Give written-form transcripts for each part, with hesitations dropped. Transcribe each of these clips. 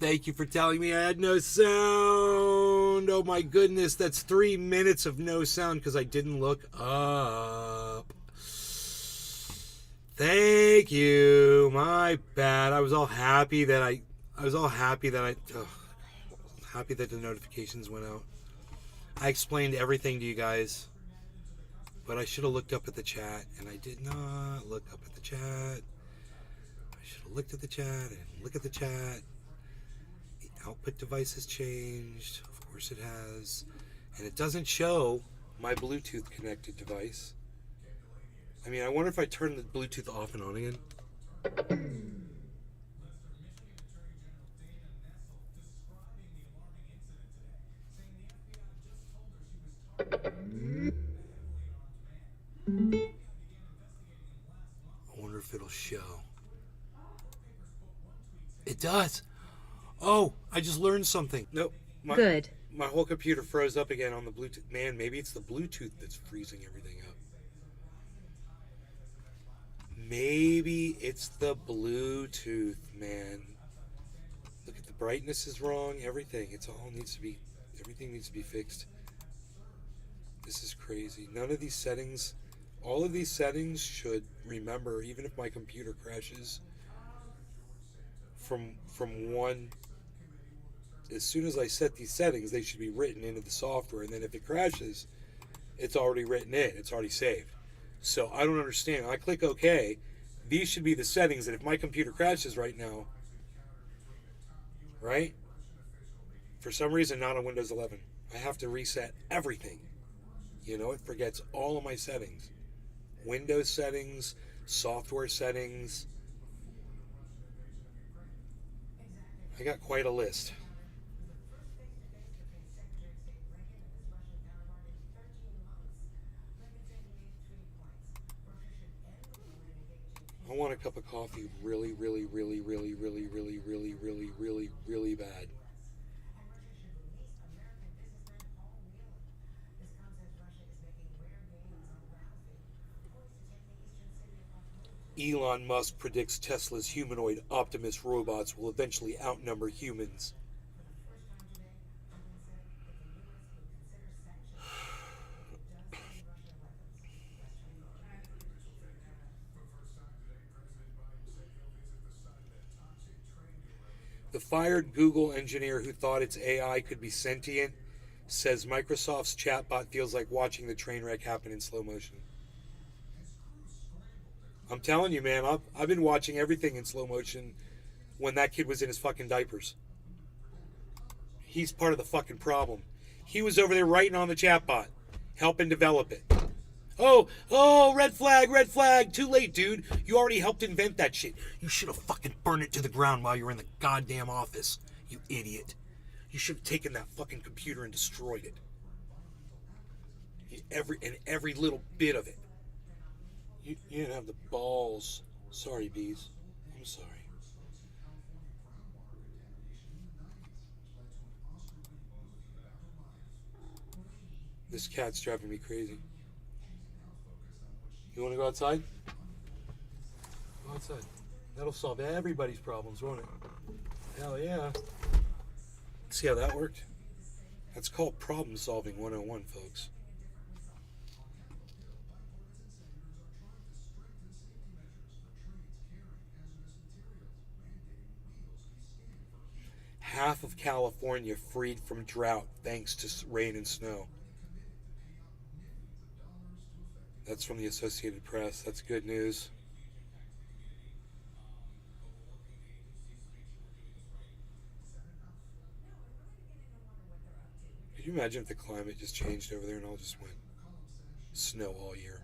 Thank you for telling me I had no sound. Oh my goodness, that's 3 minutes of no sound because I didn't look up. Thank you. My bad. I was all happy that happy that the notifications went out. I explained everything to you guys, but I should have looked up at the chat, and I did not look up at the chat. I should have looked at the chat and look at the chat. The output device has changed. Of course it has. And it doesn't show my Bluetooth connected device. I mean, I wonder if I turn the Bluetooth off and on again. I wonder if it'll show. It does. Oh, I just learned something. Nope. Good. My whole computer froze up again on the Bluetooth. Man, maybe it's the Bluetooth that's freezing everything up. Maybe it's the Bluetooth, man. Look at the brightness is wrong. Everything. Everything needs to be fixed. This is crazy. None of these settings, all of these settings should remember, even if my computer crashes from one, as soon as I set these settings, they should be written into the software. And then if it crashes, it's already written in. It's already saved. So I don't understand. I click OK. These should be the settings that if my computer crashes right now, right? For some reason, not on Windows 11. I have to reset everything. You know, it forgets all of my settings. Windows settings, software settings. I got quite a list. I want a cup of coffee really, really, really, really, really, really, really, really, really, really bad. Elon Musk predicts Tesla's humanoid Optimus robots will eventually outnumber humans. The fired Google engineer who thought its AI could be sentient says Microsoft's chatbot feels like watching the train wreck happen in slow motion. I'm telling you, man, I've been watching everything in slow motion when that kid was in his fucking diapers. He's part of the fucking problem. He was over there writing on the chatbot, helping develop it. Oh, red flag. Too late, dude. You already helped invent that shit. You should have fucking burned it to the ground while you were in the goddamn office, you idiot. You should have taken that fucking computer and destroyed it. Every little bit of it. You didn't have the balls. Sorry, bees. I'm sorry. This cat's driving me crazy. You want to go outside? Go outside. That'll solve everybody's problems, won't it? Hell yeah. See how that worked? That's called problem solving 101, folks. Half of California freed from drought thanks to rain and snow. That's from the Associated Press. That's good news. Could you imagine if the climate just changed over there and all just went snow all year?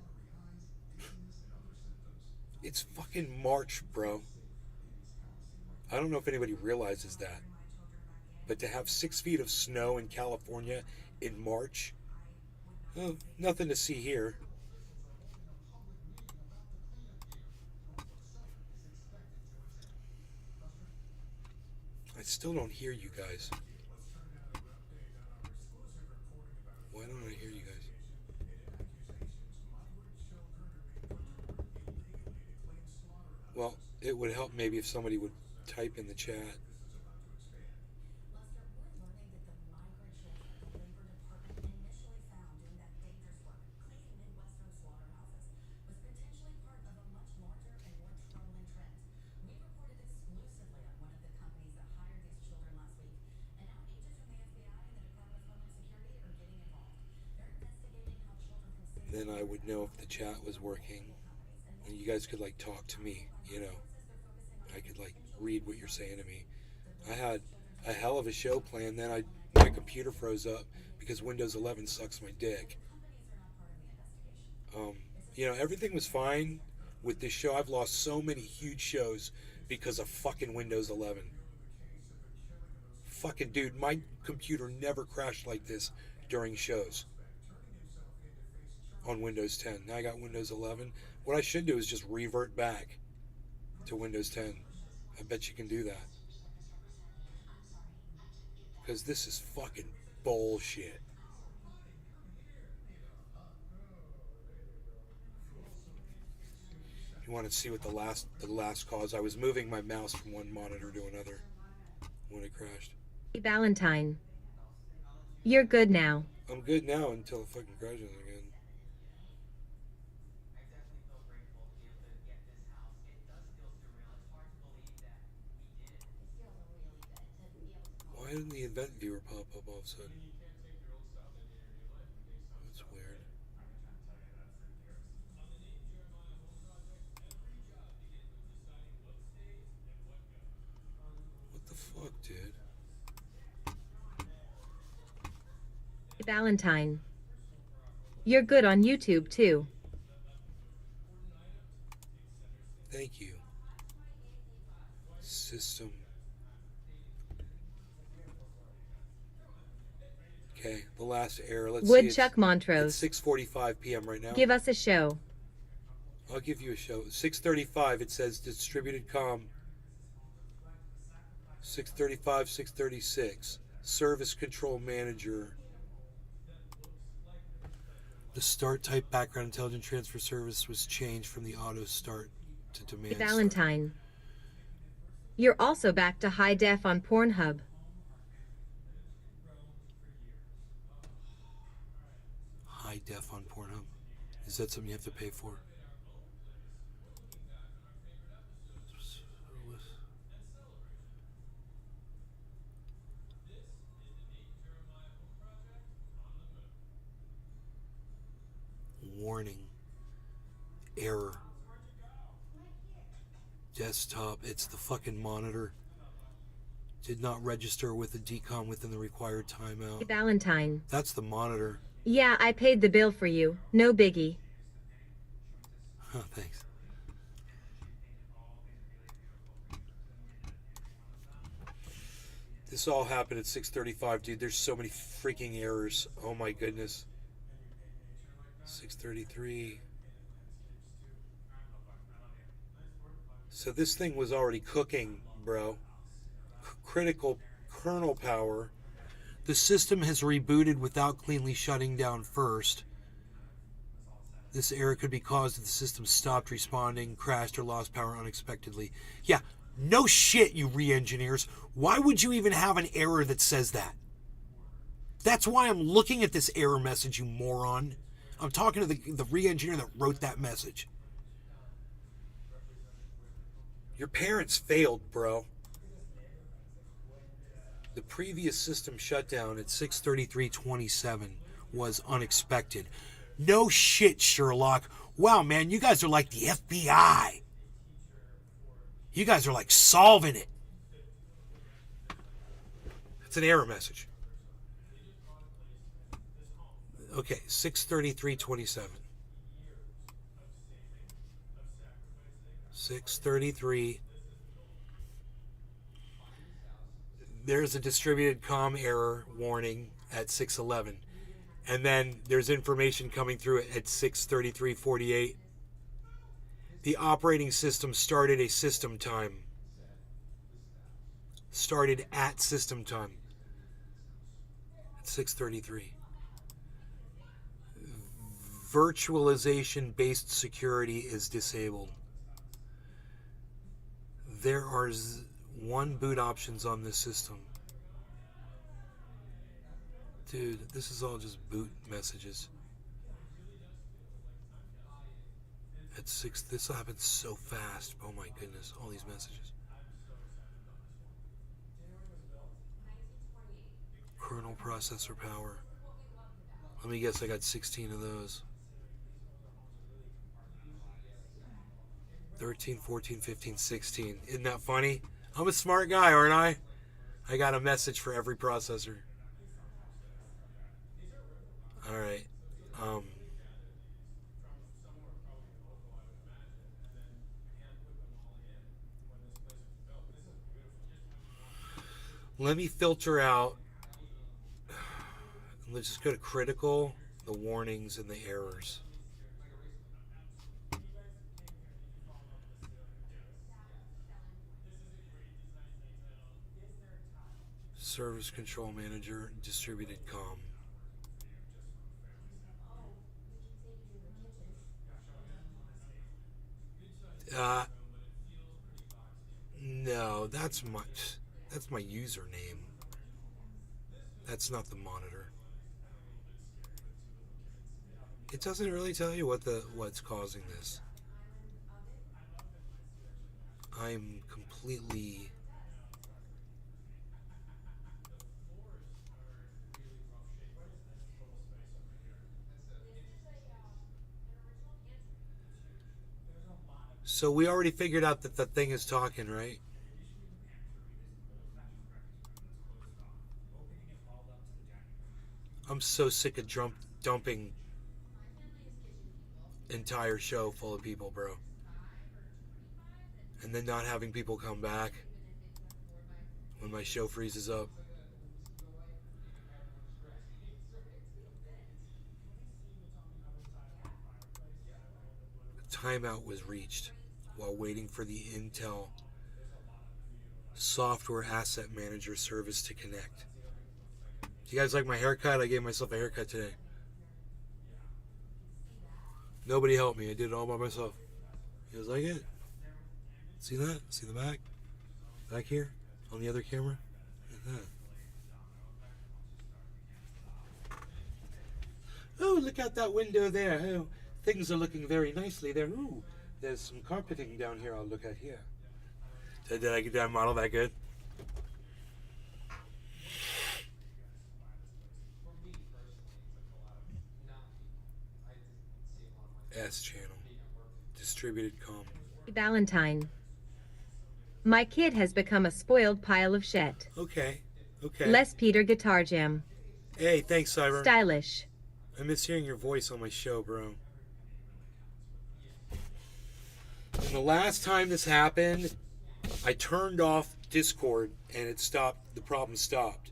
It's fucking March, bro. I don't know if anybody realizes that. But to have 6 feet of snow in California in March, well, nothing to see here. I still don't hear you guys. Why don't I hear you guys? Well, it would help maybe if somebody would type in the chat. then I would know if the chat was working. And you guys could, like, talk to me, you know. I could, like, read what you're saying to me. I had a hell of a show planned, then my computer froze up because Windows 11 sucks my dick. You know, everything was fine with this show. I've lost so many huge shows because of fucking Windows 11. Fucking dude, my computer never crashed like this during shows on Windows 10. Now I got Windows 11. What I should do is just revert back to Windows 10. I bet you can do that. Because this is fucking bullshit. You want to see what the last cause? I was moving my mouse from one monitor to another when it crashed. Valentine. You're good now. I'm good now until it fucking crashes again. Why didn't the event viewer pop up all of a sudden? That's weird. What the fuck, dude? Valentine. You're good on YouTube too. Thank you. System. Okay, the last error. Let's Woodchuck see. Montrose. It's 6:45 p.m. right now. Give us a show. I'll give you a show. 6:35. It says distributed comm. 6:35, 6:36. Service control manager. The start type background intelligent transfer service was changed from the auto start to demand. Valentine. Start. You're also back to high def on Pornhub. High def on Pornhub. Is that something you have to pay for? Warning. Error. Desktop. It's the fucking monitor. Did not register with the decom within the required timeout. Valentine. That's the monitor. Yeah, I paid the bill for you. No biggie. Oh, thanks. This all happened at 6:35, dude. There's so many freaking errors. Oh my goodness. 6:33. So this thing was already cooking, bro. Critical kernel power. The system has rebooted without cleanly shutting down first. This error could be caused if the system stopped responding, crashed, or lost power unexpectedly. Yeah, no shit, you re-engineers. Why would you even have an error that says that? That's why I'm looking at this error message, you moron. I'm talking to the re-engineer that wrote that message. Your parents failed, bro. The previous system shutdown at 6:33:27 was unexpected. No shit, Sherlock. Wow, man, you guys are like the FBI. You guys are like solving it. It's an error message. Okay, 6:33:27. 6:33. There's a distributed comm error warning at 6:11. And then there's information coming through at 6:33:48. The operating system started a system time. Started at system time. At 6:33. Virtualization-based security is disabled. There are one boot options on this system. Dude, this is all just boot messages. At 6, this happens so fast. Oh my goodness, all these messages. Kernel processor power. Let me guess, I got 16 of those. 13, 14, 15, 16. Isn't that funny? I'm a smart guy, aren't I? I got a message for every processor. Alright. Let me filter out. Let's just go to critical, the warnings, and the errors. Service Control Manager, Distributed COM. No, that's my username. That's not the monitor. It doesn't really tell you what's causing this. I'm completely... So we already figured out that the thing is talking, right? I'm so sick of dumping entire show full of people, bro. And then not having people come back when my show freezes up. A timeout was reached while waiting for the Intel Software Asset Manager service to connect. Do you guys like my haircut? I gave myself a haircut today. Nobody helped me. I did it all by myself. You guys like it? See that? See the back? Back here? On the other camera? Look at that. Oh, look out that window there. Oh, things are looking very nicely there. Ooh, there's some carpeting down here I'll look at here. Did I model that good? S channel. Distributed COM. Valentine. My kid has become a spoiled pile of shit. Okay. Les Peter Guitar Jam. Hey, thanks, Cyber. Stylish. I miss hearing your voice on my show, bro. And the last time this happened, I turned off Discord and it stopped. The problem stopped.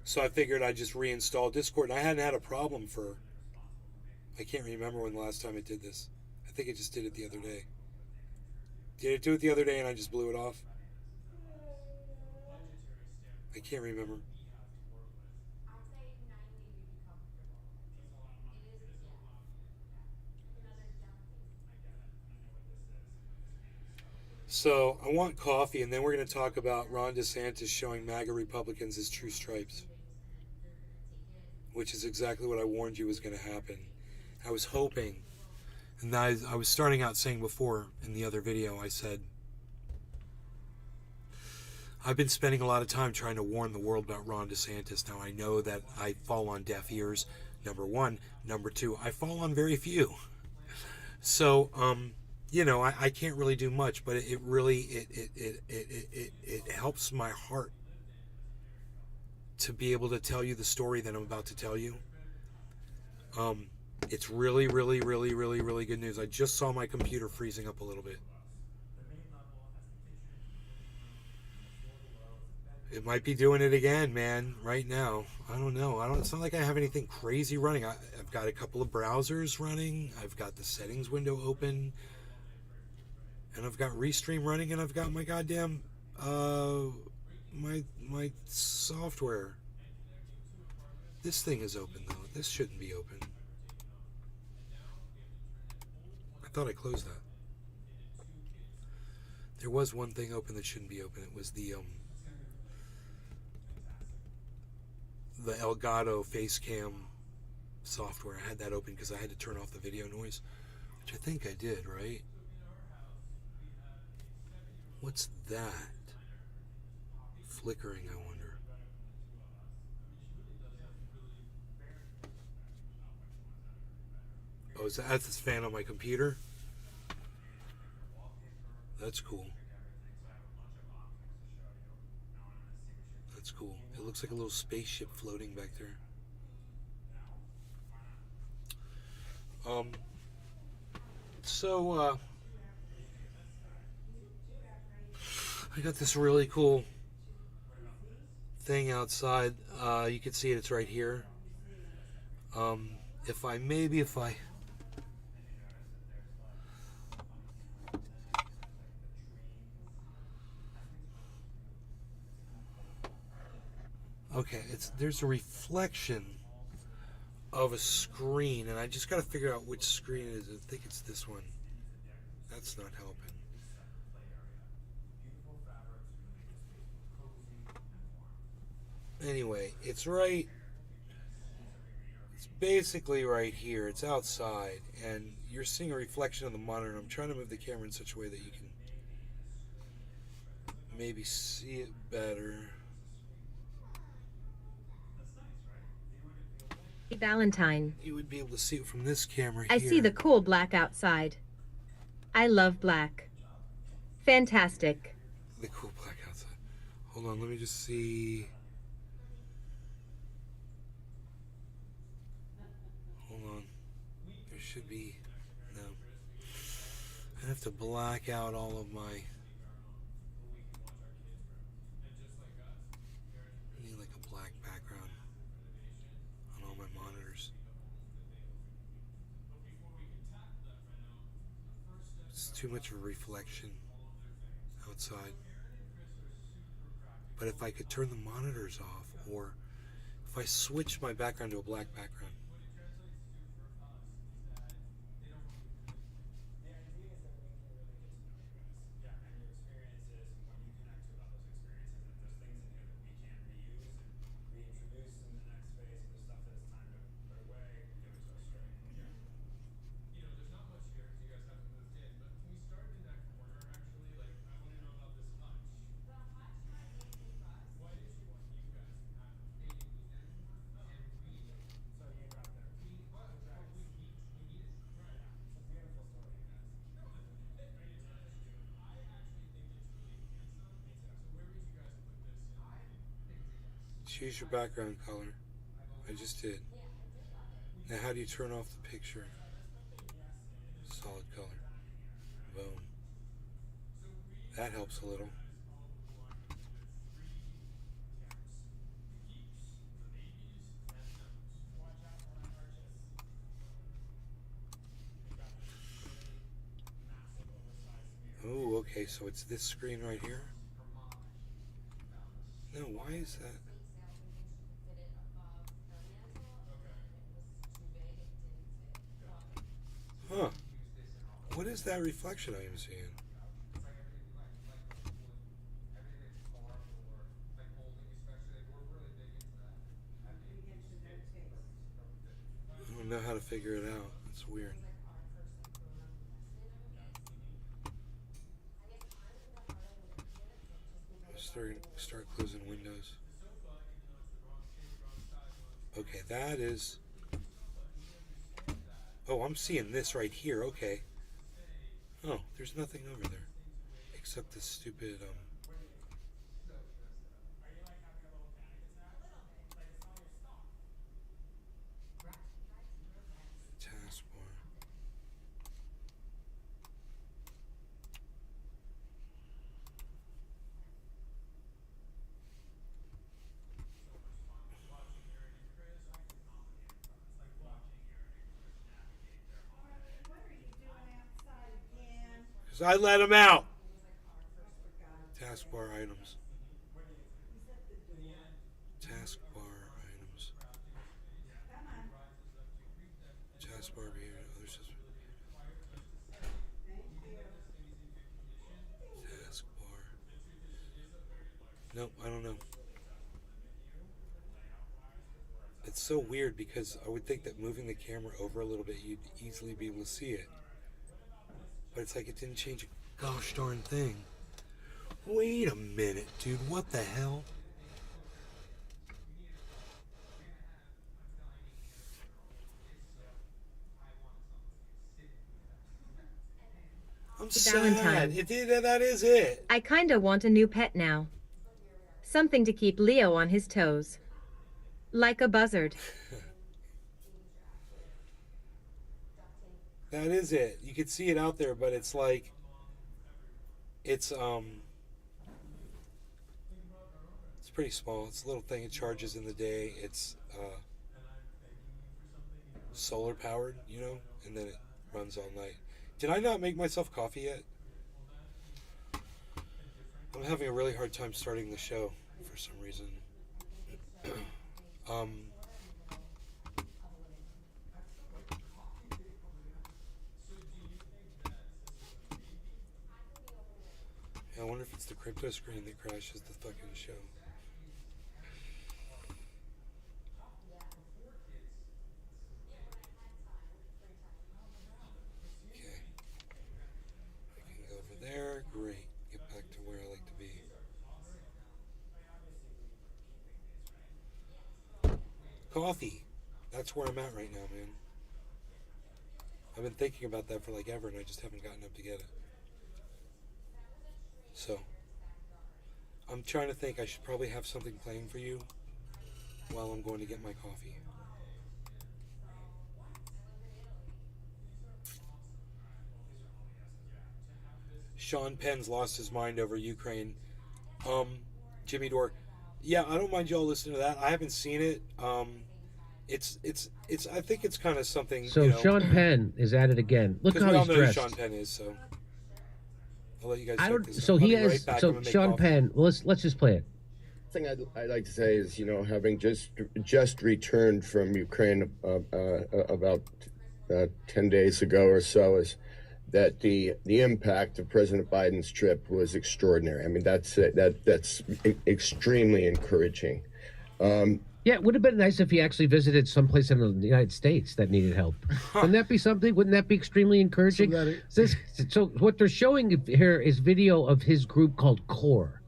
So I figured I'd just reinstall Discord. And I hadn't had a problem for... I can't remember when the last time it did this. I think it just did it the other day. Did it do it the other day and I just blew it off? I can't remember. So I want coffee, and then we're going to talk about Ron DeSantis showing MAGA Republicans his true stripes, which is exactly what I warned you was going to happen. I was hoping, and I was starting out saying before in the other video, I said, I've been spending a lot of time trying to warn the world about Ron DeSantis. Now, I know that I fall on deaf ears, number one. Number two, I fall on very few. So, you know, I can't really do much, but it really helps my heart to be able to tell you the story that I'm about to tell you. It's really, really, really, really, really good news. I just saw my computer freezing up a little bit. It might be doing it again, man, right now. I don't know. It's not like I have anything crazy running. I've got a couple of browsers running. I've got the settings window open. And I've got Restream running, and I've got my goddamn, my software. This thing is open, though. This shouldn't be open. I thought I closed that. There was one thing open that shouldn't be open. It was the Elgato Facecam software. I had that open because I had to turn off the video noise, which I think I did, right? What's that? Flickering, I wonder. Oh, that's this fan on my computer? That's cool. That's cool. It looks like a little spaceship floating back there. So I got this really cool thing outside. You can see it. It's right here. If I okay, there's a reflection of a screen, and I just got to figure out which screen it is. I think it's this one. That's not helping. Anyway, it's basically right here. It's outside, and you're seeing a reflection of the monitor. I'm trying to move the camera in such a way that you can maybe see it better. Valentine. You would be able to see it from this camera here. I see the cool black outside. I love black. Fantastic. The cool black outside. Hold on, let me just see. Hold on. There should be. No. I have to black out all of my. I need like a black background on all my monitors. It's too much of a reflection outside. But if I could turn the monitors off, or if I switch my background to a black background. Choose your background color. I just did. Now how do you turn off the picture? Solid color. Boom. That helps a little. Oh, okay, so it's this screen right here? No, why is that? Huh. What is that reflection I am seeing? I don't know how to figure it out. It's weird. Start closing windows. Okay, that is... Oh, I'm seeing this right here. Okay. Oh, there's nothing over there. Except this stupid, taskbar. Because I let him out. Taskbar items. Taskbar items. Taskbar behavior. Other systems. Taskbar. Nope, I don't know. It's so weird because I would think that moving the camera over a little bit, you'd easily be able to see it. But it's like it didn't change a gosh darn thing. Wait a minute, dude. What the hell? I'm I'm sad. Valentine. That is it. I kinda want a new pet now. Something to keep Leo on his toes. Like a buzzard. That is it. You can see it out there, but it's like, it's pretty small. It's a little thing. It charges in the day. It's solar powered, you know, and then it runs all night. Did I not make myself coffee yet? I'm having a really hard time starting the show for some reason. I wonder if it's the crypto screen that crashes the fucking show. Okay. I can go over there. Great. Get back to where I like to be. Coffee. That's where I'm at right now, man. I've been thinking about that for like ever, and I just haven't gotten up to get it. So, I'm trying to think. I should probably have something playing for you while I'm going to get my coffee. Sean Penn's lost his mind over Ukraine. Jimmy Dore. Yeah, I don't mind y'all listening to that. I haven't seen it. It's. I think it's kind of something. So you know, Sean Penn is at it again. Look how we all he's know dressed. who Sean Penn is. So I'll let you guys. I check don't. this So out. he I'll be has. right back. I'm So gonna make Sean coffee. Penn. Well, let's just play it. Thing I'd like to say is, you know, having just returned from Ukraine about 10 days ago or so, is that the impact of President Biden's trip was extraordinary. I mean, that's extremely encouraging. Yeah, it would have been nice if he actually visited someplace in the United States that needed help. Wouldn't that be something? Wouldn't that be extremely encouraging? So what they're showing here is video of his group called CORE.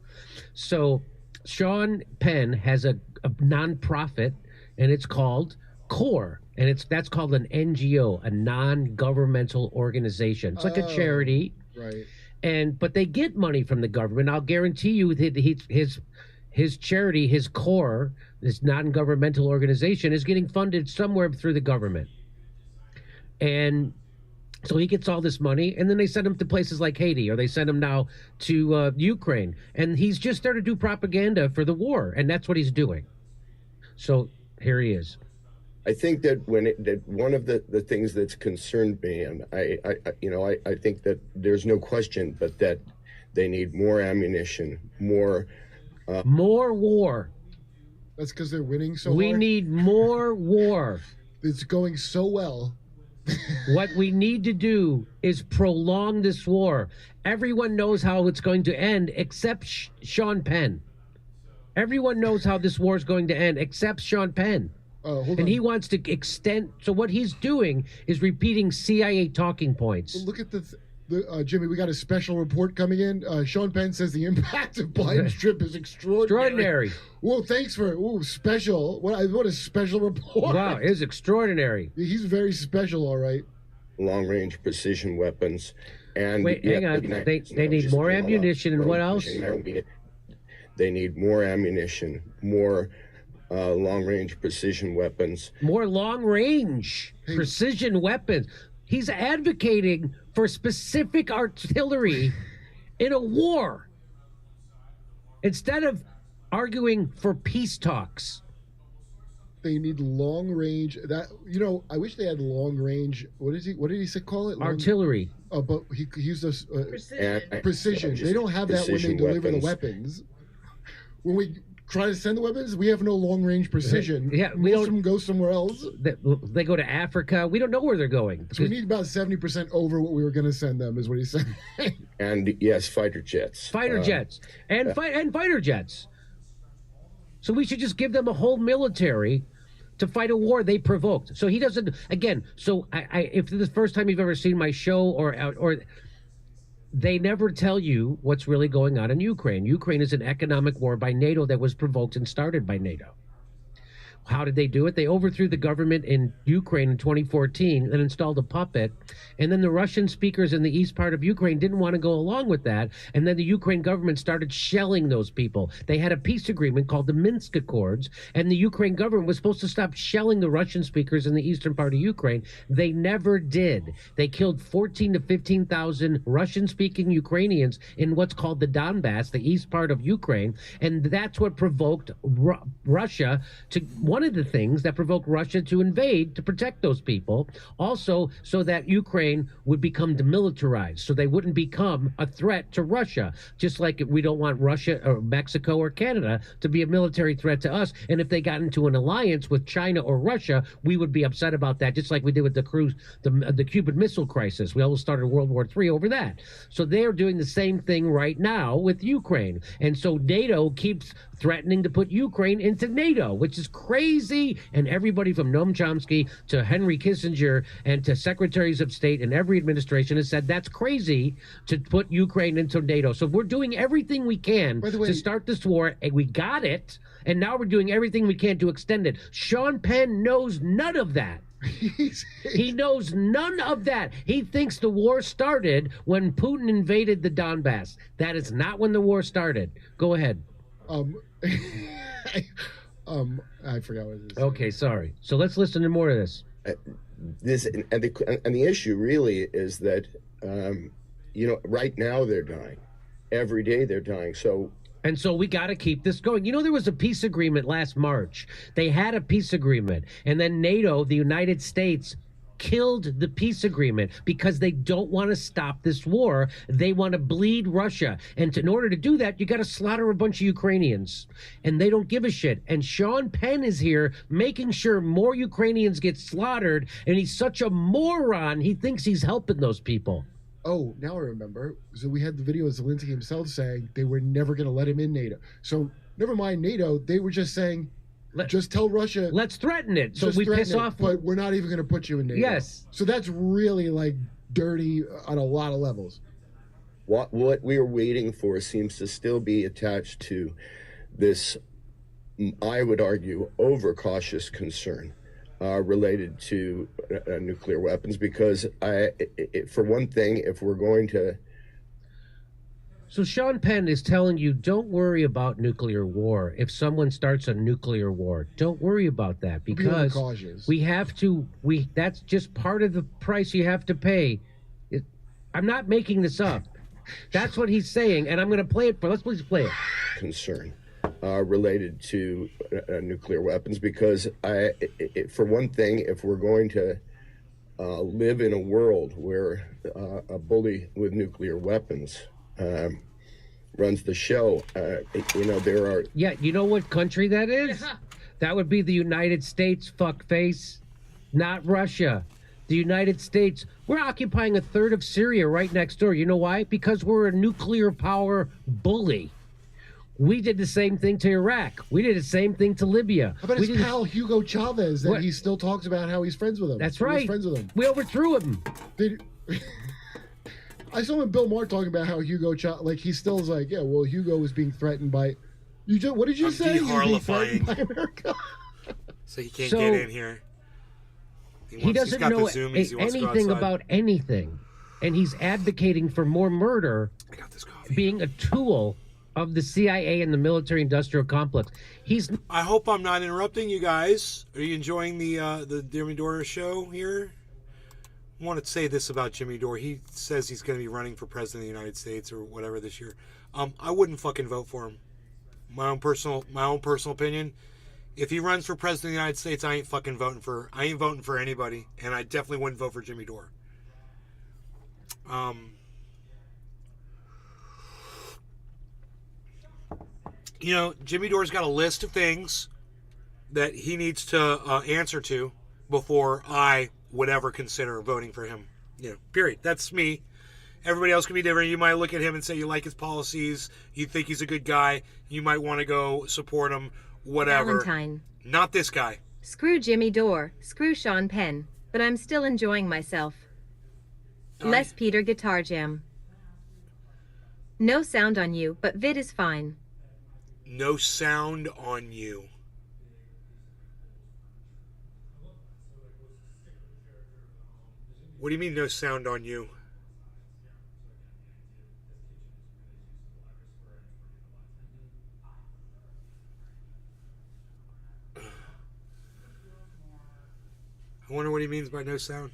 So Sean Penn has a nonprofit, and it's called CORE, and that's called an NGO, a non-governmental organization. It's like a charity, Right. but they get money from the government. I'll guarantee you that his charity, his CORE, this non-governmental organization, is getting funded somewhere through the government, and so he gets all this money, and then they send him to places like Haiti, or they send him now to Ukraine. And he's just there to do propaganda for the war, and that's what he's doing. So here he is. I think that that one of the things that's concerned me, and I think that there's no question, but that they need more ammunition, more war. That's because they're winning so We hard. need more war. It's going so well. What we need to do is prolong this war. Everyone knows how it's going to end except Sean Penn. Everyone knows how this war is going to end except Sean Penn. Hold And on. he wants to extend. So what he's doing is repeating CIA talking points. Look at Jimmy, we got a special report coming in. Sean Penn says the impact of Biden's trip is extraordinary. Whoa, thanks for special. What a special report. Wow, it is extraordinary. He's very special, all right. long-range precision weapons. And Wait, hang on. They need more ammunition, and what else? They need more ammunition, more long-range precision weapons. More long-range precision weapons. He's advocating for specific artillery in a war instead of arguing for peace talks. They need long range. I wish they had long range. What did he say? Call it Artillery. But he used us precision. Yeah, They don't have that when they precision deliver the weapons. weapons. When we try to send the weapons, we have no long range precision. Yeah, most of them go somewhere else. They go to Africa. We don't know where they're going. So we need about 70% over what we were going to send them, is what he said. And yes, fighter jets. Fighter jets and fighter jets. So we should just give them a whole military to fight a war they provoked. So he doesn't. Again, so if this is the first time you've ever seen my show, or they never tell you what's really going on in Ukraine. Ukraine is an economic war by NATO that was provoked and started by NATO. How did they do it? They overthrew the government in Ukraine in 2014 and installed a puppet. And then the Russian speakers in the east part of Ukraine didn't want to go along with that. And then the Ukraine government started shelling those people. They had a peace agreement called the Minsk Accords, and the Ukraine government was supposed to stop shelling the Russian speakers in the eastern part of Ukraine. They never did. They killed 14 to 15,000 Russian-speaking Ukrainians in what's called the Donbass, the east part of Ukraine. And that's what provoked Russia to, one of the things that provoked Russia to invade to protect those people. Also, so that Ukraine would become demilitarized, so they wouldn't become a threat to Russia, just like we don't want Russia or Mexico or Canada to be a military threat to us. And if they got into an alliance with China or Russia, we would be upset about that, just like we did with the Cuban Missile Crisis. We almost started World War III over that. So they're doing the same thing right now with Ukraine. And so NATO keeps threatening to put Ukraine into NATO, which is crazy. And everybody from Noam Chomsky to Henry Kissinger and to secretaries of state and every administration has said that's crazy to put Ukraine into NATO. So we're doing everything we can to start this war, and we got it. And now we're doing everything we can to extend it. Sean Penn knows none of that. He knows none of that. He thinks the war started when Putin invaded the Donbass. That is not when the war started. Go ahead. I forgot what it is. Okay, sorry. So let's listen to more of this. The issue really is that right now they're dying. Every day they're dying. And so we got to keep this going. You know, there was a peace agreement last March. They had a peace agreement. And then NATO, the United States, killed the peace agreement because they don't want to stop this war. They want to bleed Russia. And in order to do that, you got to slaughter a bunch of Ukrainians. And they don't give a shit. And Sean Penn is here making sure more Ukrainians get slaughtered. And he's such a moron. He thinks he's helping those people. Oh, now I remember. So we had the video of Zelensky himself saying they were never going to let him in NATO. So never mind NATO. They were just saying, just tell Russia. Let's threaten it. So we piss off. But we're not even going to put you in NATO. Yes. So that's really like dirty on a lot of levels. What we are waiting for seems to still be attached to this, I would argue, overcautious concern related to nuclear weapons, because for one thing, if we're going to... So Sean Penn is telling you, don't worry about nuclear war. If someone starts a nuclear war, don't worry about that, because we have to, that's just part of the price you have to pay. I'm not making this up. That's what he's saying, and I'm going to play it, let's please play it. Concern related to nuclear weapons, because for one thing, if we're going to live in a world where a bully with nuclear weapons runs the show, there are... Yeah, you know what country that is? That would be the United States, fuckface, not Russia. The United States, we're occupying a third of Syria right next door. You know why? Because we're a nuclear power bully. We did the same thing to Iraq. We did the same thing to Libya. How about his pal Hugo Chavez that he still talks about how he's friends with him? That's right. He's friends with him. We overthrew him. I saw him, Bill Maher, talking about how Hugo Chavez, like he still is like, yeah, well, Hugo was being threatened by... what did you say? De-horrifying. By America? So he can't get in here. He doesn't know anything about anything. And he's advocating for more murder, being a tool of the CIA and the military-industrial complex. I hope I'm not interrupting you guys. Are you enjoying the Jimmy Dore show here? I want to say this about Jimmy Dore. He says he's going to be running for president of the United States or whatever this year. I wouldn't fucking vote for him. My own personal opinion. If he runs for president of the United States, I ain't voting for anybody, and I definitely wouldn't vote for Jimmy Dore. Jimmy Dore's got a list of things that he needs to answer to before I would ever consider voting for him. Period. That's me. Everybody else can be different. You might look at him and say you like his policies, you think he's a good guy, you might want to go support him, whatever. Valentine. Not this guy. Screw Jimmy Dore, screw Sean Penn, but I'm still enjoying myself. Less Peter Guitar Jam. No sound on you, but vid is fine. No sound on you. What do you mean no sound on you? I wonder what he means by no sound.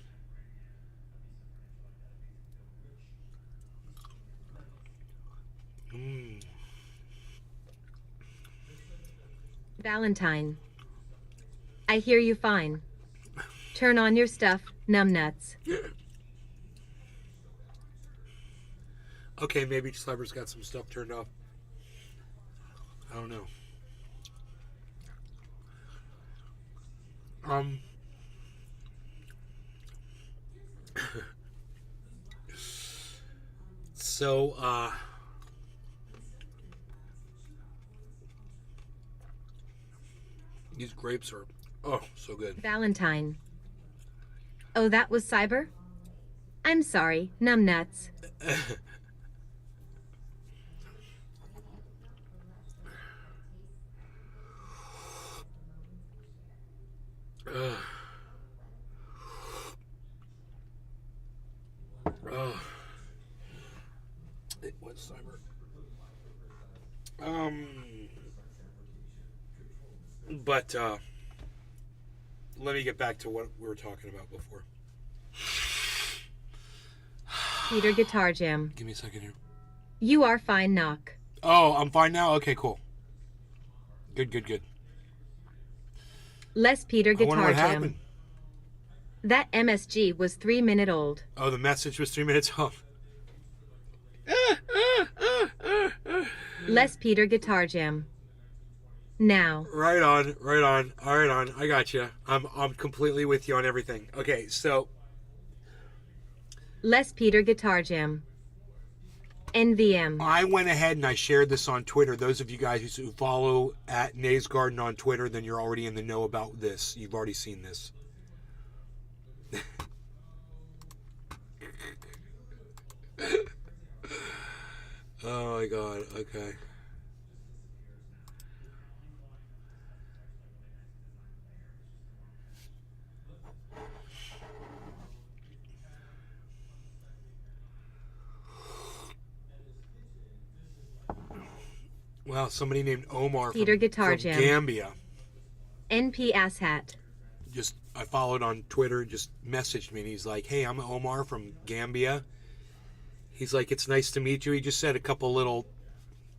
Valentine. I hear you fine. Turn on your stuff, numbnuts. Okay, maybe Cyber's got some stuff turned off. I don't know. So, these grapes are, oh, so good. Valentine. Oh, that was Cyber? I'm sorry, numbnuts. It was Cyber. But let me get back to what we were talking about before. Peter Guitar Jam. Give me a second here. You are fine, knock. Oh, I'm fine now? Okay, cool. Good, good, good. Les Peter I wonder Guitar what Jam. happened. That MSG was 3 minutes old. Oh, the message was 3 minutes off. Les Peter Guitar Jam. Now. Right on, right on, right on. I got you. I'm completely with you on everything. Okay, so Les Peter Guitar Jam. NVM. I went ahead and I shared this on Twitter. Those of you guys who follow at Nays Garden on Twitter, then you're already in the know about this. You've already seen this. Oh my God. Okay. Wow, somebody named Omar Peter Guitar from Jam. Gambia. NP asshat. Just I followed on Twitter, just messaged me, and he's like, "Hey, I'm Omar from Gambia." He's like, "It's nice to meet you." He just said a couple little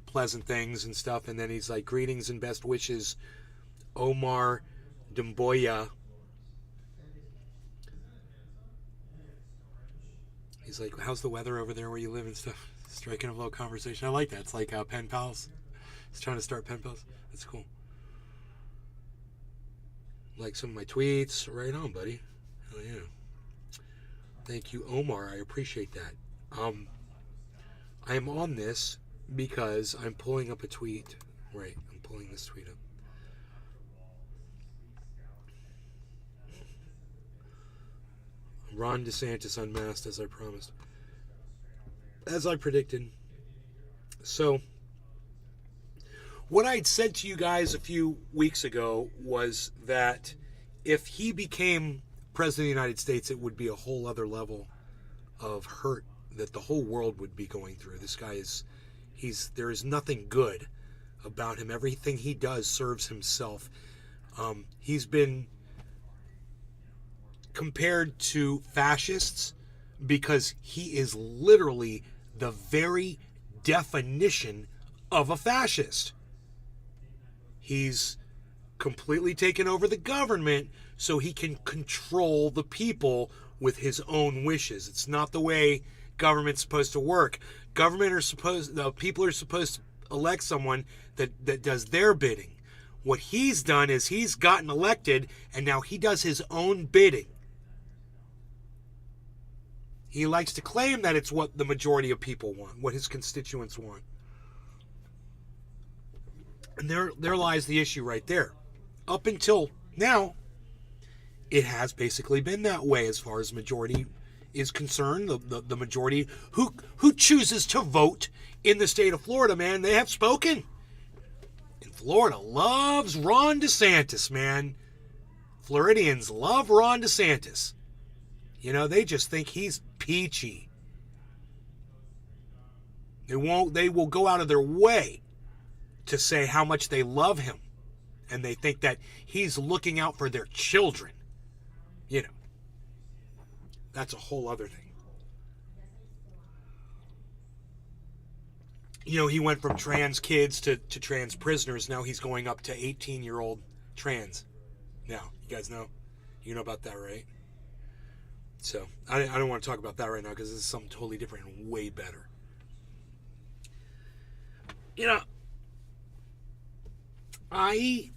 pleasant things and stuff, and then he's like, "Greetings and best wishes, Omar Dumboya." He's like, "How's the weather over there where you live and stuff?" Striking up a little conversation. I like that. It's like pen pals. He's trying to start pen pals. That's cool. Like some of my tweets. Right on, buddy. Hell yeah. Thank you, Omar. I appreciate that. I am on this because I'm pulling up a tweet. Right, I'm pulling this tweet up. Ron DeSantis unmasked, as I promised. As I predicted. So, what I had said to you guys a few weeks ago was that if he became president of the United States, it would be a whole other level of hurt that the whole world would be going through. This guy there is nothing good about him. Everything he does serves himself. He's been compared to fascists because he is literally the very definition of a fascist. He's completely taken over the government so he can control the people with his own wishes. It's not the way government's supposed to work. The people are supposed to elect someone that does their bidding. What he's done is he's gotten elected, and now he does his own bidding. He likes to claim that it's what the majority of people want, what his constituents want. And there lies the issue right there. Up until now, it has basically been that way as far as majority is concerned. The majority who chooses to vote in the state of Florida, man, they have spoken. And Florida loves Ron DeSantis, man. Floridians love Ron DeSantis. You know, they just think he's peachy. They will go out of their way to say how much they love him. And they think that he's looking out for their children. You know, that's a whole other thing. You know, he went from trans kids to trans prisoners. Now he's going up to 18-year-old trans. Now, you guys know? You know about that, right? So, I don't want to talk about that right now because this is something totally different and way better. You know, I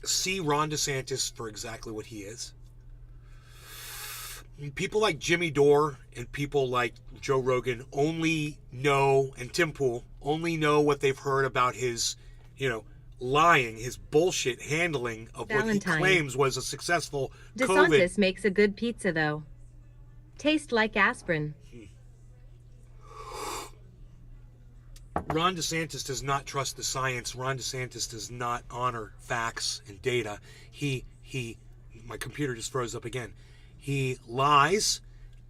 see Ron DeSantis for exactly what he is. People like Jimmy Dore and people like Joe Rogan only know, and Tim Pool, only know what they've heard about his, you know, lying, his bullshit handling of what he claims was a successful COVID. DeSantis makes a good pizza, though. Tastes like aspirin. Ron DeSantis does not trust the science. Ron DeSantis does not honor facts and data. My computer just froze up again. He lies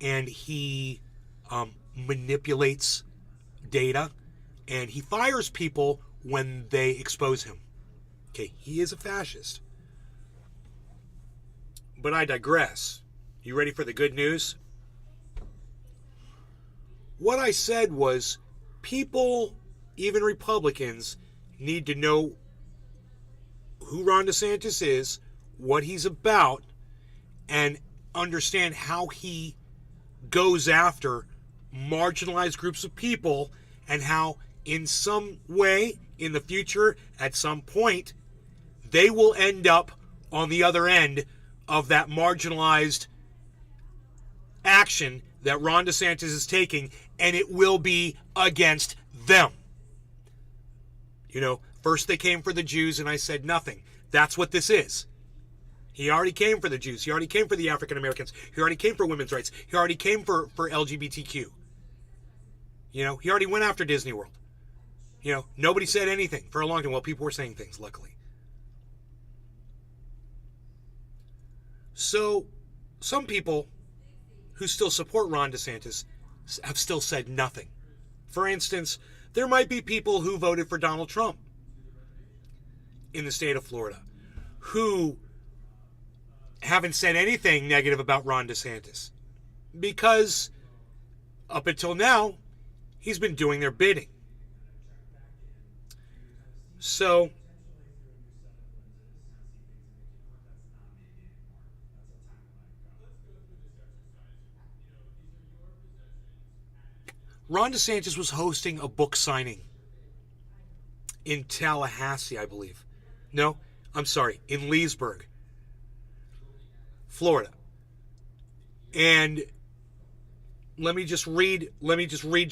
and he manipulates data and he fires people when they expose him. Okay, he is a fascist. But I digress. You ready for the good news? What I said was people, even Republicans, need to know who Ron DeSantis is, what he's about, and understand how he goes after marginalized groups of people and how in some way in the future, at some point, they will end up on the other end of that marginalized action that Ron DeSantis is taking, and it will be against them. You know, first they came for the Jews and I said nothing. That's what this is. He already came for the Jews. He already came for the African Americans. He already came for women's rights. He already came for LGBTQ. You know, he already went after Disney World. You know, nobody said anything for a long time. Well, people were saying things, luckily. So, some people who still support Ron DeSantis have still said nothing. For instance, there might be people who voted for Donald Trump in the state of Florida who haven't said anything negative about Ron DeSantis because up until now, he's been doing their bidding. So, Ron DeSantis was hosting a book signing in Tallahassee, I believe. No, I'm sorry, in Leesburg, Florida. And let me just read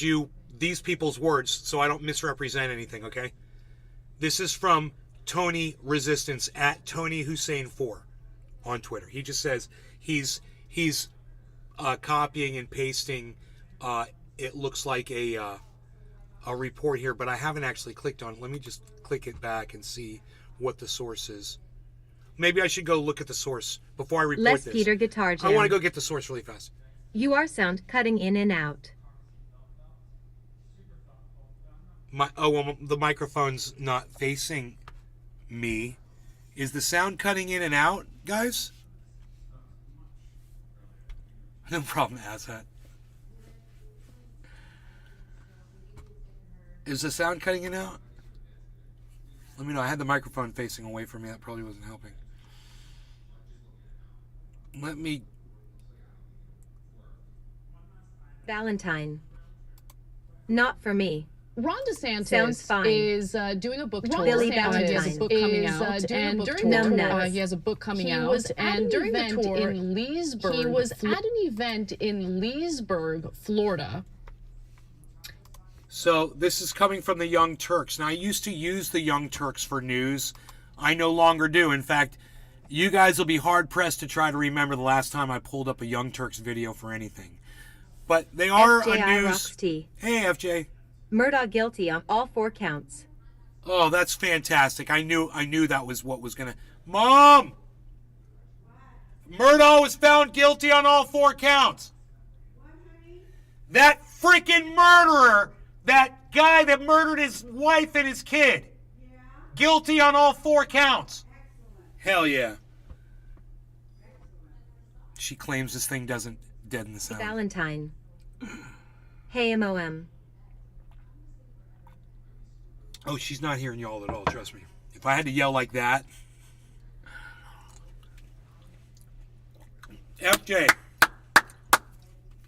you these people's words so I don't misrepresent anything, okay? This is from Tony Resistance at Tony Hussein 4 on Twitter. He just says he's copying and pasting. It looks like a report here, but I haven't actually clicked on it. Let me just click it back and see what the source is. Maybe I should go look at the source before I report Les this. Peter Guitar Jam. I want to go get the source really fast. You are sound cutting in and out. Well, the microphone's not facing me. Is the sound cutting in and out, guys? No problem, asshat. Is the sound cutting in and out? Let me know. I had the microphone facing away from me. That probably wasn't helping. Let me... Valentine. Not for me. Ron DeSantis is doing a book tour. Billy He has a book coming out, and during the tour, he has a book coming out. And during the tour in Leesburg, he was at an event in Leesburg, Florida. So this is coming from the Young Turks. Now, I used to use the Young Turks for news. I no longer do. In fact, you guys will be hard-pressed to try to remember the last time I pulled up a Young Turks video for anything. But they are a news... Hey, FJ. Murdaugh guilty on all 4 counts. Oh, that's fantastic. I knew that was what was going to... Mom! Murdaugh was found guilty on all 4 counts. That freaking murderer, that guy that murdered his wife and his kid, guilty on all 4 counts. Hell yeah. She claims this thing doesn't deaden the sound. Valentine. Hey, MOM. Oh, she's not hearing y'all at all, trust me. If I had to yell like that. FJ.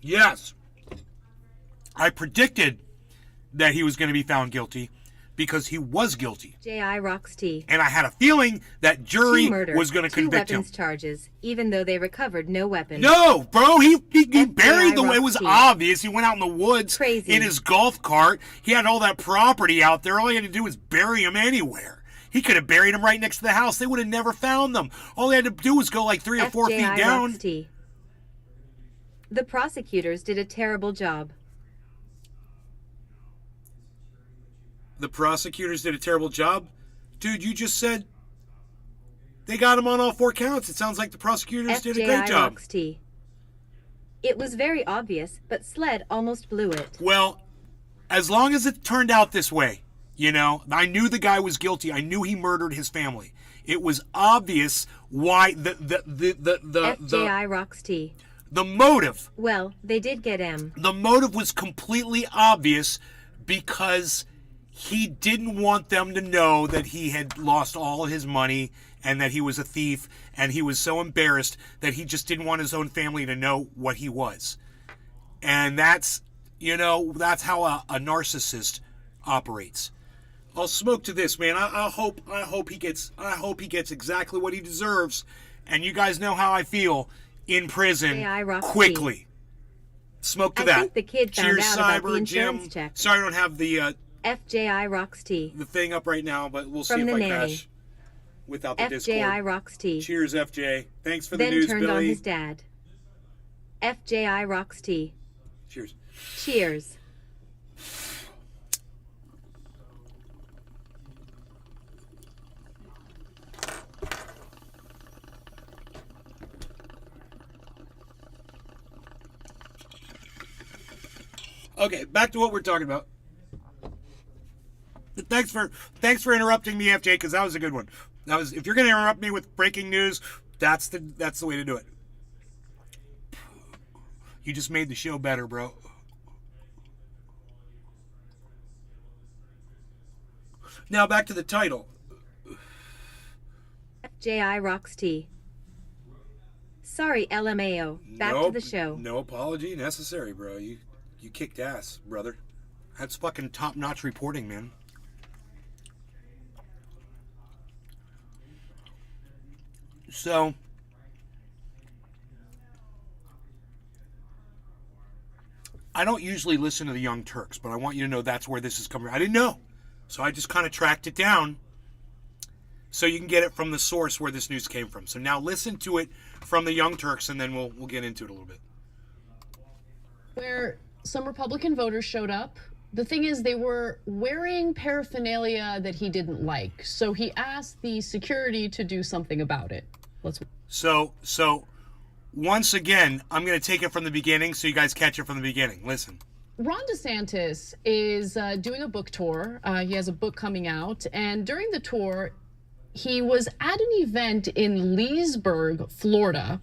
Yes. I predicted that he was going to be found guilty because he was guilty. J.I. Rocks T. And I had a feeling that jury was going to convict him. 2 weapons charges, even though they recovered no weapons. No, bro, he buried the way. It was obvious. He went out in the woods in his golf cart. He had all that property out there. All he had to do was bury him anywhere. He could have buried him right next to the house. They would have never found them. All they had to do was go like 3 or 4 feet down. Rocks T. The prosecutors did a terrible job. The prosecutors did a terrible job? Dude, you just said they got him on all 4 counts. It sounds like the prosecutors did a great job. Rocks T. It was very obvious, but Sled almost blew it. Well, as long as it turned out this way, you know, I knew the guy was guilty. I knew he murdered his family. It was obvious why FJI Rocks T. The motive. Well, they did get M. The motive was completely obvious because he didn't want them to know that he had lost all his money and that he was a thief, and he was so embarrassed that he just didn't want his own family to know what he was. And that's, you know, that's how a narcissist operates. I'll smoke to this, man. I hope he gets exactly what he deserves. And you guys know how I feel in prison quickly. Smoke to that. I think the kid found Cheers, out Cyber, about the insurance Jim. check. Sorry I don't have the FJI Rocks T. the thing up right now, but we'll see From if the I nanny. crash without the Discord. FJI Rocks T. Cheers, FJ. Thanks for the Then news, turned on Billy. his dad. FJI Rocks T. Cheers. Cheers. Okay, back to what we're talking about. Thanks for interrupting me, FJ, because that was a good one. That was, if you're going to interrupt me with breaking news, that's the way to do it. You just made the show better, bro. Now back to the title. FJI Rocks T. Sorry, LMAO. Back to the show. No apology necessary, bro. You kicked ass, brother. That's fucking top-notch reporting, man. So, I don't usually listen to the Young Turks, but I want you to know that's where this is coming from. I didn't know. So I just kind of tracked it down so you can get it from the source where this news came from. So now listen to it from the Young Turks, and then we'll get into it a little bit. Where some Republican voters showed up. The thing is, they were wearing paraphernalia that he didn't like. So he asked the security to do something about it. So once again, I'm going to take it from the beginning so you guys catch it from the beginning. Listen. Ron DeSantis is doing a book tour. He has a book coming out. And during the tour, he was at an event in Leesburg, Florida,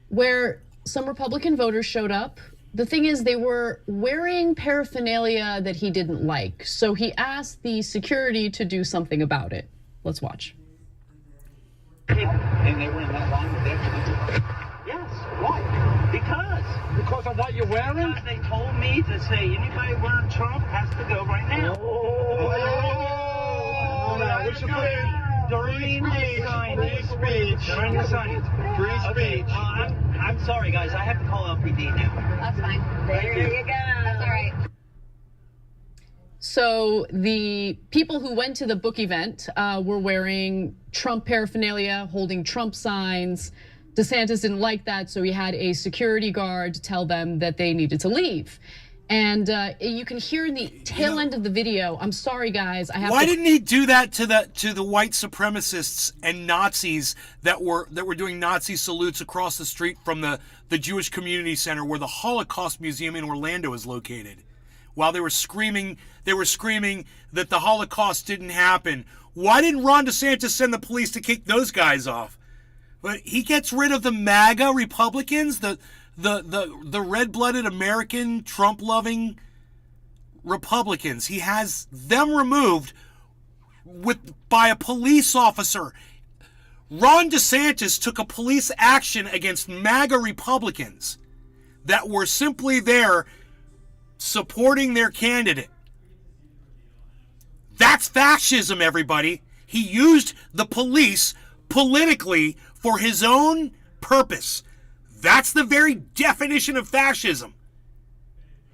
where some Republican voters showed up. The thing is, they were wearing paraphernalia that he didn't like. So he asked the security to do something about it. Let's watch. And they were in that line with them? Yes. Why? Because of what you're wearing? Because they told me to say anybody wearing Trump has to go right now. We should put in during the speech. During the signage. Free speech. I'm sorry, guys. I have to call LPD now. That's fine. There you go. That's all right. So the people who went to the book event were wearing Trump paraphernalia, holding Trump signs. DeSantis didn't like that, so he had a security guard tell them that they needed to leave. And you can hear in the tail end of the video. I'm sorry, guys. Why didn't he do that to the white supremacists and Nazis that were doing Nazi salutes across the street from the Jewish Community Center where the Holocaust Museum in Orlando is located? While they were screaming that the Holocaust didn't happen. Why didn't Ron DeSantis send the police to kick those guys off? But he gets rid of the MAGA Republicans, the red-blooded American Trump-loving Republicans. He has them removed by a police officer. Ron DeSantis took a police action against MAGA Republicans that were simply there supporting their candidate. That's fascism, everybody. He used the police politically for his own purpose. That's the very definition of fascism.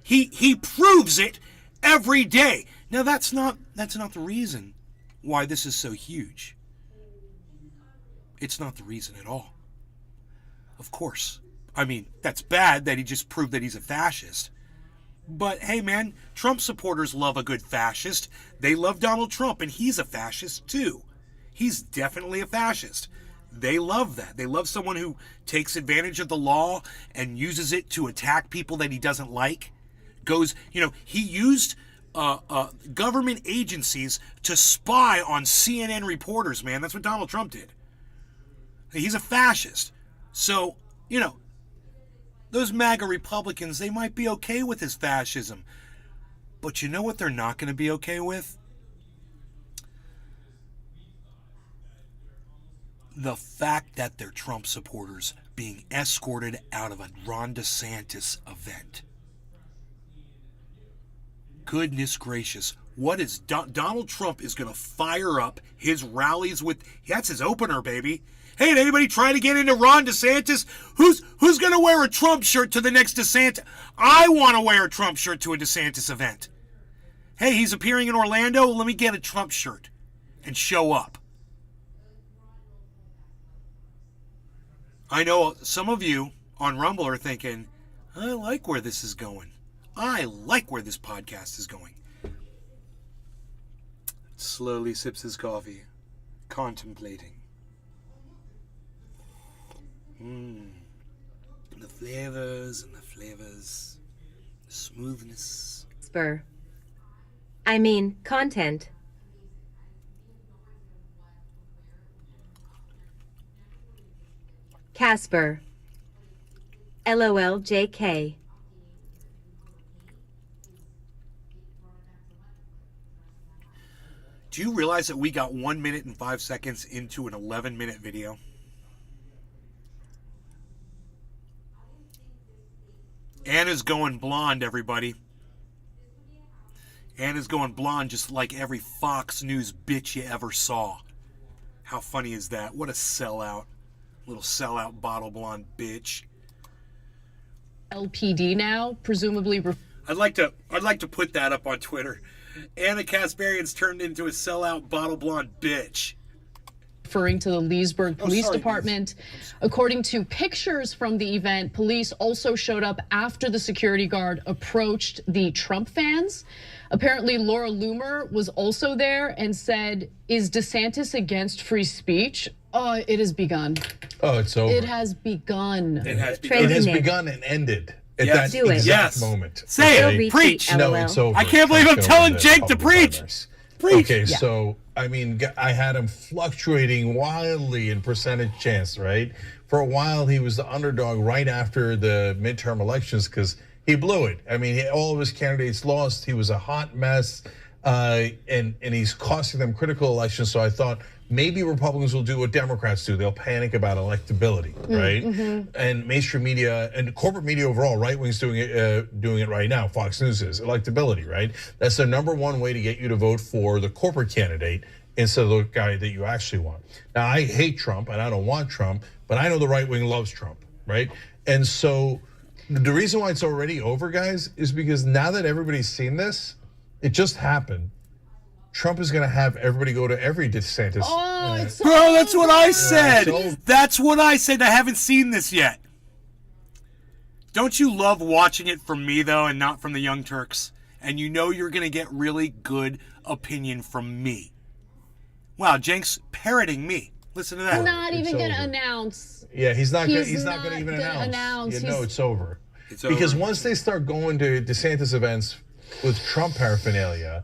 He proves it every day. Now that's not the reason why this is so huge. It's not the reason at all. Of course. I mean, that's bad that he just proved that he's a fascist. But hey man, Trump supporters love a good fascist. They love Donald Trump, and he's a fascist too. He's definitely a fascist. They love that. They love someone who takes advantage of the law and uses it to attack people that he doesn't like. He used government agencies to spy on CNN reporters, man. That's what Donald Trump did. He's a fascist. So, those MAGA Republicans, they might be okay with his fascism. But you know what they're not going to be okay with? The fact that they're Trump supporters being escorted out of a Ron DeSantis event. Goodness gracious. What is Donald Trump is going to fire up his rallies with? That's his opener, baby. Hey, did anybody try to get into Ron DeSantis? Who's going to wear a Trump shirt to the next DeSantis? I want to wear a Trump shirt to a DeSantis event. Hey, he's appearing in Orlando. Let me get a Trump shirt and show up. I know some of you on Rumble are thinking, I like where this is going. I like where this podcast is going. Slowly sips his coffee, contemplating. The flavors, the smoothness. Content. Casper. LOL JK. Do you realize that we got 1 minute and 5 seconds into an 11-minute video? Anna's going blonde, everybody. Anna's going blonde just like every Fox News bitch you ever saw. How funny is that? What a sellout. Little sellout bottle blonde bitch. LPD now, presumably. I'd like to put that up on Twitter. Anna Kasparian's turned into a sellout bottle blonde bitch. Referring to the Leesburg Police Department. According to pictures from the event, police also showed up after the security guard approached the Trump fans. Apparently, Laura Loomer was also there and said, "Is DeSantis against free speech?" It has begun. Oh, it's over. It has begun. It has begun. It has begun and ended at Yes. that exact moment. Say Okay? it. Preach. No, it's over. I can't believe I'm telling Jake to preach. Preach. Okay, so I mean, I had him fluctuating wildly in percentage chance, right? For a while, he was the underdog right after the midterm elections because he blew it. I mean, all of his candidates lost. He was a hot mess, and he's costing them critical elections. So I thought maybe Republicans will do what Democrats do. They'll panic about electability, right? And mainstream media and corporate media overall, right wing's doing it right now. Fox News is electability, right? That's the number one way to get you to vote for the corporate candidate instead of the guy that you actually want. Now, I hate Trump and I don't want Trump, but I know the right wing loves Trump, right? And so the reason why it's already over, guys, is because now that everybody's seen this, it just happened. Trump is going to have everybody go to every DeSantis. Bro, that's what I said. That's what I said. I haven't seen this yet. Don't you love watching it from me, though, and not from the Young Turks? And you know you're going to get really good opinion from me. Wow, Jenks parroting me. Listen to that. He's not even going to announce. Yeah, he's not going to even announce. You know it's over. Because once they start going to DeSantis events with Trump paraphernalia,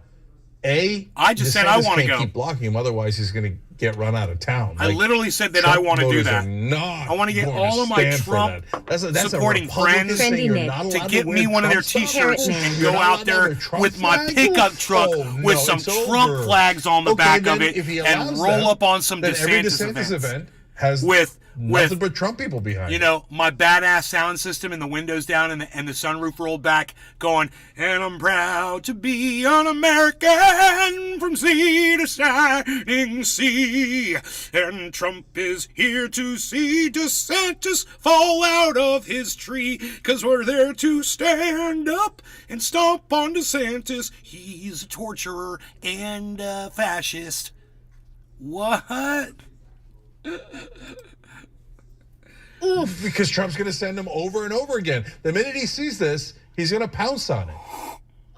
I just said I want to go. Keep blocking him, otherwise he's going to get run out of town. I literally said that I want to do that. I want to get all of my Trump supporting friends to get me one of their T-shirts and go out there with my pickup truck with some Trump flags on the back of it and roll up on some DeSantis event with nothing but Trump people behind. You know, my badass sound system and the windows down and the sunroof rolled back going, and I'm proud to be an American from sea to shining sea. And Trump is here to see DeSantis fall out of his tree, 'cause we're there to stand up and stomp on DeSantis. He's a torturer and a fascist. What? Oof. Because Trump's going to send him over and over again. The minute he sees this, he's going to pounce on it.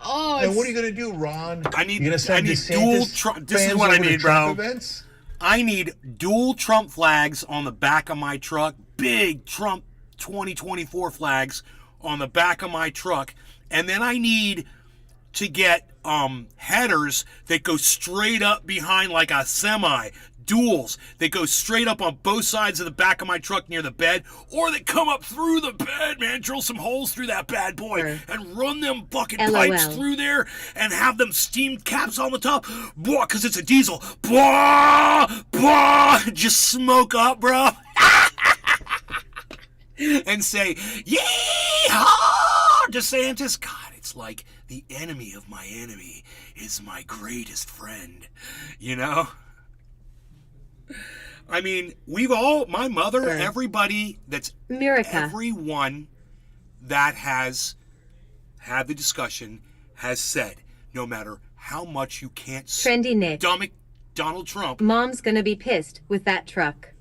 Oh, and what are you going to do, Ron? I need dual Trump. This is what I need, bro. Events? I need dual Trump flags on the back of my truck. Big Trump 2024 flags on the back of my truck. And then I need to get headers that go straight up behind like a semi. Duals that go straight up on both sides of the back of my truck near the bed, or that come up through the bed, man. Drill some holes through that bad boy and run them fucking pipes through there and have them steam caps on the top. Boy, because it's a diesel. Boy, just smoke up, bro. And say, yeehaw, DeSantis. God, it's like the enemy of my enemy is my greatest friend. You know? I mean, my mother, everybody everyone that has had the discussion has said, no matter how much you can't stomach Donald Trump. Mom's gonna be pissed with that truck.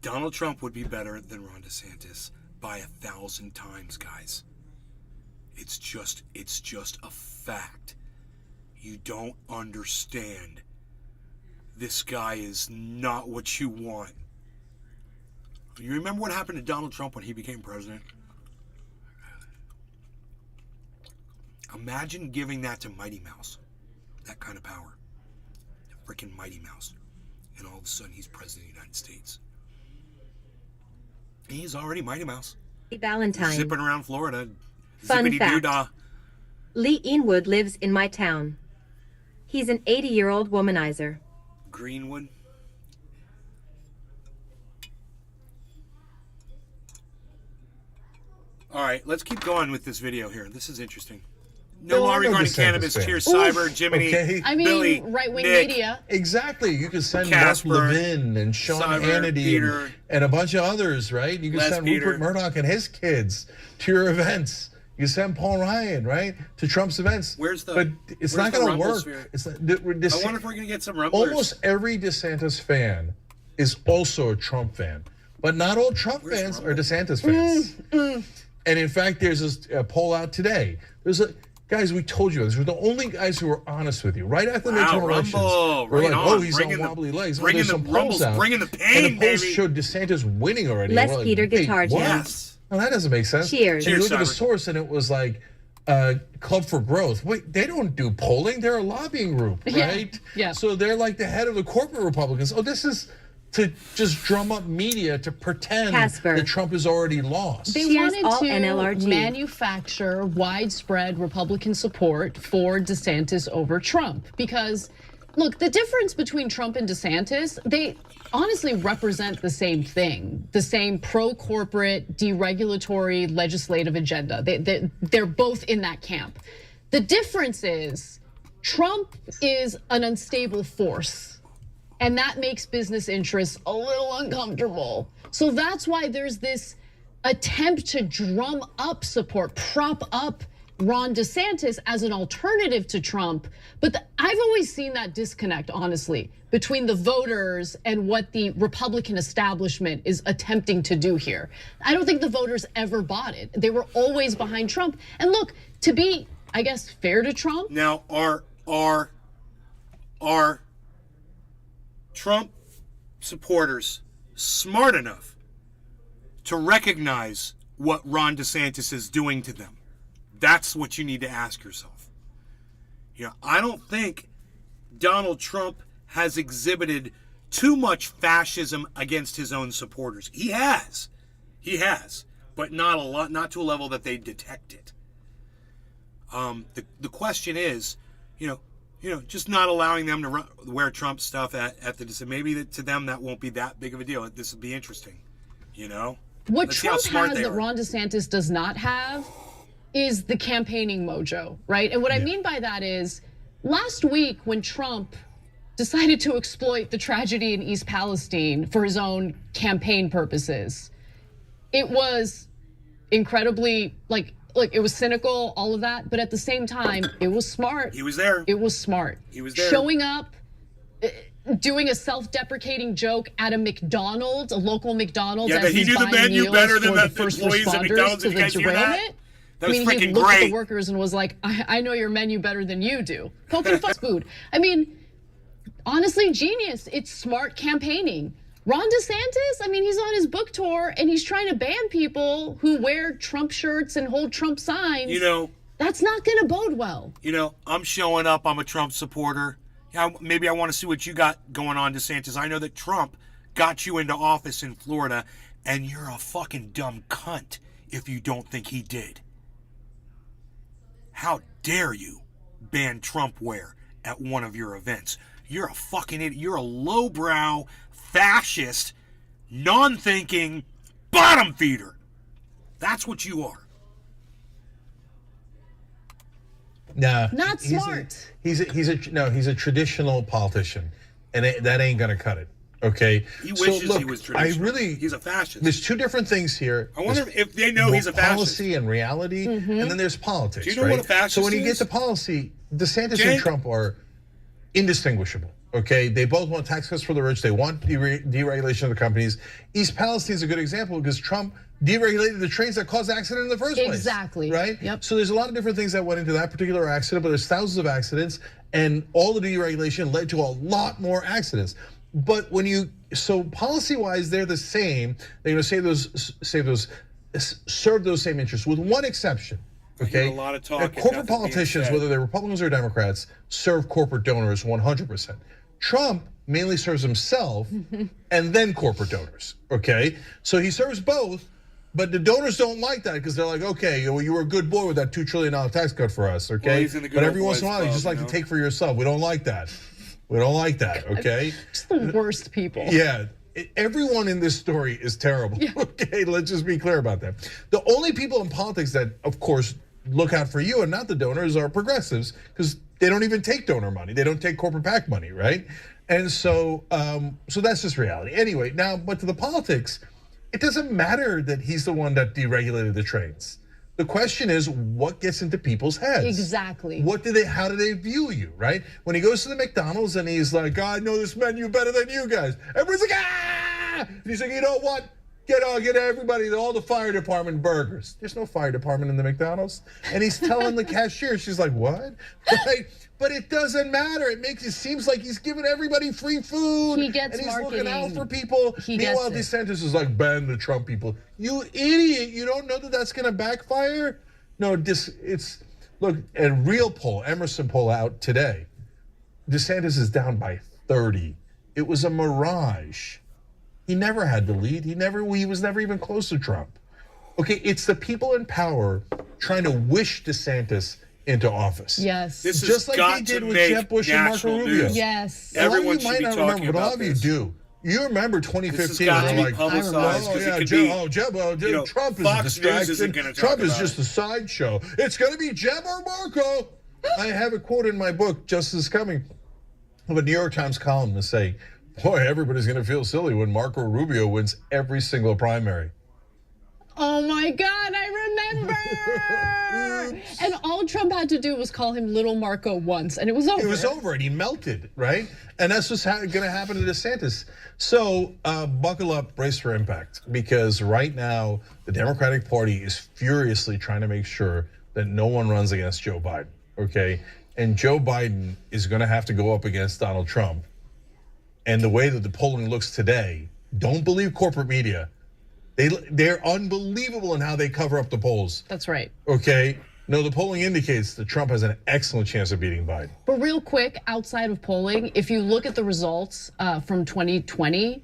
Donald Trump would be better than Ron DeSantis by 1,000 times, guys. It's just a fact. You don't understand. This guy is not what you want. You remember what happened to Donald Trump when he became president? Imagine giving that to Mighty Mouse. That kind of power. The freaking Mighty Mouse. And all of a sudden he's president of the United States. He's already Mighty Mouse. Valentine. Zipping around Florida. Fun fact. Lee Inwood lives in my town. He's an 80-year-old womanizer. Greenwood. All right, let's keep going with this video here. This is interesting. No law regarding cannabis. Cheers, Cyber, Jiminy, okay. I mean, Billy, right-wing Nick, media. Exactly. You can send Mark Levin and Sean Hannity and a bunch of others, right? You can send Rupert Murdoch and his kids to your events. You send Paul Ryan, right, to Trump's events. But it's not going to work. It's not, I wonder if we're going to get some rumblers. Almost every DeSantis fan is also a Trump fan. But not all Trump fans are DeSantis fans. And in fact, there's this poll out today. Guys, we told you this. We're the only guys who were honest with you. Right after the midterm elections, we're like, oh, he's on wobbly legs. Bringing the rumbles, bringing the pain, and the polls showed DeSantis winning already. Les Peter Guitar Jam. Yes. Well, that doesn't make sense. Cheers. And you look at the source, and it was like Club for Growth. Wait, they don't do polling. They're a lobbying group, right? Yeah. So they're like the head of the corporate Republicans. Oh, this is to just drum up media to pretend that Trump is already lost. They wanted to manufacture widespread Republican support for DeSantis over Trump because, look, the difference between Trump and DeSantis, they honestly represent the same thing, the same pro-corporate, deregulatory legislative agenda. They're both in that camp. The difference is Trump is an unstable force. And that makes business interests a little uncomfortable. So that's why there's this attempt to drum up support, prop up Ron DeSantis as an alternative to Trump. But I've always seen that disconnect, honestly, between the voters and what the Republican establishment is attempting to do here. I don't think the voters ever bought it. They were always behind Trump. And look, to be, I guess, fair to Trump. Now, are Trump supporters smart enough to recognize what Ron DeSantis is doing to them? That's what you need to ask yourself. You know, I don't think Donald Trump has exhibited too much fascism against his own supporters. He has, but not a lot, not to a level that they detect it. The question is, you know, just not allowing them to wear Trump stuff at the. Maybe to them that won't be that big of a deal. This would be interesting, you know. What Trump has that Ron DeSantis does not have is the campaigning mojo, right? And what I mean by that is, last week when Trump decided to exploit the tragedy in East Palestine for his own campaign purposes, it was incredibly, like, look, it was cynical, all of that, but at the same time, it was smart. He was there. It was smart. He was there. Showing up, doing a self-deprecating joke at a McDonald's, a local McDonald's. Yeah, as that he he's knew the buying menu meals better than for the first employees at responders McDonald's. to Did you the guys hear that? derailment. That was he freaking looked at great. the workers and was like, I know your menu better than you do. Poking fun food. I mean, honestly, genius. It's smart campaigning. Ron DeSantis, I mean, he's on his book tour and he's trying to ban people who wear Trump shirts and hold Trump signs. You know, that's not going to bode well. You know, I'm showing up. I'm a Trump supporter. Yeah, maybe I want to see what you got going on, DeSantis. I know that Trump got you into office in Florida, and you're a fucking dumb cunt if you don't think he did. How dare you ban Trump wear at one of your events? You're a fucking idiot. You're a lowbrow, fascist, non-thinking bottom feeder. That's what you are. Nah, not smart. He's a traditional politician, and that ain't gonna cut it. Okay. He wishes look, he was traditional. he's a fascist. There's two different things here. I wonder if they know he's a fascist. Policy and reality, and then there's politics. Do you know what a fascist So when you is? get to policy, DeSantis and Trump are indistinguishable. Okay, they both want tax cuts for the rich. They want deregulation of the companies. East Palestine is a good example because Trump deregulated the trains that caused the accident in the first place. Exactly. Right? Yep. So there's a lot of different things that went into that particular accident, but there's thousands of accidents, and all the deregulation led to a lot more accidents. But so policy-wise, they're the same. They're going to serve those same interests, with one exception. Okay, a lot of talk. Corporate politicians, whether they're Republicans or Democrats, serve corporate donors 100%. Trump mainly serves himself and then corporate donors. Okay, so he serves both, but the donors don't like that because they're like, okay, well, you were a good boy with that $2 trillion tax cut for us. Okay, well, but every once in a while, you just like to take for yourself. We don't like that. We don't like that. Okay, just the worst people. Yeah. Everyone in this story is terrible. Yeah. Okay, let's just be clear about that. The only people in politics that, of course, look out for you and not the donors are progressives, because they don't even take donor money. They don't take corporate PAC money, right? And so that's just reality. Anyway, now, but to the politics, it doesn't matter that he's the one that deregulated the trains. The question is, what gets into people's heads? Exactly. How do they view you, right? When he goes to the McDonald's and he's like, I know this menu better than you guys. Everybody's like, ah! And he's like, you know what? Get everybody, all the fire department burgers. There's no fire department in the McDonald's. And he's telling the cashier, she's like, what? Right? But it doesn't matter. It seems like he's giving everybody free food. He gets and he's marketing. looking out for people. Meanwhile, DeSantis is like, ban the Trump people. You idiot! You don't know that that's gonna backfire? No, look, a real poll, Emerson poll out today. DeSantis is down by 30. It was a mirage. He never had the lead. He was never even close to Trump. Okay, it's the people in power trying to wish DeSantis into office. Yes. This just like they did with Jeb Bush and Marco Rubio. Yes. Everyone should be talking about this. But all of you do. You remember 2015 when they're like, Jeb, Trump is Fox a distraction. Trump is just a sideshow. It's going to be Jeb or Marco. I have a quote in my book, Justice is Coming, of a New York Times columnist saying, boy, everybody's going to feel silly when Marco Rubio wins every single primary. Oh my God, I November. And all Trump had to do was call him Little Marco once, and it was over. It was over, and he melted, right? And that's what's going to happen to DeSantis. So buckle up, brace for impact, because right now the Democratic Party is furiously trying to make sure that no one runs against Joe Biden, okay? And Joe Biden is going to have to go up against Donald Trump. And the way that the polling looks today, don't believe corporate media. They're unbelievable in how they cover up the polls. That's right. Okay? No, the polling indicates that Trump has an excellent chance of beating Biden. But real quick, outside of polling, if you look at the results from 2020,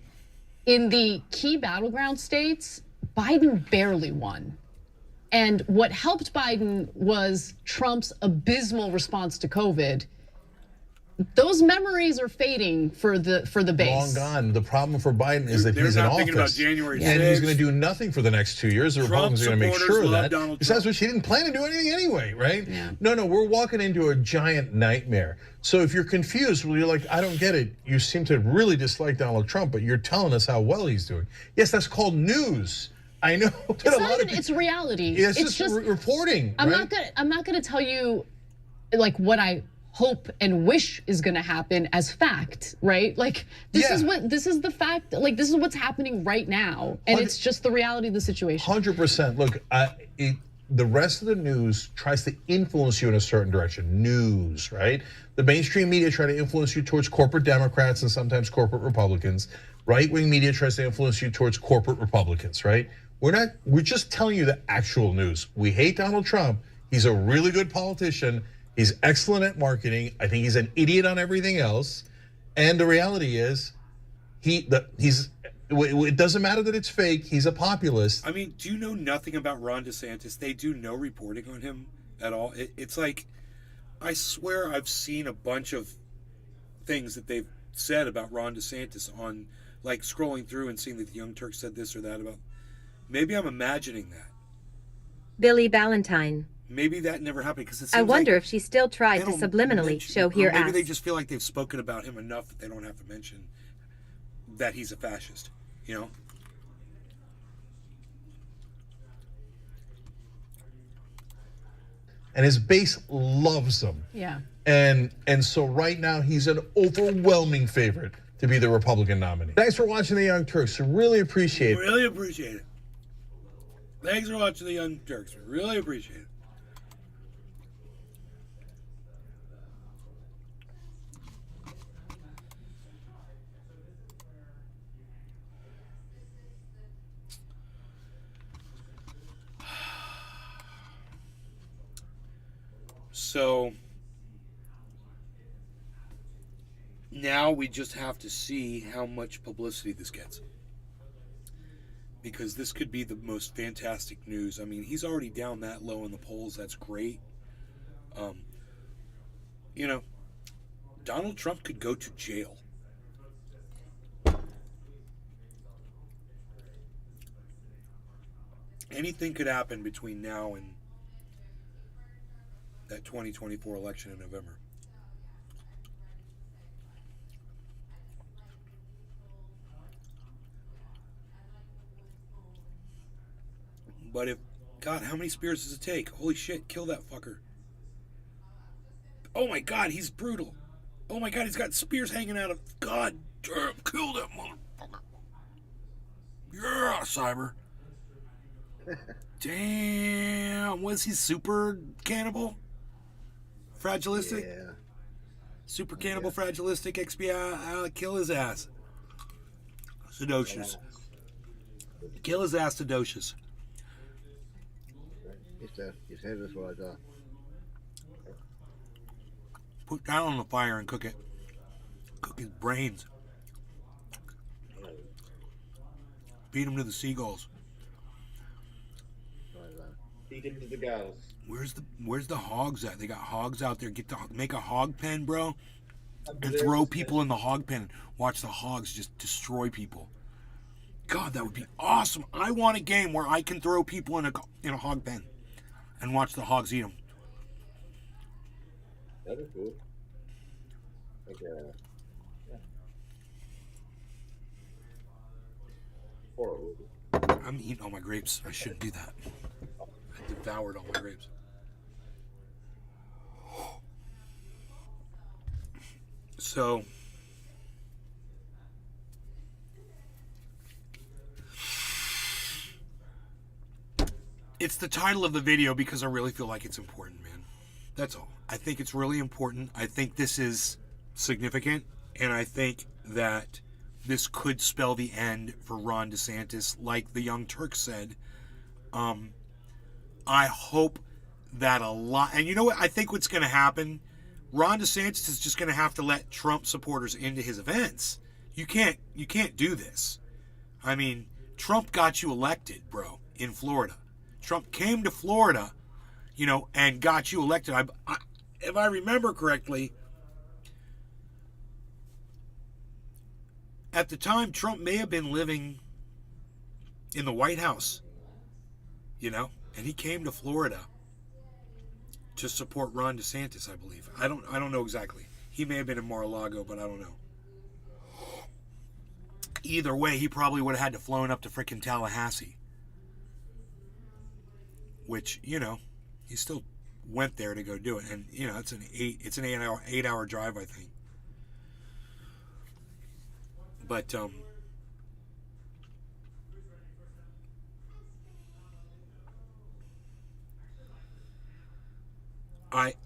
in the key battleground states, Biden barely won. And what helped Biden was Trump's abysmal response to COVID. Those memories are fading for the base. Long gone. The problem for Biden is that he's in office, about January 6th. and he's going to do nothing for the next 2 years. The Republicans are going to make sure of that. Besides which, he didn't plan to do anything anyway, right? Yeah. No, we're walking into a giant nightmare. So if you're confused, well, you're like, I don't get it. You seem to really dislike Donald Trump, but you're telling us how well he's doing. Yes, that's called news. I know. It's reality. Yeah, it's just reporting. I'm right? not gonna tell you like what I hope and wish is going to happen as fact, right? Like this is the fact, like this is what's happening right now, and it's just the reality of the situation. 100%. Look, the rest of the news tries to influence you in a certain direction. News, right? The mainstream media try to influence you towards corporate Democrats and sometimes corporate Republicans. Right-wing media tries to influence you towards corporate Republicans, right? We're just telling you the actual news. We hate Donald Trump. He's a really good politician. He's excellent at marketing. I think he's an idiot on everything else. And the reality is, it doesn't matter that it's fake. He's a populist. I mean, do you know nothing about Ron DeSantis? They do no reporting on him at all. It's like, I swear I've seen a bunch of things that they've said about Ron DeSantis on, like, scrolling through and seeing that the Young Turks said this or that about. Maybe I'm imagining that. Billy Ballantyne. Maybe that never happened because I wonder if she still tried to subliminally show here maybe as. they just feel like they've spoken about him enough that they don't have to mention that he's a fascist, you know? And his base loves him. Yeah. And so right now he's an overwhelming favorite to be the Republican nominee. Thanks for watching the Young Turks. Really appreciate it. Really appreciate it. Thanks for watching the Young Turks. Really appreciate it. So now we just have to see how much publicity this gets, because this could be the most fantastic news. I mean, he's already down that low in the polls. That's great. You know, Donald Trump could go to jail. Anything could happen between now and that 2024 election in November. But if, God, how many spears does it take? Holy shit, kill that fucker. Oh my God, he's brutal. Oh my God, he's got spears hanging out of, God damn, kill that motherfucker. Yeah, Cyber. Damn, was he super cannibal? Fragilistic? Yeah. Super cannibal, fragilistic, XP, kill his ass. Sedocious. Kill his ass, Sedocious. His head is what I thought. Put that on the fire and cook it. Cook his brains. Feed him to the seagulls. Feed him to the gals. Where's the hogs at? They got hogs out there. Make a hog pen, bro, and throw people in the hog pen. Watch the hogs just destroy people. God, that would be awesome. I want a game where I can throw people in a hog pen and watch the hogs eat them. That'd be cool. Like yeah. Horrible. I'm eating all my grapes. I shouldn't do that. devoured all my grapes. So, it's the title of the video because I really feel like it's important, man. That's all. I think it's really important. I think this is significant, and I think that this could spell the end for Ron DeSantis, like the Young Turks said. I hope that a lot, and you know what? I think what's going to happen, Ron DeSantis is just going to have to let Trump supporters into his events. You can't do this. I mean, Trump got you elected, bro, in Florida. Trump came to Florida, and got you elected. If I remember correctly, at the time, Trump may have been living in the White House, and he came to Florida to support Ron DeSantis, I believe. I don't know exactly. He may have been in Mar-a-Lago, but I don't know. Either way, he probably would have had to flown up to frickin' Tallahassee. Which, he still went there to go do it. And, it's an 8-hour drive, I think. But,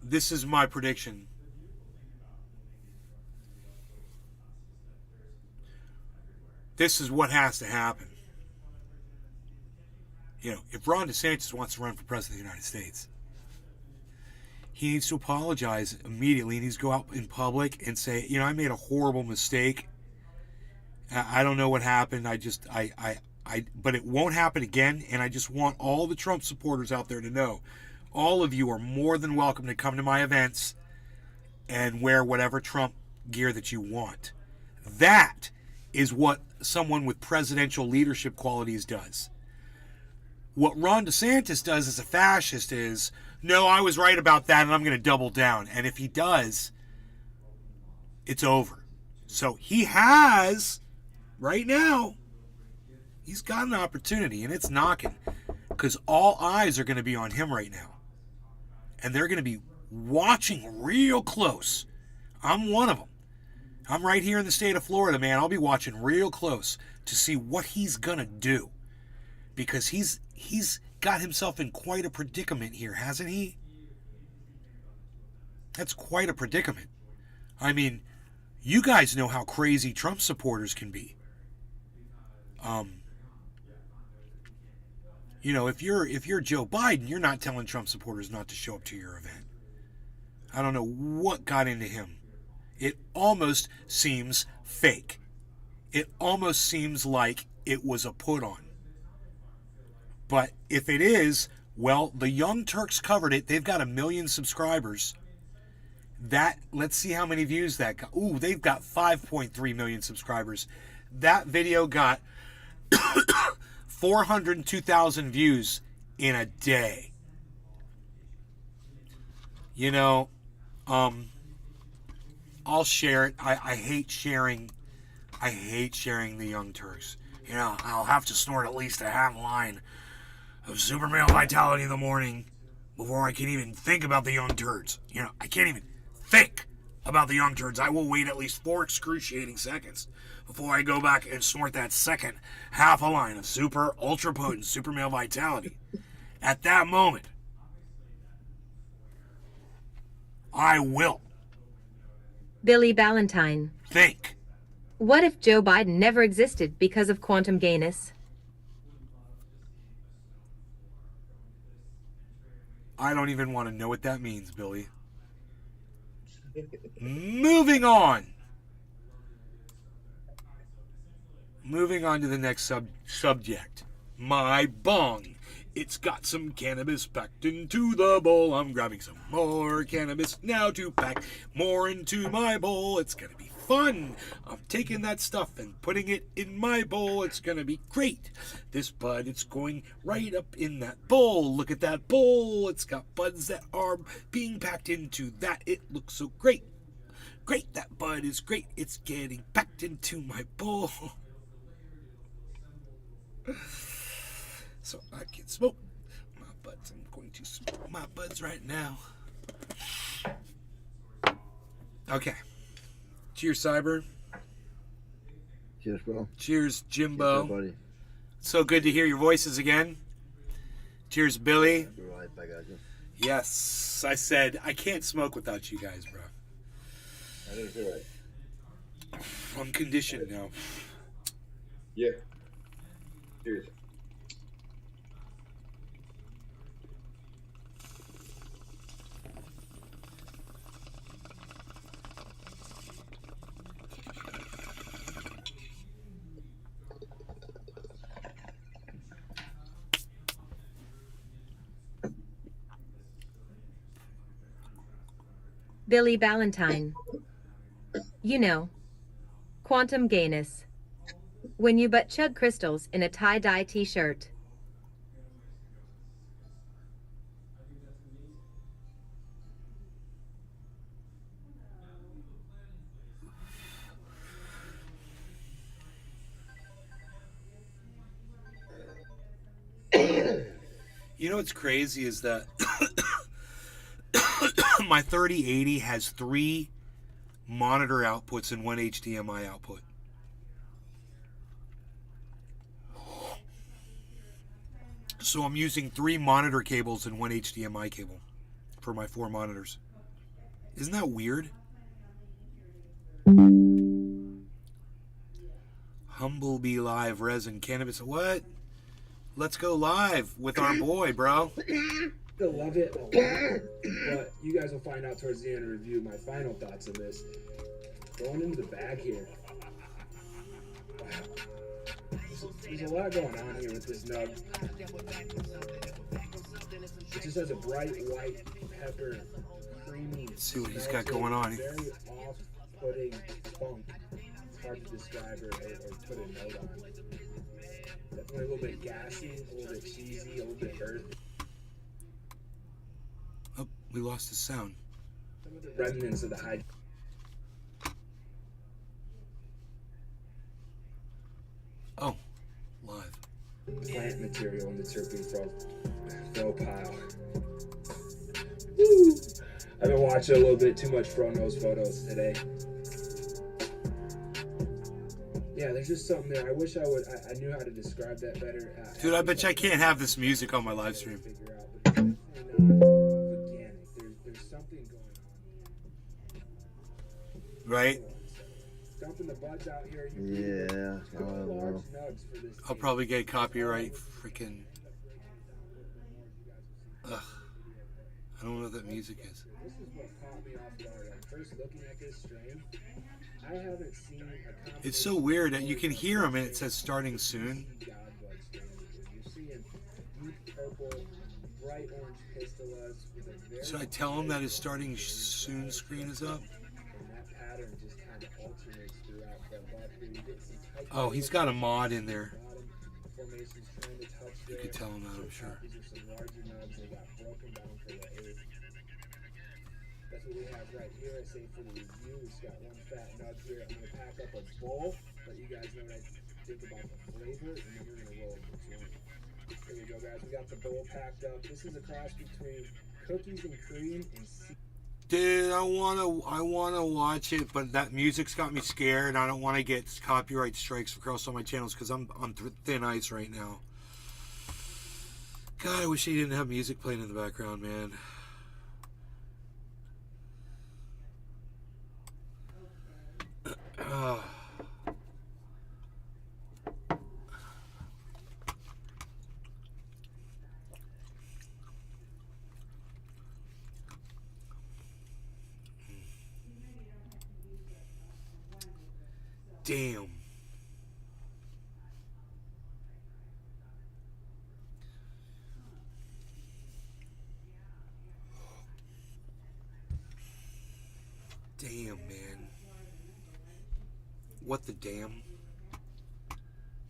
this is my prediction. This is what has to happen. If Ron DeSantis wants to run for president of the United States, he needs to apologize immediately. He needs to go out in public and say, I made a horrible mistake. I don't know what happened. But it won't happen again. And I just want all the Trump supporters out there to know, all of you are more than welcome to come to my events and wear whatever Trump gear that you want. That is what someone with presidential leadership qualities does. What Ron DeSantis does as a fascist is, no, I was right about that and I'm going to double down. And if he does, it's over. So he has, right now, he's got an opportunity and it's knocking. Because all eyes are going to be on him right now. And they're going to be watching real close. I'm one of them. I'm right here in the state of Florida, man. I'll be watching real close to see what he's going to do. Because he's got himself in quite a predicament here, hasn't he? That's quite a predicament. I mean, you guys know how crazy Trump supporters can be. If you're Joe Biden, you're not telling Trump supporters not to show up to your event. I don't know what got into him. It almost seems fake. It almost seems like it was a put on. But if it is, well, the Young Turks covered it. They've got 1 million subscribers. Let's see how many views that got. Ooh, they've got 5.3 million subscribers. That video got 402,000 views in a day. I'll share it. I hate sharing the Young Turks. I'll have to snort at least a half line of super male vitality in the morning before I can even think about the Young Turds. I can't even think about the Young Turds. I will wait at least 4 excruciating seconds before I go back and snort that second half a line of super ultra potent super male vitality. At that moment, I will Billy Ballantyne. think. What if Joe Biden never existed because of quantum gayness? I don't even want to know what that means, Billy. Moving on. Moving on to the next subject. My bong. It's got some cannabis packed into the bowl. I'm grabbing some more cannabis now to pack more into my bowl. It's going to be fun. I'm taking that stuff and putting it in my bowl. It's going to be great. This bud, it's going right up in that bowl. Look at that bowl. It's got buds that are being packed into that. It looks so great. Great, that bud is great. It's getting packed into my bowl. So I can smoke my buds. I'm going to smoke my buds right now. Okay. Cheers, Cyber. Cheers, bro. Cheers, Jimbo. Cheers, buddy. So good to hear your voices again. Cheers, Billy. Be right back, guys. Yes, I said I can't smoke without you guys, bro. That is all right. I'm conditioned now. Yeah. Cheers. Billy Valentine. You know, quantum gayness. When you but chug crystals in a tie-dye t-shirt. You know what's crazy is that my 3080 has 3 monitor outputs and 1 HDMI output. So I'm using 3 monitor cables and 1 HDMI cable for my 4 monitors. Isn't that weird? Humblebee Live, Resin, Cannabis. What? Let's go live with our boy, bro. I love it a lot, but you guys will find out towards the end of the review my final thoughts on this. Going into the bag here. Wow. There's a lot going on here with this nug. It just has a bright white pepper, creamy. Let's see what he's got going on. Very off-putting funk. It's hard to describe or put a note on. Definitely a little bit gassy, a little bit cheesy, a little bit earthy. Oh, we lost the sound. Some of the remnants of the high. Oh, live. Plant material in the terpene fro pile. Woo! I've been watching a little bit too much Fro Nose photos today. Yeah, there's just something there. I wish I knew how to describe that better. Dude, I bet you I can't have this music on my live stream. Figure out, but it's definitely not organic. There's something going on. Right? Dumping the buds out here. Yeah. Large nugs for this. I'll probably get copyright freaking. Ugh. I don't know what that music is. This is what caught me off guard. Like, first looking at this strain, I haven't seen a It's so weird that you can hear them and it says starting soon. You're seeing deep purple, bright orange pistillas with a very. Should I tell him that his starting soon screen is up? And that pattern just kind of alternates throughout the bud here. You get some tight. Oh, he's got a mod in there. Formations trying to touch You there. could tell him that, I'm sure. These are some larger nugs that got broken down for the 8. That's what we have right here. I say for the review, we've got one fat nug here. I'm going to pack up a bowl, let you guys know what I think about the flavor, and then we're going to roll the joint. Here we go, guys. We got the bowl packed up. This is a cross between cookies and cream and Dude, I wanna watch it, but that music's got me scared. I don't want to get copyright strikes across all my channels because I'm on thin ice right now. God, I wish he didn't have music playing in the background, man. Damn. Damn, man. What the damn?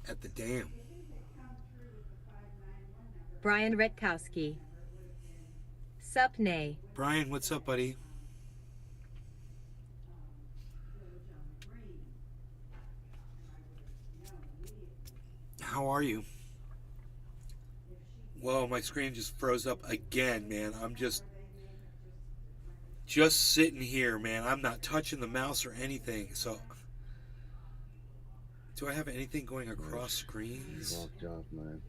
At the dam. Brian Retkowski. Sup, nay. Brian, what's up, buddy? How are you? Whoa, my screen just froze up again, man. I'm just sitting here, man. I'm not touching the mouse or anything. So, do I have anything going across screens? Locked off, man.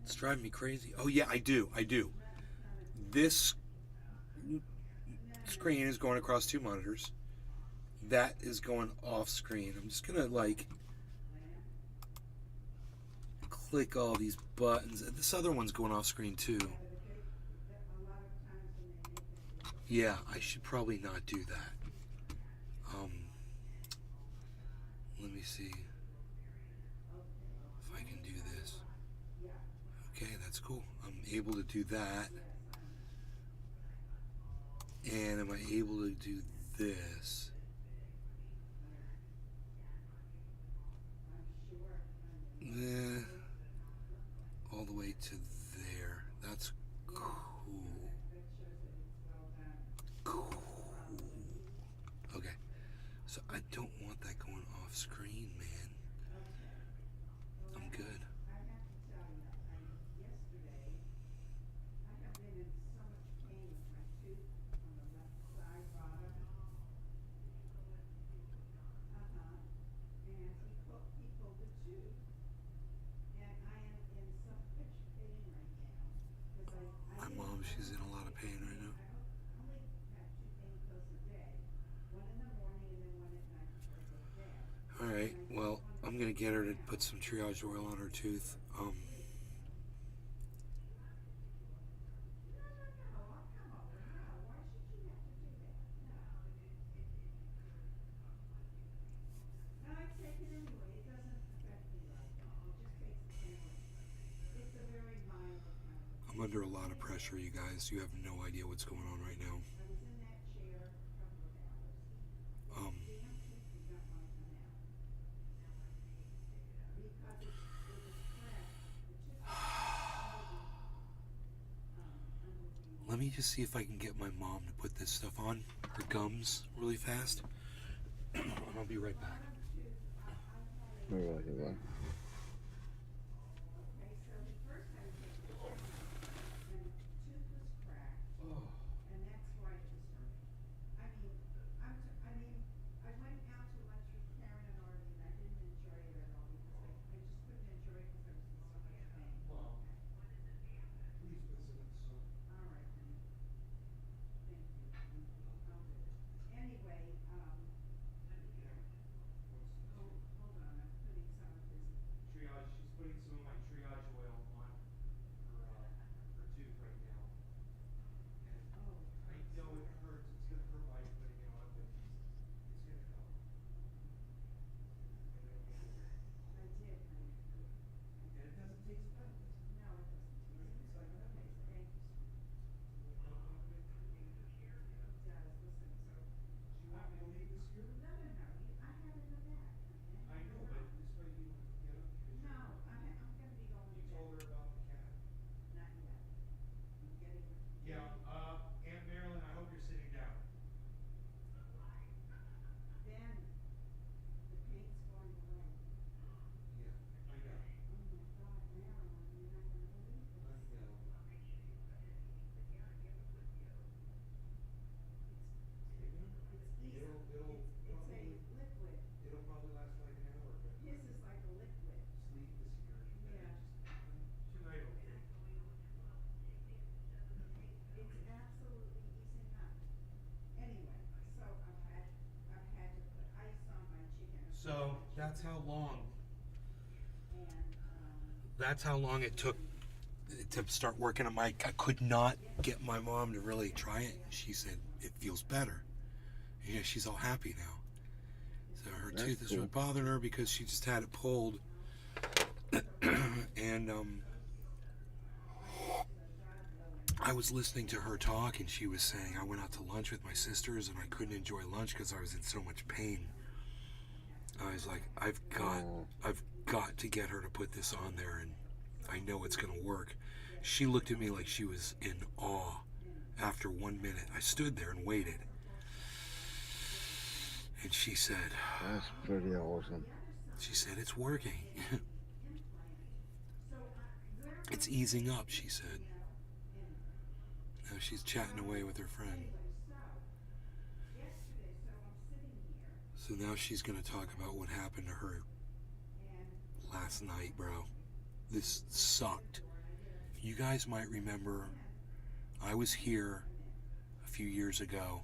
It's driving me crazy. Oh yeah, I do. This screen is going across 2 monitors. That is going off screen. I'm just gonna like click all these buttons. This other one's going off screen too. Yeah, I should probably not do that. Let me see if I can do this. Okay, that's cool. I'm able to do that. And am I able to do this? All the way to there. That's cool. Okay. So I don't want that going off screen, man. I'm good. My mom, she's in a lot of pain right now. Alright, well, I'm gonna get her to put some triage oil on her tooth. I'm under a lot of pressure, you guys. You have no idea what's going on right now. Let me just see if I can get my mom to put this stuff on her gums really fast. And I'll be right back. All right. So that's how long it took to start working on my. I could not get my mom to really try it. She said it feels better. Yeah, she's all happy now. So her tooth is really bothering her because she just had it pulled, and I was listening to her talk, and she was saying I went out to lunch with my sisters, and I couldn't enjoy lunch because I was in so much pain. I was like, I've got to get her to put this on there, and I know it's going to work. She looked at me like she was in awe. After 1 minute, I stood there and waited. And she said, that's pretty awesome. She said, it's working. It's easing up, she said. Now she's chatting away with her friend. So now she's going to talk about what happened to her last night, bro. This sucked. You guys might remember I was here a few years ago.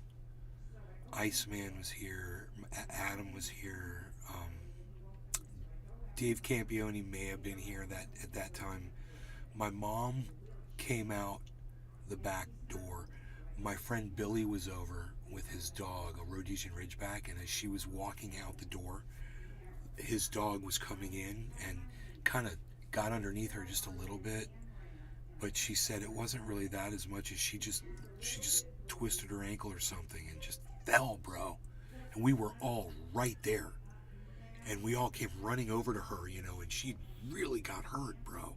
Iceman was here. Adam was here. Dave Campione may have been here at that time. My mom came out the back door. My friend Billy was over with his dog, a Rhodesian Ridgeback, and as she was walking out the door, his dog was coming in and kind of got underneath her just a little bit. But she said it wasn't really that as much as she just twisted her ankle or something and just fell, bro. And we were all right there. And we all came running over to her, you know, and she really got hurt, bro.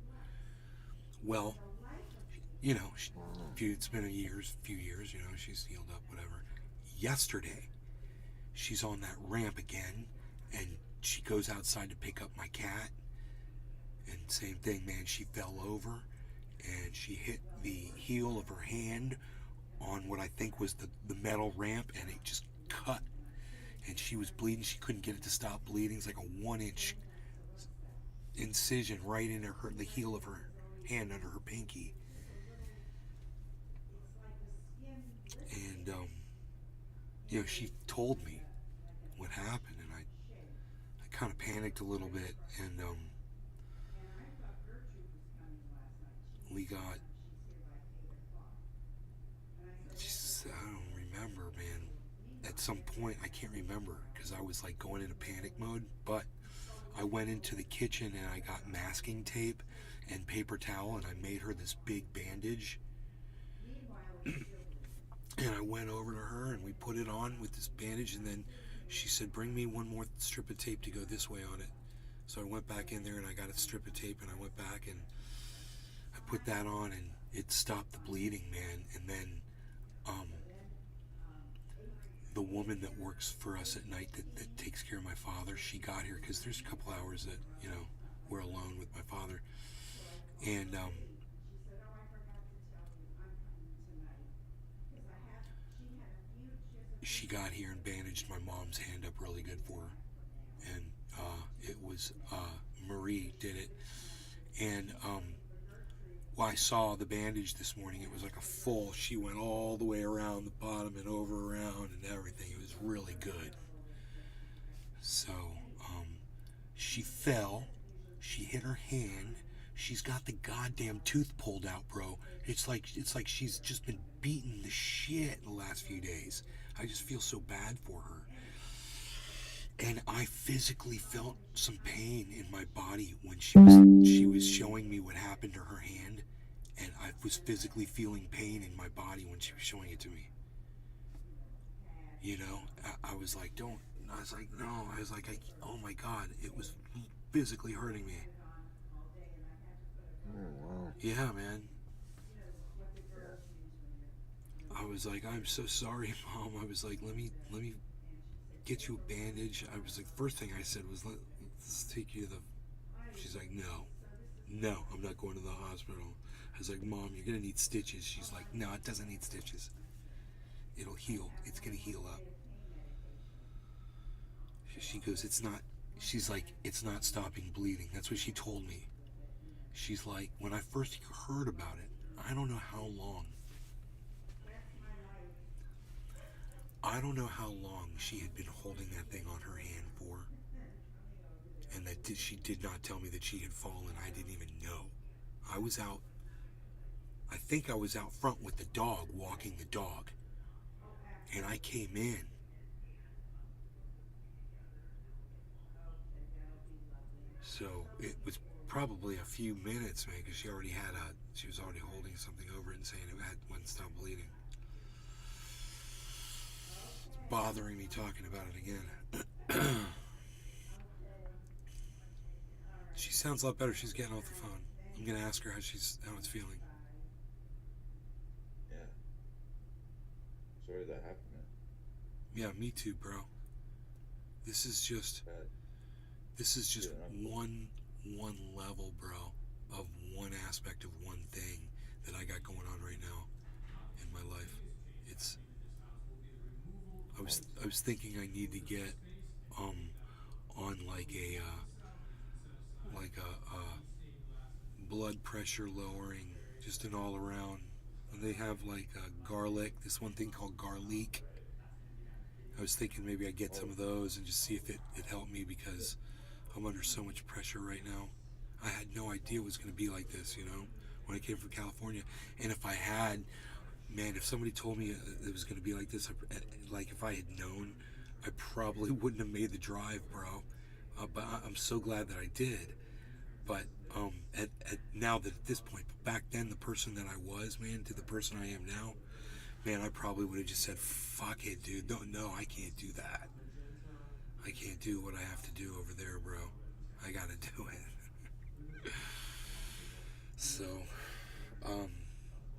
Well, you know, it's been a few years, you know, she's healed up, whatever. Yesterday, she's on that ramp again, and she goes outside to pick up my cat. And same thing, man, she fell over, and she hit the heel of her hand on what I think was the metal ramp, and it just cut. And she was bleeding. She couldn't get it to stop bleeding. It's like a 1-inch incision right into the heel of her hand under her pinky. And, you know, she told me what happened, and I kind of panicked a little bit, and, we got, I don't remember, man. At some point, I can't remember, because I was like going into panic mode, but I went into the kitchen and I got masking tape and paper towel, and I made her this big bandage. And I went over to her and we put it on with this bandage, and then she said, bring me one more strip of tape to go this way on it. So I went back in there and I got a strip of tape, and I went back and I put that on, and it stopped the bleeding, man. And then the woman that works for us at night that takes care of my father, she got here because there's a couple hours that, you know, we're alone with my father. And she got here and bandaged my mom's hand up really good for her. And it was Marie did it. And well, I saw the bandage this morning. It was like a full, she went all the way around the bottom and over around and everything. It was really good. So she fell, she hit her hand, she's got the goddamn tooth pulled out, bro. It's like she's just been beaten to shit the last few days. I just feel so bad for her. And I physically felt some pain in my body when she was showing me what happened to her hand, and I was physically feeling pain in my body when she was showing it to me. You know, I was like, don't. I was like, no. I was like, oh my God, it was physically hurting me. Oh, wow. Yeah, man. I was like, I'm so sorry, Mom. I was like, let me get you a bandage. I was like, first thing I said was, let's take you to the. She's like, no, I'm not going to the hospital. I was like, Mom, you're gonna need stitches. She's like, no, it doesn't need stitches. It'll heal. It's gonna heal up. She goes, it's not. She's like, it's not stopping bleeding. That's what she told me. She's like, when I first heard about it, I don't know how long. I don't know how long she had been holding that thing on her hand for, and that she did not tell me that she had fallen. I didn't even know. I was out, I think I was out front with the dog, walking the dog, and I came in. So it was probably a few minutes, man, because she was already holding something over it and saying it wouldn't stop bleeding. Bothering me talking about it again. She sounds a lot better. She's getting off the phone. I'm gonna ask her how it's feeling. Yeah. Sorry that happened, man. Yeah, me too, bro. This is just one level, bro. one aspect of one thing that I got going on right now in my life. I was thinking I need to get on like a blood pressure lowering, just an all around. And they have like garlic, this one thing called garlic. I was thinking maybe I'd get some of those and just see if it helped me, because I'm under so much pressure right now. I had no idea it was going to be like this, you know, when I came from California. And if I had, man, if somebody told me it was going to be like this, like if I had known, I probably wouldn't have made the drive, bro. But I'm so glad that I did. But now that at this point, back then, the person that I was, man, to the person I am now, man, I probably would have just said, fuck it, dude. No, I can't do that. I can't do what I have to do over there, bro. I gotta do it. So,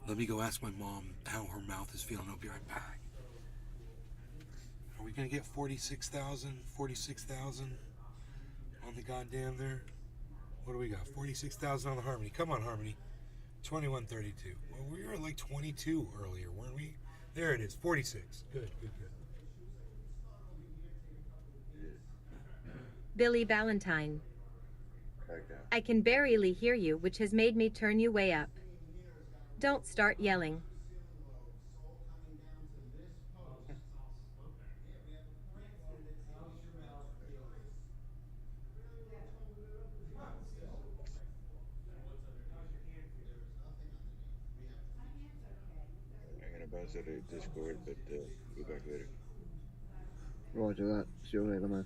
let me go ask my mom how her mouth is feeling. I'll be right back. Are we gonna get 46,000 on the goddamn there? What do we got? 46,000 on the Harmony. Come on, Harmony. 2132. Well, we were at like 22 earlier, weren't we? There it is. 46. Good. Billy Valentine. I can barely hear you, which has made me turn you way up. Don't start yelling. I'm gonna bounce out of Discord, but be back later. Roger that. See you later, man.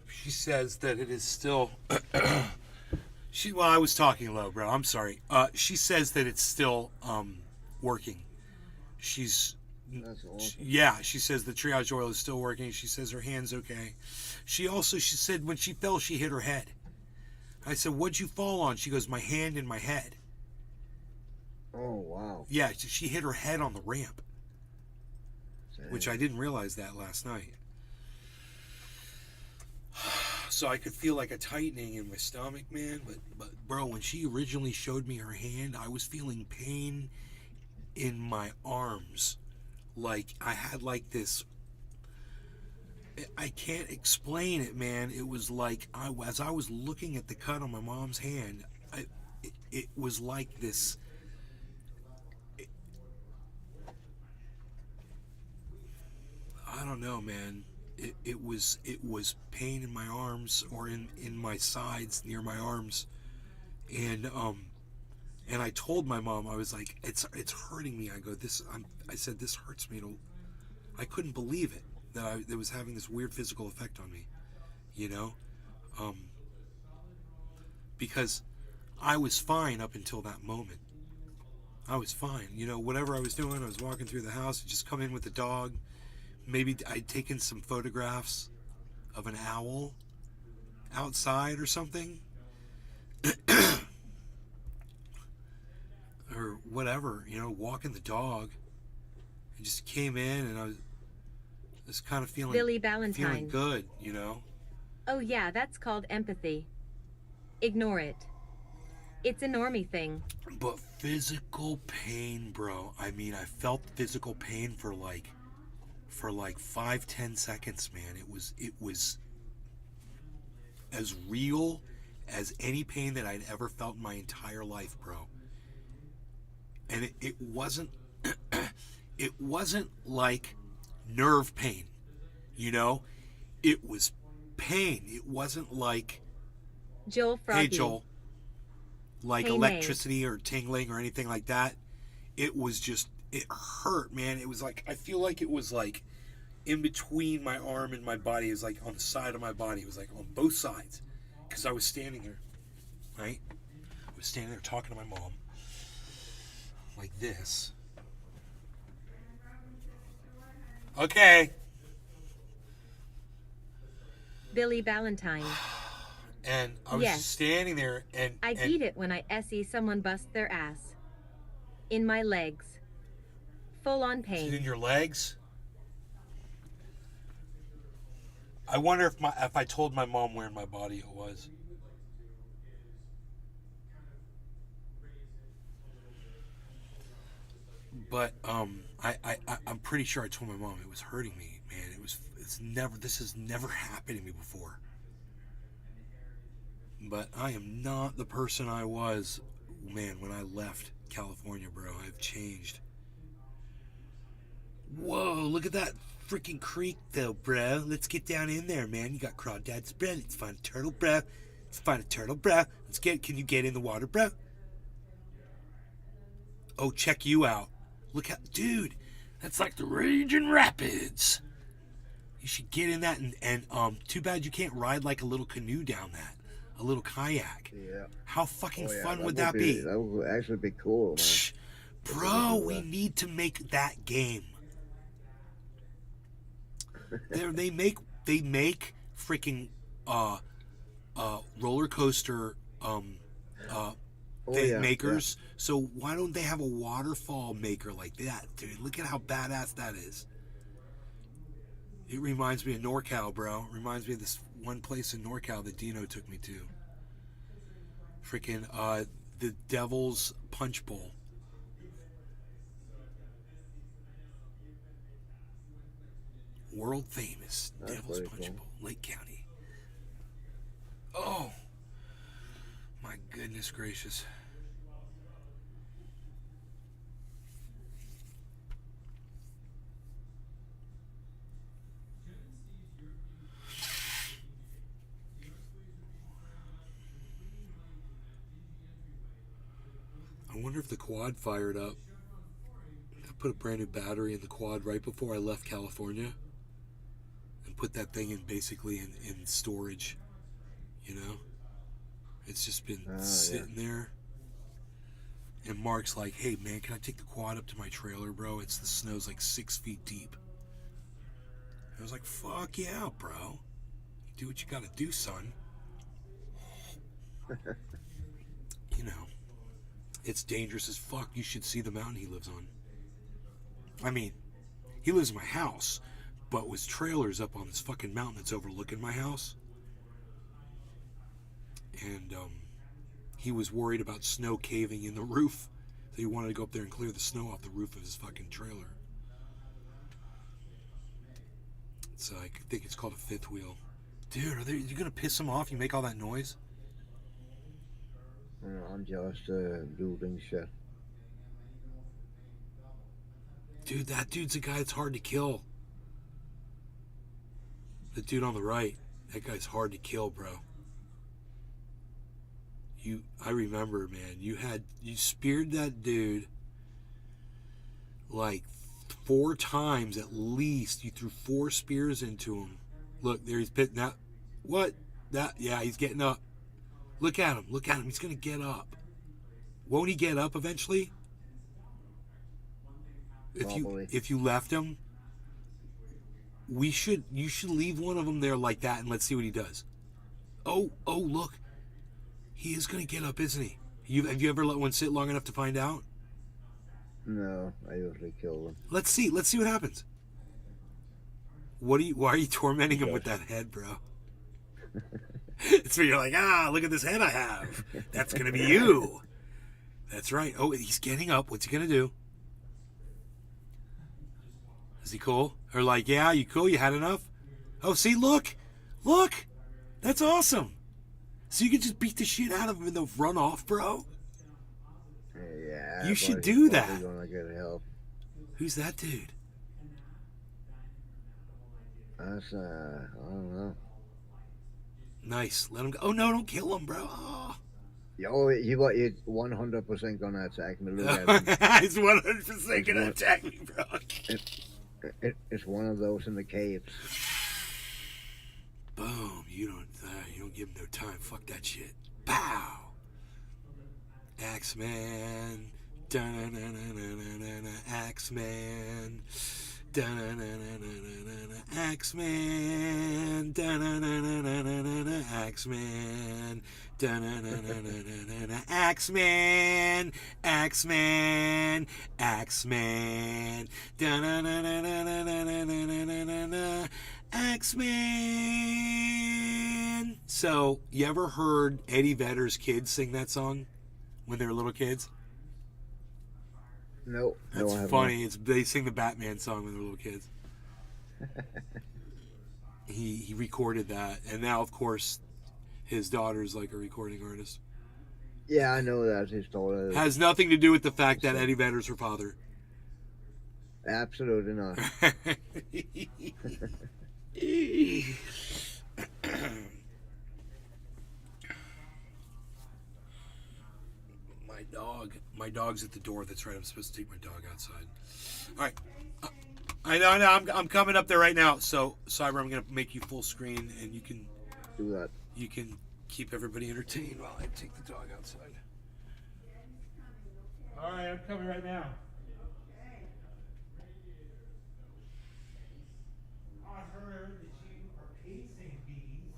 She says that it is still... Well, I was talking low, bro. I'm sorry. She says that it's still working. That's awesome. Yeah, she says the triage oil is still working. She says her hand's okay. She said when she fell, she hit her head. I said, what'd you fall on? She goes, my hand and my head. Oh, wow. Yeah, she hit her head on the ramp. Which I didn't realize that last night. So I could feel like a tightening in my stomach, man. But bro, when she originally showed me her hand, I was feeling pain in my arms. Like I had like this, I can't explain it, man. It was like as I was looking at the cut on my mom's hand, it was like this. I don't know, man. It was pain in my arms, or in my sides near my arms, and I told my mom, I was like, it's hurting me. I go, I said, this hurts me. I couldn't believe it that it was having this weird physical effect on me, you know, because I was fine up until that moment. I was fine, you know, whatever I was doing. I was walking through the house, I'd just come in with the dog. Maybe I'd taken some photographs of an owl outside or something. Or whatever, you know, walking the dog. I just came in and I was kind of feeling Billy Valentine. Feeling good, you know. Oh yeah, that's called empathy. Ignore it. It's a normie thing. But physical pain, bro. I mean, I felt physical pain for like 5-10 seconds, man. It was as real as any pain that I'd ever felt in my entire life, bro. And it wasn't it wasn't like nerve pain, you know. It was pain. It wasn't like, Joel Froggy. hey Joel, like Hey, electricity or tingling or anything like that. It was just, it hurt, man. It was like, I feel like it was like in between my arm and my body. It was like on the side of my body. It was like on both sides. Because I was standing there, right? I was standing there talking to my mom. Like this. Okay. Billy Valentine. And I was just standing there and... I beat it when I see someone bust their ass. In my legs. Full on pain. In your legs? I wonder if I told my mom where in my body it was. But I'm pretty sure I told my mom it was hurting me, man. This has never happened to me before. But I am not the person I was, man, when I left California, bro. I've changed. Whoa, look at that freaking creek, though, bro. Let's get down in there, man. You got crawdads, bro. Let's find a turtle, bro. Let's find a turtle, bro. Can you get in the water, bro? Oh, check you out. Look how, dude, that's like the Raging Rapids. You should get in that and too bad you can't ride like a little canoe down that. A little kayak. Yeah. How fucking fun would that be? That would actually be cool, man. Bro, we need to make that game. They make freaking roller coaster makers. Yeah. So why don't they have a waterfall maker like that, dude? Look at how badass that is. It reminds me of NorCal, bro. It reminds me of this one place in NorCal that Dino took me to. Freaking the Devil's Punch Bowl. World famous Devil's Punch Bowl, Lake County. Oh, my goodness gracious. I wonder if the quad fired up. I put a brand new battery in the quad right before I left California and put that thing in basically in storage, you know? It's just been sitting there. And Mark's like, hey man, can I take the quad up to my trailer, bro? The snow's like 6 feet deep. I was like, fuck yeah, bro. You do what you gotta do, son. You know. It's dangerous as fuck. You should see the mountain he lives on. I mean, he lives in my house, but with trailers up on this fucking mountain that's overlooking my house. And he was worried about snow caving in the roof, so he wanted to go up there and clear the snow off the roof of his fucking trailer. So I think it's called a fifth wheel. Dude, are you gonna piss him off? You make all that noise? I'm just building shit. Dude, that dude's a guy that's hard to kill. The dude on the right, that guy's hard to kill, bro. I remember, man, you speared that dude like 4 times at least. You threw 4 spears into him. Look, there he's pitting out. What? Yeah, he's getting up. Look at him. Look at him. He's going to get up. Won't he get up eventually? If you left him, you should leave one of them there like that and let's see what he does. Oh, look. He is going to get up, isn't he? Have you ever let one sit long enough to find out? No, I usually kill them. Let's see what happens. Why are you tormenting him with that head, bro? It's where you're like, look at this head I have. That's going to be you. That's right. Oh, he's getting up. What's he going to do? Is he cool? Or like, yeah, you cool? You had enough? Oh, see, look. That's awesome. So you can just beat the shit out of him and they'll run off, bro? Yeah. You should do that. Gonna get help. Who's that dude? That's, I don't know. Nice. Let him go. Oh, no, don't kill him, bro. Oh. Yo, you what? You're 100% gonna attack me. Look at him. He's 100% gonna attack me, bro. It's one of those in the caves. Boom! You don't give him no time. Fuck that shit. Pow! Axeman. Da-na-na-na-na-na-na. Axeman. Da-na-na-na-na-na-na. Axeman. Da-na-na-na-na-na-na. Axeman. Da-na-na-na-na-na-na. Axeman. Axeman. Axeman. Da-na-na-na-na-na-na-na-na-na. Axeman. So, you ever heard Eddie Vedder's kids sing that song when they were little kids? No, That's funny. They sing the Batman song when they're little kids. He recorded that, and now, of course, his daughter's like a recording artist. Yeah, I know that his daughter has nothing to do with the fact that Eddie Vedder's her father. Absolutely not. My dog's at the door. That's right. I'm supposed to take my dog outside. All right. I know. I'm coming up there right now. So, Cyber, I'm gonna make you full screen, and you can do that. You can keep everybody entertained while I take the dog outside. All right, I'm coming right now. I heard that you are pacing bees.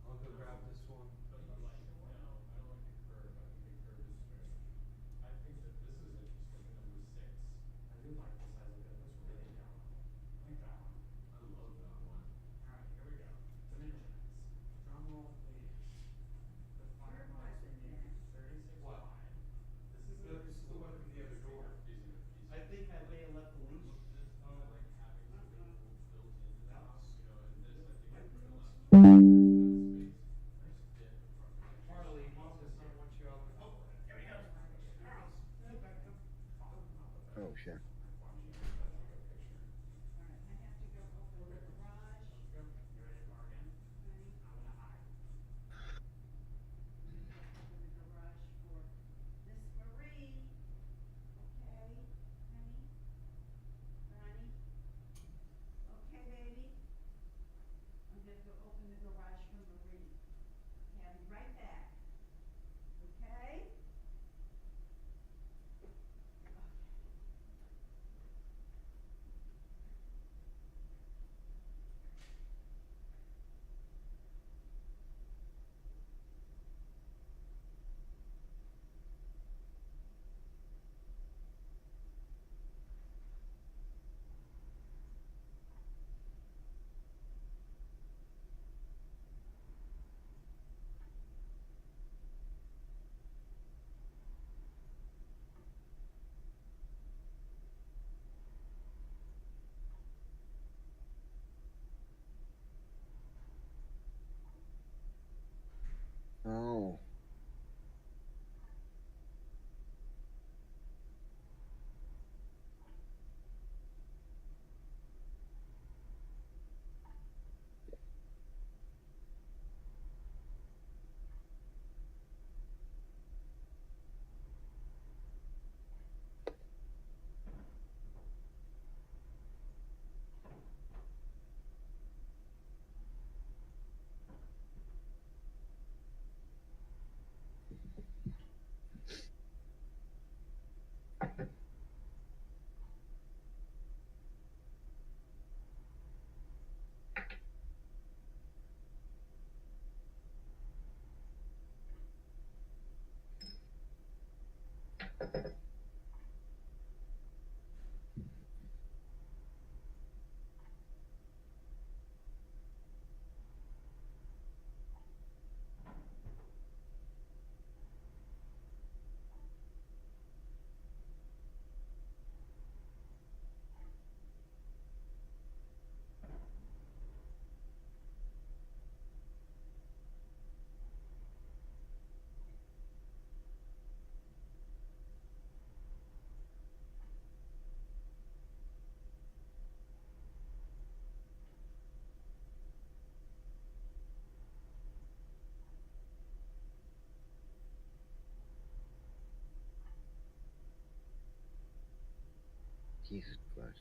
I'll go grab this one. Oh shit. Jesus Christ.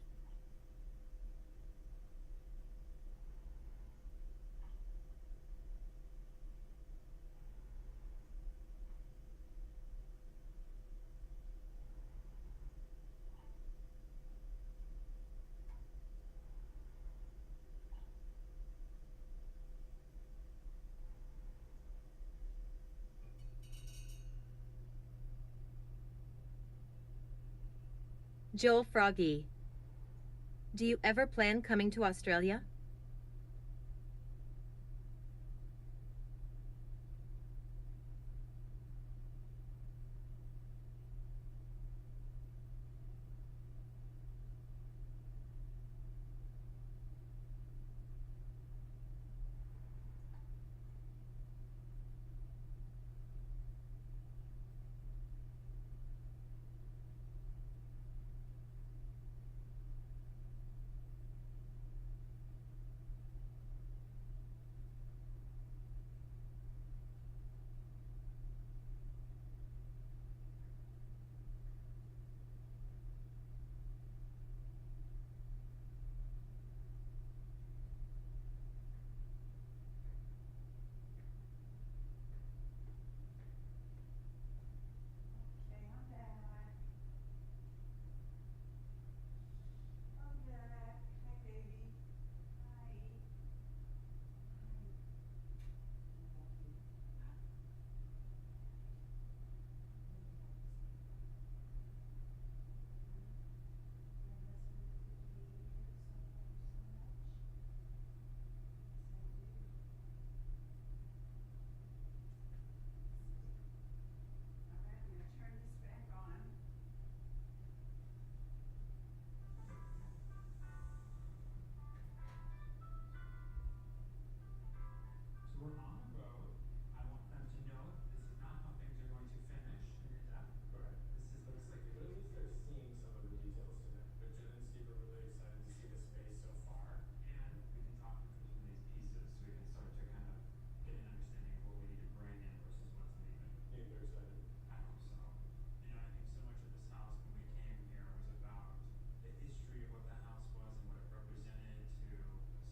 Joel Froggy. Do you ever plan coming to Australia? So we're on the road. I want them to know this is not how things are going to finish in Edep. Correct. This looks like you're. But at least they're seeing some of the details today. But Jen and Steve are really excited to see the space so far. And we can talk them through some of these pieces so we can start to kind of get an understanding of what we need to bring in versus what's leaving. You think they're excited? I hope so. You know, I think so much of this house when we came here was about the history of what the house was and what it represented to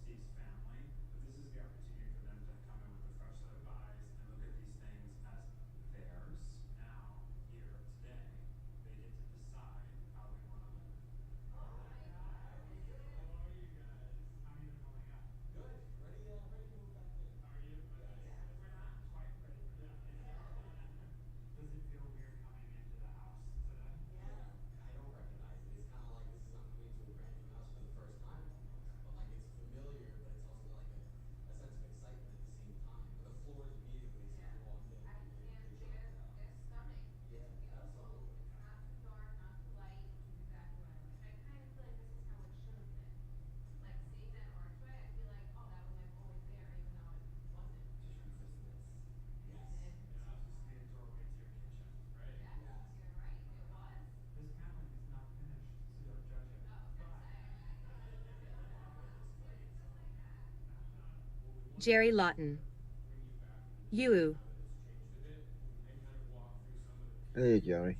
Steve's family. But this is the opportunity for them to come in with a fresh set of eyes and look at these things as theirs. Now, here, today, they get to decide how they want to live. Oh my God. How are you guys? How have you been holding up? Good. Ready to move back in. Are you? Yeah. We're not quite ready for that. Does it feel weird coming into the house today? Yeah, I don't recognize it. It's kind of like I'm coming into a brand new house for the first time almost. But like it's familiar, but it's also like a sense of excitement at the same time. But the floors immediately since you walked in, you did a good job with that. They're stunning. Yeah, absolutely. It's not too dark, not too light, which is exactly what I like. I kind of feel like this is how it should have been. Like seeing that archway, I feel like, oh, that was like always there, even though it wasn't. To show you this. Yes. And This used to be a doorway to your kitchen, right? yeah, Yes. you're right, it was. This paneling is not finished, so don't judge it. I was gonna say. Jerry Lawton. You. Hey, Jerry.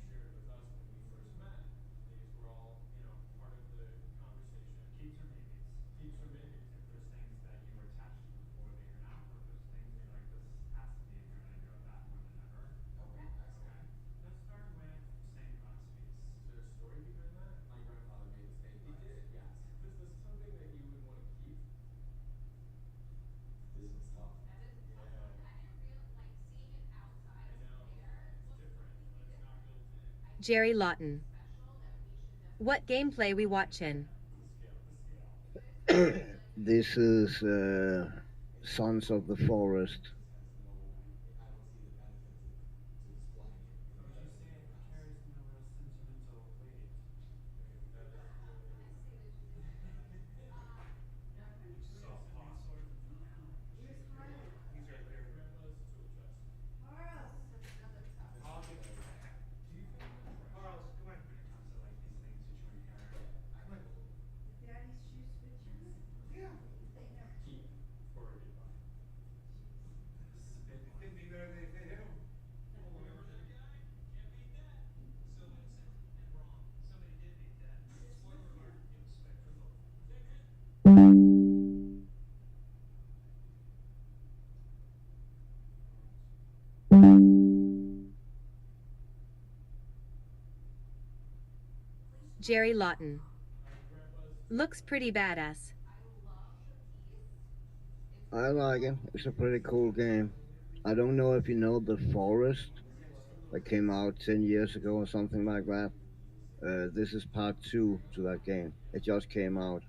Keeps or maybes. Keeps or maybes. If there's things that you were attached to before that you're not, or if there's things that you're like, this has to be in here, and I go that more than ever. Okay, excellent. Okay. Let's start with stained glass piece. Is there a story behind that? My grandfather made the stained glass. He did? Yes. Is this something that you would want to keep? This one's tough. That is a tough one. I didn't feel like seeing it outside of there. It looks completely different. Jerry Lawton. Special that we should definitely. What gameplay we watching? This is Sons of the Forest. I don't see the benefit to displaying it. Would you say it carries no real sentimental weight? He's right there. Grandma's tool chest. Do you feel like Charles, come on. When it comes to like these things that you inherit, come on. Daddy's shoe switches? Yeah. They never Keep or goodbye. Jerry Lawton. Looks pretty badass. I like it. It's a pretty cool game. I don't know if you know The Forest that came out 10 years ago or something like that. This is part 2 to that game. It just came out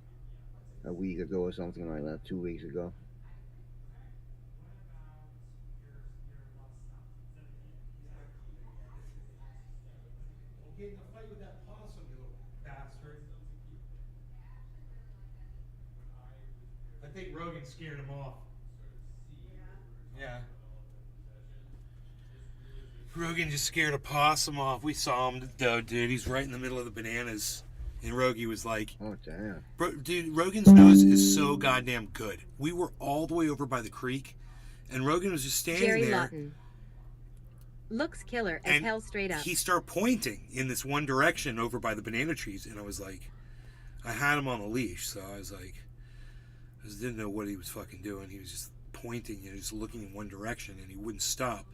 a week ago or something like that, 2 weeks ago. Don't get in a fight with that possum, you little bastard. I think Rogan scared him off. Yeah. Rogan just scared a possum off. We saw him though, dude. He's right in the middle of the bananas. And Rogie was like, oh, damn. Bro, dude, Rogan's nose is so goddamn good. We were all the way over by the creek, and Rogan was just standing Jerry there. Lawton. Looks killer as And hell straight up. he started pointing in this one direction over by the banana trees, and I was like, I had him on a leash, so I was like, I just didn't know what he was fucking doing. He was just pointing and just looking in one direction, and he wouldn't stop.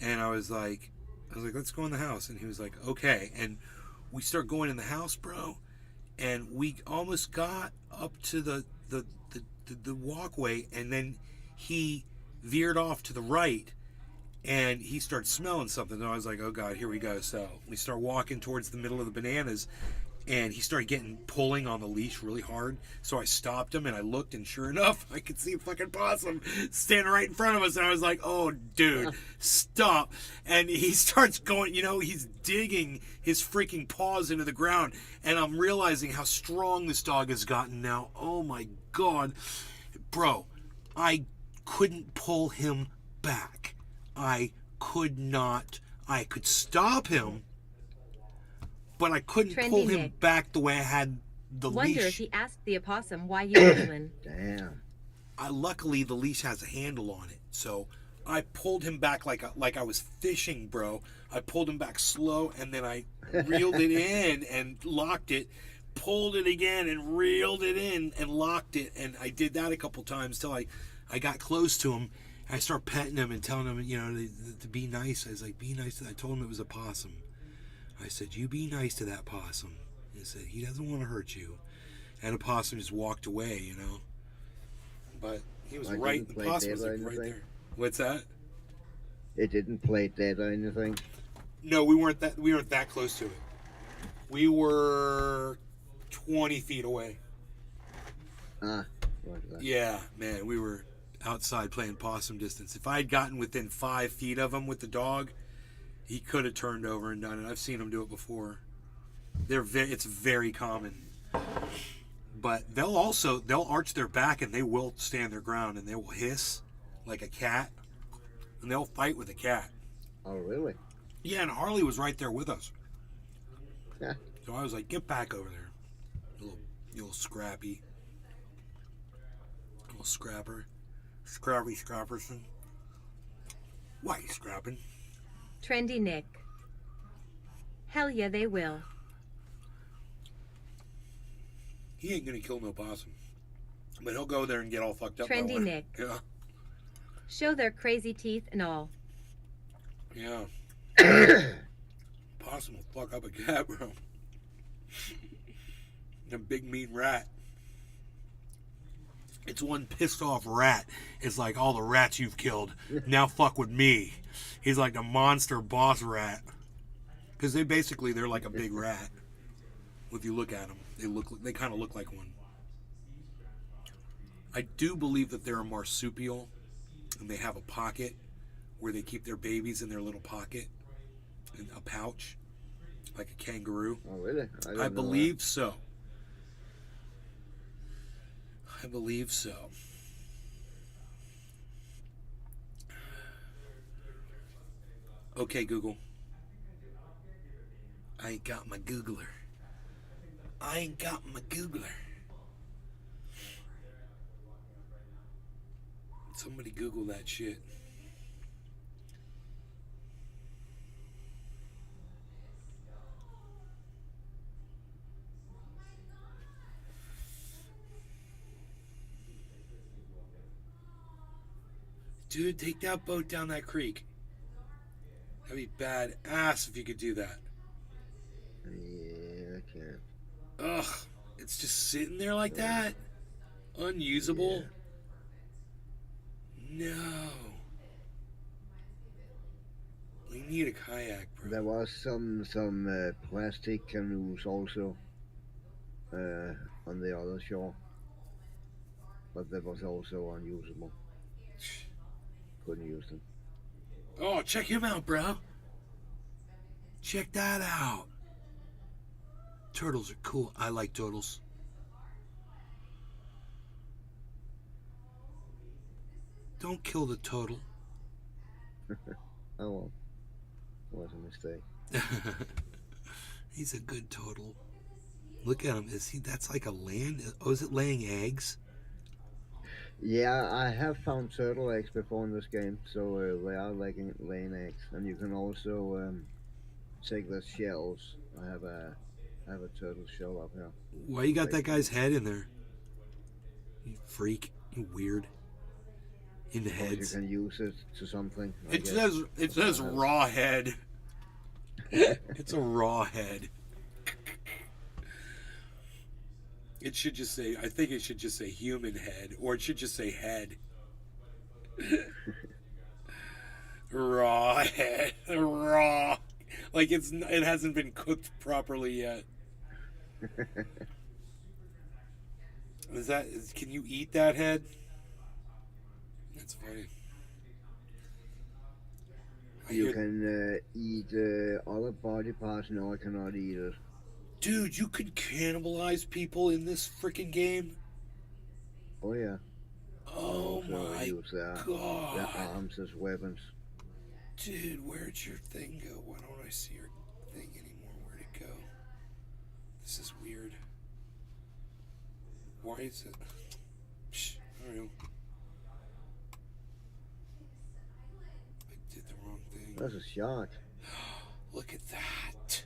And I was like, let's go in the house. And he was like, okay. And we start going in the house, bro, and we almost got up to the walkway, and then he veered off to the right, and he started smelling something. And I was like, oh god, here we go. So we start walking towards the middle of the bananas, and he started pulling on the leash really hard. So I stopped him, and I looked, and sure enough, I could see a fucking possum standing right in front of us. And I was like, oh, dude, stop. And he starts going, he's digging his freaking paws into the ground. And I'm realizing how strong this dog has gotten now. Oh, my God. Bro, I couldn't pull him back. I could not. I could stop him, but I couldn't pull him back the way I had the leash. Wonder if he asked the opossum why you were doing. Damn. Luckily, the leash has a handle on it, so I pulled him back like I was fishing, bro. I pulled him back slow, and then I reeled it in and locked it, pulled it again and reeled it in and locked it, and I did that a couple times till I got close to him. I started petting him and telling him, to be nice. I was like, be nice. I told him it was a possum. I said, you be nice to that possum. He said, he doesn't want to hurt you. And the possum just walked away, But he was right. The possum was right there. What's that? It didn't play dead or anything? No, we weren't that close to it. We were 20 feet away. Yeah, man, we were outside playing possum distance. If I had gotten within 5 feet of him with the dog, he could have turned over and done it. I've seen him do it before. It's very common. But they'll arch their back, and they will stand their ground, and they will hiss like a cat, and they'll fight with a cat. Oh, really? Yeah, and Harley was right there with us. Yeah. So I was like, get back over there, you little scrappy. Little scrapper. Scrapperson. Why are you scrapping? Trendy Nick. Hell yeah, they will. He ain't gonna kill no possum. But he'll go there and get all fucked up. Trendy Nick. Yeah. Show their crazy teeth and all. Yeah. Possum will fuck up a cat, bro. A big mean rat. It's one pissed off rat. It's like all the rats you've killed. Now fuck with me. He's like a monster boss rat. Because they're like a big rat. If you look at them, they kind of look like one. I do believe that they're a marsupial, and they have a pocket where they keep their babies in their little pocket, in a pouch, like a kangaroo. Oh, really? I believe so. I believe so. Okay, Google. I ain't got my Googler. Somebody Google that shit. Dude, take that boat down that creek. That'd be badass if you could do that. Yeah, I can't. It's just sitting there like that? Unusable? Yeah. No. We need a kayak, bro. There was some plastic canoes also on the other shore, but that was also unusable. Couldn't use them. Oh, check him out, bro. Check that out. Turtles are cool. I like turtles. Don't kill the turtle. Oh well. Was a mistake. He's a good turtle. Look at him. Is he? That's like a land. Oh, is it laying eggs? Yeah, I have found turtle eggs before in this game, so they are laying eggs, and you can also take the shells. I have a turtle shell up here. Why you got that guy's head in there? You freak. You weird. In the heads. You can use it to something. It says raw head. It's a raw head. It should just say, I think it should just say human head, or it should just say head. Raw head. Raw. Like it hasn't been cooked properly yet. Can you eat that head? That's funny. You can eat other body parts. No, I cannot eat it. Dude, you could cannibalize people in this freaking game? Oh, yeah. Oh, my use their arms as weapons. Dude, where'd your thing go? Why don't I see your thing anymore? Where'd it go? This is weird. Why is it? Psh, I don't know. I did the wrong thing. That's a shark. Look at that.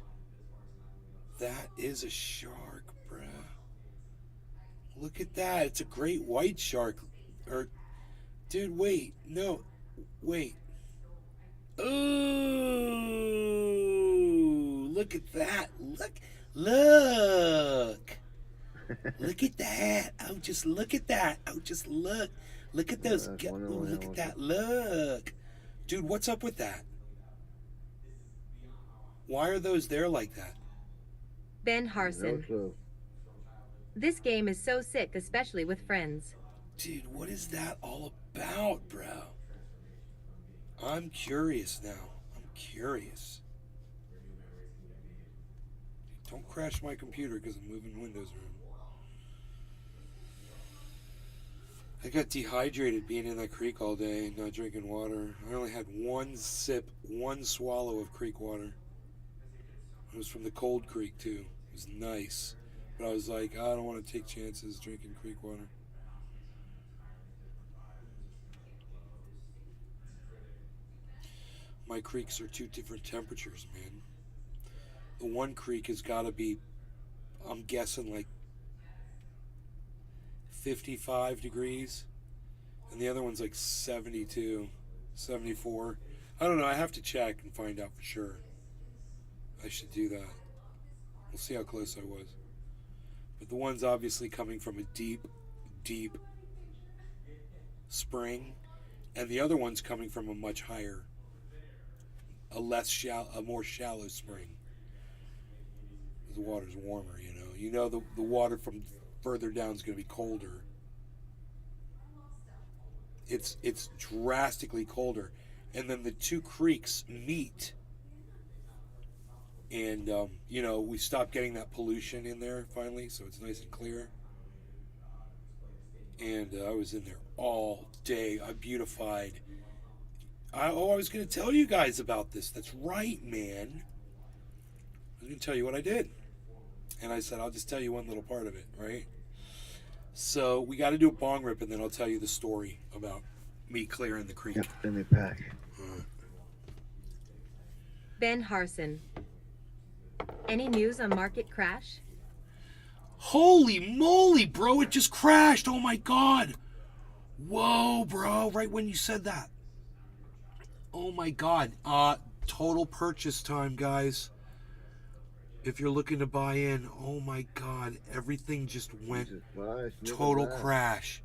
That is a shark, bruh. Look at that. It's a great white shark. Dude, wait. No. Wait. Ooh. Look at that. Look. Look at that. Oh, just look at that. Oh, just look. Look at those. Ooh, look at that. Look. Dude, what's up with that? Why are those there like that? Ben Harson. This game is so sick, especially with friends. Dude, what is that all about, bro? I'm curious now. I'm curious. Don't crash my computer because I'm moving Windows around. I got dehydrated being in that creek all day and not drinking water. I only had one swallow of creek water. It was from the cold creek, too. It was nice. But I was like, I don't want to take chances drinking creek water. My creeks are two different temperatures, man. The one creek has got to be, I'm guessing, like 55 degrees. And the other one's like 72, 74. I don't know. I have to check and find out for sure. I should do that. We'll see how close I was. But the one's obviously coming from a deep, deep spring. And the other one's coming from a much higher, a more shallow spring. The water's warmer, you know. You know the water from further down is going to be colder. It's drastically colder. And then the two creeks meet. And, you know, we stopped getting that pollution in there finally, so it's nice and clear. And I was in there all day. I beautified. I was going to tell you guys about this. That's right, man. I was going to tell you what I did. And I said, I'll just tell you one little part of it, right? So we got to do a bong rip, and then I'll tell you the story about me clearing the creek. Yep, let me pack. Ben Harson. Any news on market crash? Holy moly, bro, it just crashed. Oh my God. Whoa, bro, right when you said that. Oh my God. Total purchase time, guys. If you're looking to buy in, oh my God, everything just went total crash.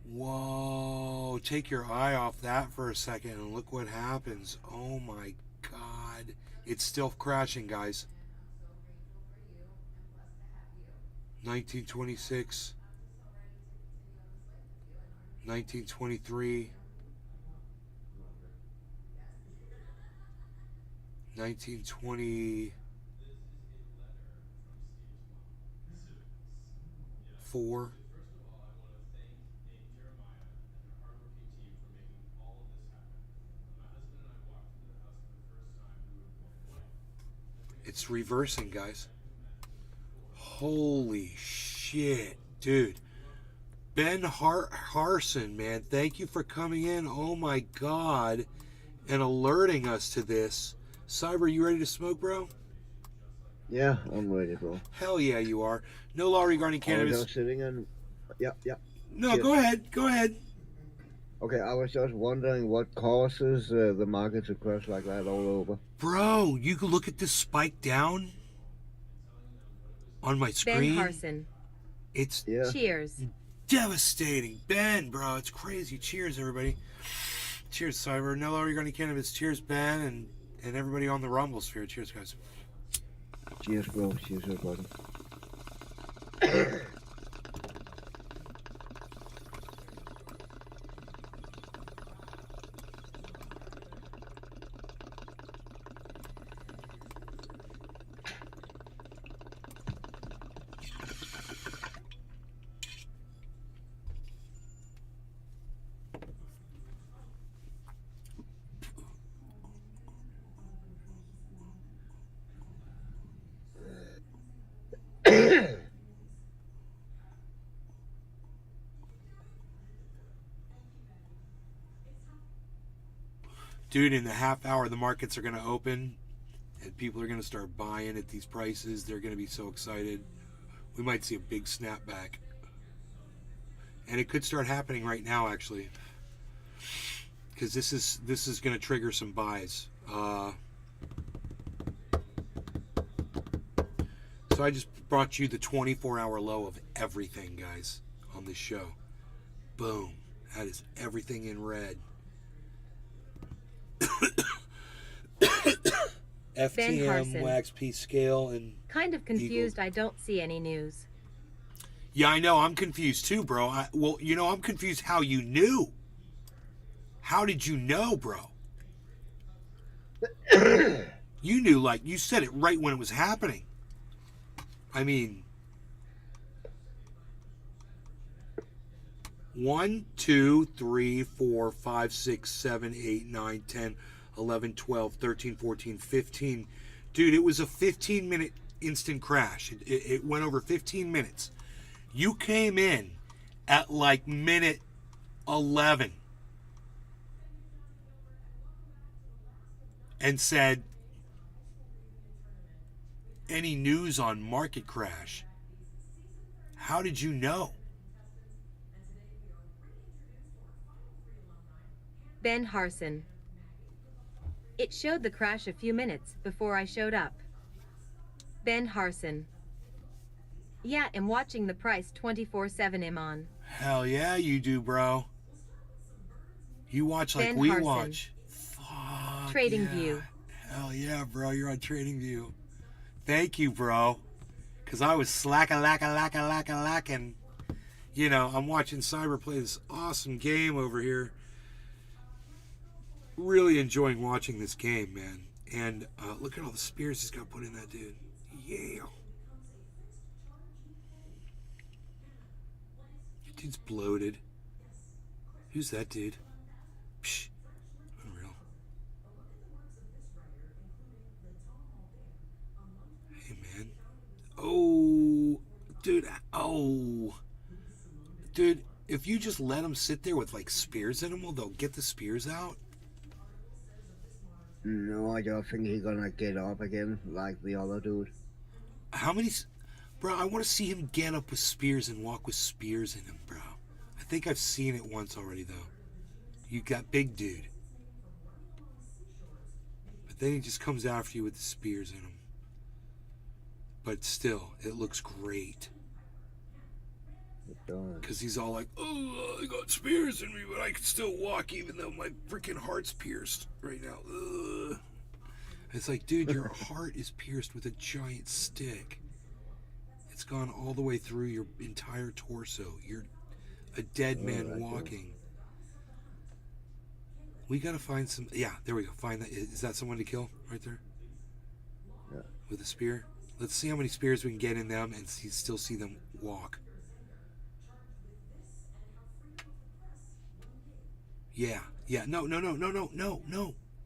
Whoa, take your eye off that for a second and look what happens. Oh my God. It's still crashing, guys. 1926, 1923, 1924. It's reversing, guys. Holy shit, dude. Ben Harson, man, thank you for coming in. Oh my God, and alerting us to this. Cyber, you ready to smoke, bro? Yeah, I'm ready, bro. Hell yeah, you are. No law regarding cannabis. I was sitting in. Yeah. No, Cheers. go ahead. Go ahead. Okay, I was just wondering what causes the market to crash like that all over. Bro, you can look at this spike down on my screen. Ben Harson. It's Cheers. Devastating. Ben, bro, it's crazy. Cheers, everybody. Cheers, Cyber. No law regarding cannabis. Cheers, Ben, and everybody on the Rumble sphere. Cheers, guys. Cheers, bro. Cheers, everybody. Dude, in the half hour, the markets are going to open and people are going to start buying at these prices. They're going to be so excited. We might see a big snapback. And it could start happening right now, actually. Because this is going to trigger some buys. So I just brought you the 24-hour low of everything, guys, on this show. Boom. That is everything in red. FTM, Wax P scale, and kind of confused. I don't see any news. Yeah, I know. I'm confused too, bro. Well, you know, I'm confused how you knew. How did you know, bro? You knew, like, you said it right when it was happening. I mean, 1, 2, 3, 4, 5, 6, 7, 8, 9, 10, 11, 12, 13, 14, 15. Dude, it was a 15-minute instant crash. It went over 15 minutes. You came in at like minute 11 and said, any news on market crash? How did you know? Ben Harson. It showed the crash a few minutes before I showed up. Ben Harson. Yeah, I'm watching the price 24/7 I'm on. Hell yeah, you do, bro. You watch like Ben we Harson. watch. Fuck Trading yeah. View. Hell yeah, bro. You're on Trading View. Thank you, bro. Because I was slacking. You know, I'm watching Cyber play this awesome game over here. Really enjoying watching this game, man. And look at all the spears he's got put in that dude. Yeah. Dude's bloated. Who's that dude? Psh. Unreal. Hey, man. Oh, dude. Oh. Dude, if you just let them sit there with, like, spears in them, well, they'll get the spears out. No, I don't think he's gonna get up again like the other dude. How many... Bro, I want to see him get up with spears and walk with spears in him, bro. I think I've seen it once already, though. You got big dude. But Then he just comes after you with the spears in him. But still, it looks great. Because he's all like, oh, I got spears in me, but I can still walk even though my freaking heart's pierced right now. Ugh. It's like, dude, your heart is pierced with a giant stick. It's gone all the way through your entire torso. You're a dead man walking. We gotta find some... Yeah, there we go. Find that. Is that someone to kill right there? Yeah. With a spear? Let's see how many spears we can get in them and still see them walk. Yeah. No.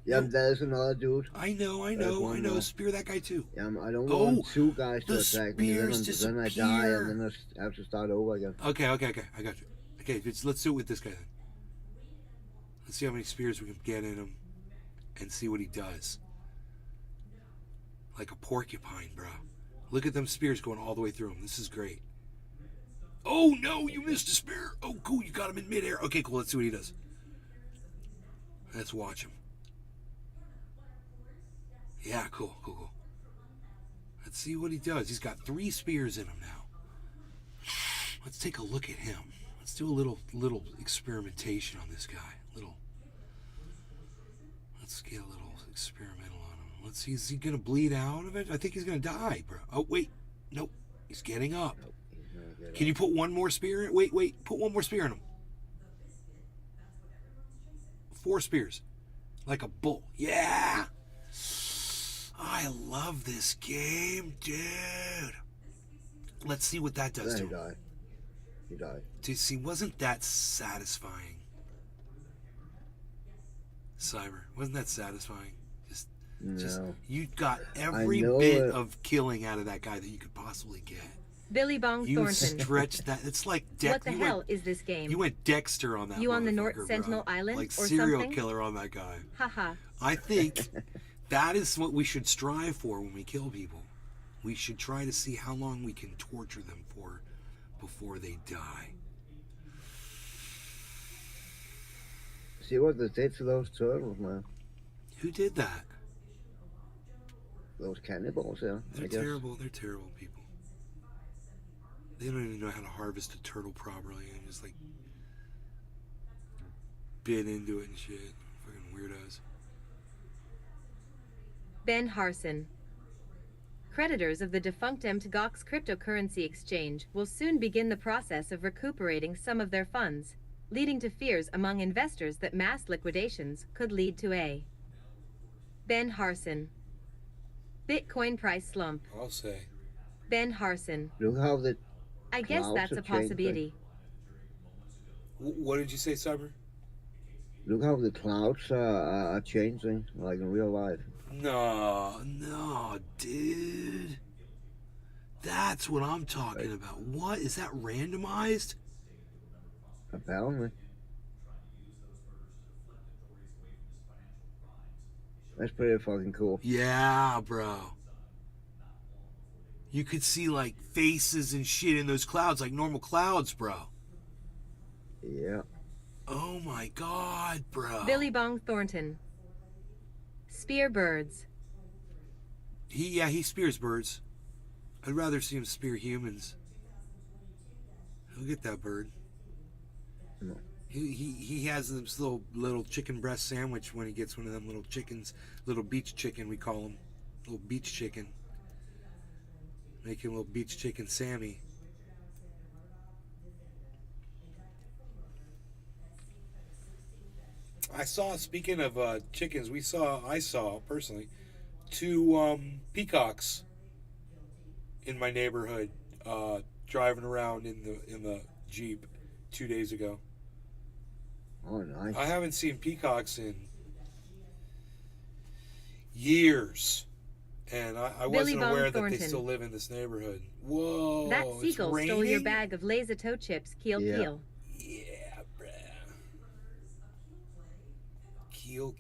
Yeah, there's another dude. I know. Spear that guy too. Yeah, I don't want two guys to attack me. Then I die, and then I have to start over again. Okay. I got you. Okay, let's do it with this guy then. Let's see how many spears we can get in him and see what he does. Like a porcupine, bro. Look at them spears going all the way through him. This is great. Oh, no, you missed a spear. Oh, cool, you got him in midair. Okay, cool, let's see what he does. Let's watch him. Yeah, cool. Let's see what he does. He's got 3 spears in him now. Let's take a look at him. Let's do a little experimentation on this guy. Let's get a little experimental on him. Let's see, is he gonna bleed out of it? I think he's gonna die, bro. Oh, wait. Nope. He's getting up. Can you put one more spear in? Wait. Put one more spear in him. 4 spears. Like a bull. Yeah! I love this game, dude. Let's see what that does to him. He died. Dude, see, wasn't that satisfying? Cyber, wasn't that satisfying? Just you got every bit of killing out of that guy that you could possibly get. Billy Bong You Thornton. stretched that. It's like What the hell is this game? You went Dexter on that. You on the North bro. Sentinel Island like or serial something? killer on that guy. Haha. I think that is what we should strive for when we kill people. We should try to see how long we can torture them for before they die. See what they did to those turtles, man. Who did that? Those cannibals, yeah. They're terrible. They're terrible people. They don't even know how to harvest a turtle properly and just like bit into it and shit. Fucking weirdos. Ben Harson. Creditors of the defunct Mt. cryptocurrency exchange will soon begin the process of recuperating some of their funds, leading to fears among investors that mass liquidations could lead to a Ben Harson. Bitcoin price slump. I'll say. Ben Harson. Look how the I guess that's a possibility. What did you say, Cyber? Look how the clouds are changing, like in real life. No, dude. That's what I'm talking about. What? Is that randomized? Apparently. That's pretty fucking cool. Yeah, bro. You could see like faces and shit in those clouds, like normal clouds, bro. Yeah. Oh my god, bro. Billy Bong Thornton. Spear birds. He spears birds. I'd rather see him spear humans. He'll get that bird. No. He has this little chicken breast sandwich when he gets one of them little chickens, little beach chicken we call him, little beach chicken. Make him a little beach chicken Sammy. I saw, speaking of chickens, I saw personally 2 peacocks in my neighborhood driving around in the Jeep 2 days ago. Oh, nice. I haven't seen peacocks in years, and I wasn't aware that they still live in this neighborhood. Whoa! That seagull it's stole your raining? bag of Lays-A-Toe chips. Keel. Yeah, bruh. Kill.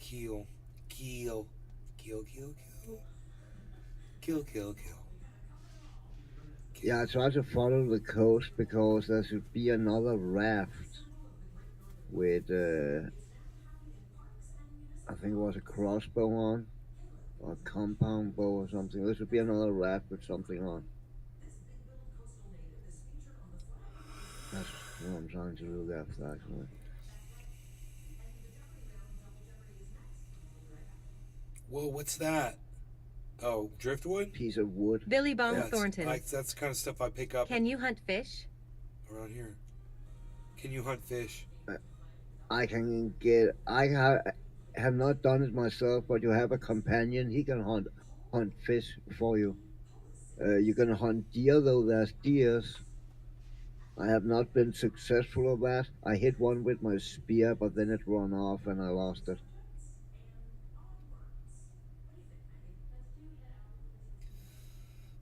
Yeah, I tried to follow the coast because there should be another raft with, I think it was a crossbow on, a compound bow or something. This would be another raft with something on. That's what I'm trying to do there, actually. Whoa, what's that? Oh, driftwood? Piece of wood. Billy Bong Thornton. That's the kind of stuff I pick up. Can you hunt fish? Around here. Can you hunt fish? I can get. I have not done it myself, but you have a companion. He can hunt fish for you. You can hunt deer, though. There's deers. I have not been successful of that. I hit one with my spear, but then it ran off and I lost it.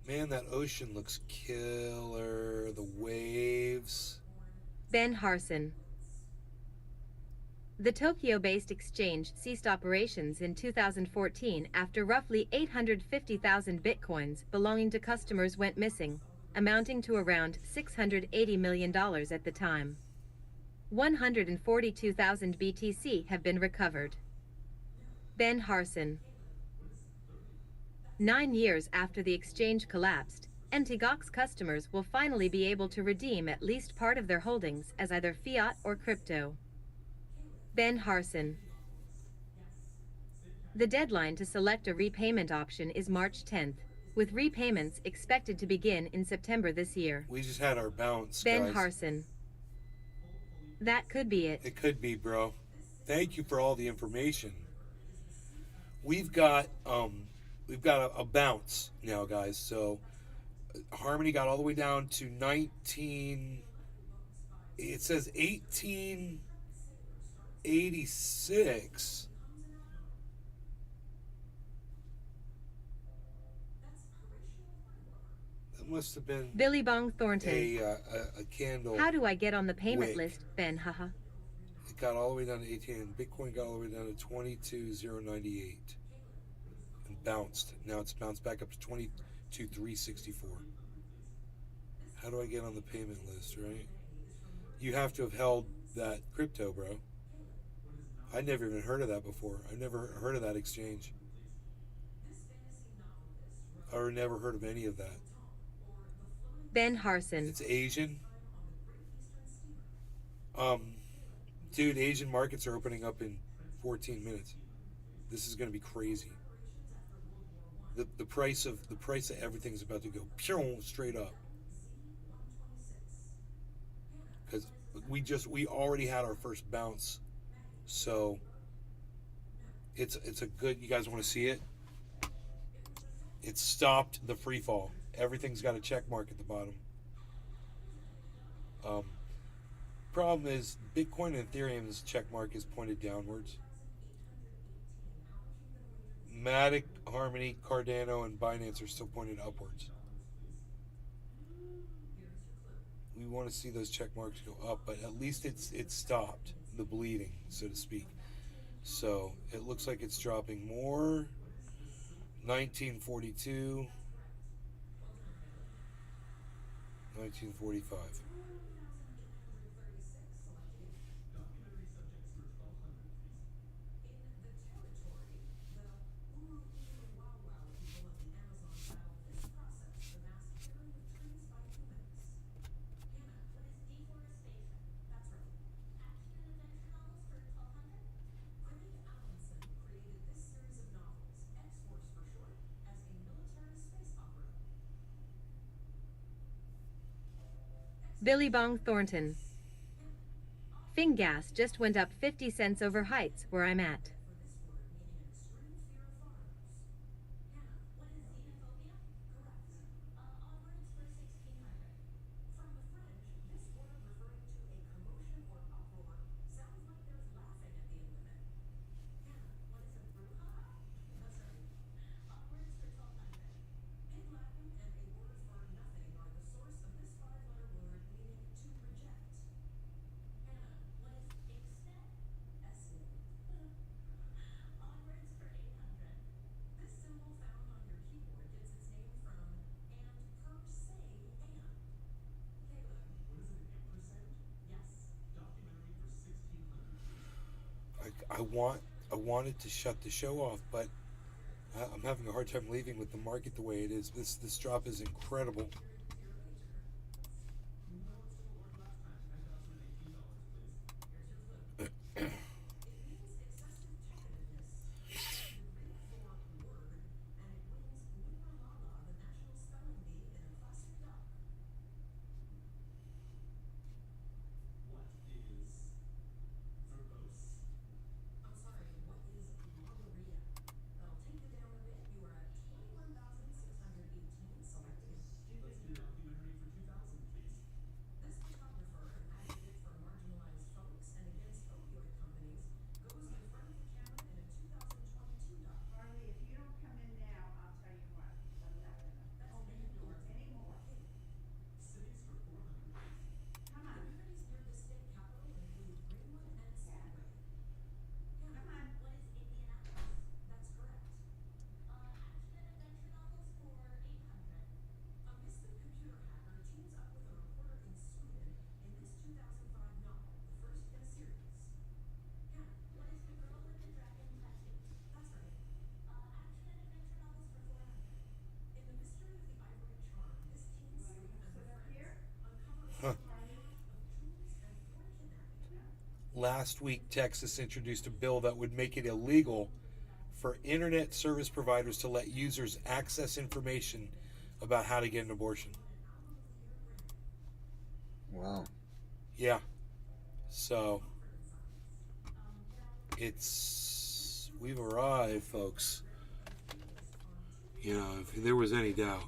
Man, that ocean looks killer. The waves. Ben Harson. The Tokyo-based exchange ceased operations in 2014 after roughly 850,000 bitcoins belonging to customers went missing, amounting to around $680 million at the time. 142,000 BTC have been recovered. Ben Harson. 9 years after the exchange collapsed, MTGOX customers will finally be able to redeem at least part of their holdings as either fiat or crypto. Ben Harson. The deadline to select a repayment option is March 10th, with repayments expected to begin in September this year. We just had our bounce, Ben guys. Harson. That could be it. It could be, bro. Thank you for all the information. We've got a bounce now, guys. So Harmony got all the way down to 19. It says 1886. That must have been Billy Bong Thornton. a candle. How do I get on the payment wick. list, Ben? Haha. It got all the way down to 18. Bitcoin got all the way down to 22,098 and bounced. Now it's bounced back up to 22,364. How do I get on the payment list, right? You have to have held that crypto, bro. I never even heard of that before. I've never heard of that exchange. Or never heard of any of that. Ben Harson. It's Asian. Dude, Asian markets are opening up in 14 minutes. This is going to be crazy. The price of everything is about to go straight up. Because we already had our first bounce, so it's a good. You guys want to see it? It stopped the free fall. Everything's got a check mark at the bottom. Problem is, Bitcoin and Ethereum's check mark is pointed downwards. Matic, Harmony, Cardano, and Binance are still pointed upwards. We want to see those check marks go up, but at least it's stopped the bleeding, so to speak. So it looks like it's dropping more. 1942, 1945. Billy Bong Thornton. Fingas just went up 50 cents over Heights, where I'm at. I wanted to shut the show off, but I'm having a hard time leaving with the market the way it is. This drop is incredible. What is verbose? I'm sorry, what is logorrhea? That'll take you down a bit. You are at 21,618 selected. Let's do documentary for 2,000, please. This photographer, an advocate for marginalized folks and against opioid companies, goes in front of the camera in a 2022 doc. Harley, if you don't come in now, I'll tell you what. I'm not gonna open the door anymore. Cities for 400, please. Come on. Communities near the state capital include Greenwood and Skagway. Come on. What is Indianapolis? That's correct. Action-adventure novels for 800. A misfit computer hacker teams up with a reporter in Sweden in this 2005 novel, the first in a series. Hannah, What is the girl with the dragon tattoo? that's right. Action-adventure novels for 400. In the mystery of the ivory charm, this teen sleuth and her friends uncover a Huh. network of jewels and foreign kidnapping. Last week, Texas introduced a bill that would make it illegal for internet service providers to let users access information about how to get an abortion. Wow. Yeah. So, we've arrived, folks. You know, if there was any doubt.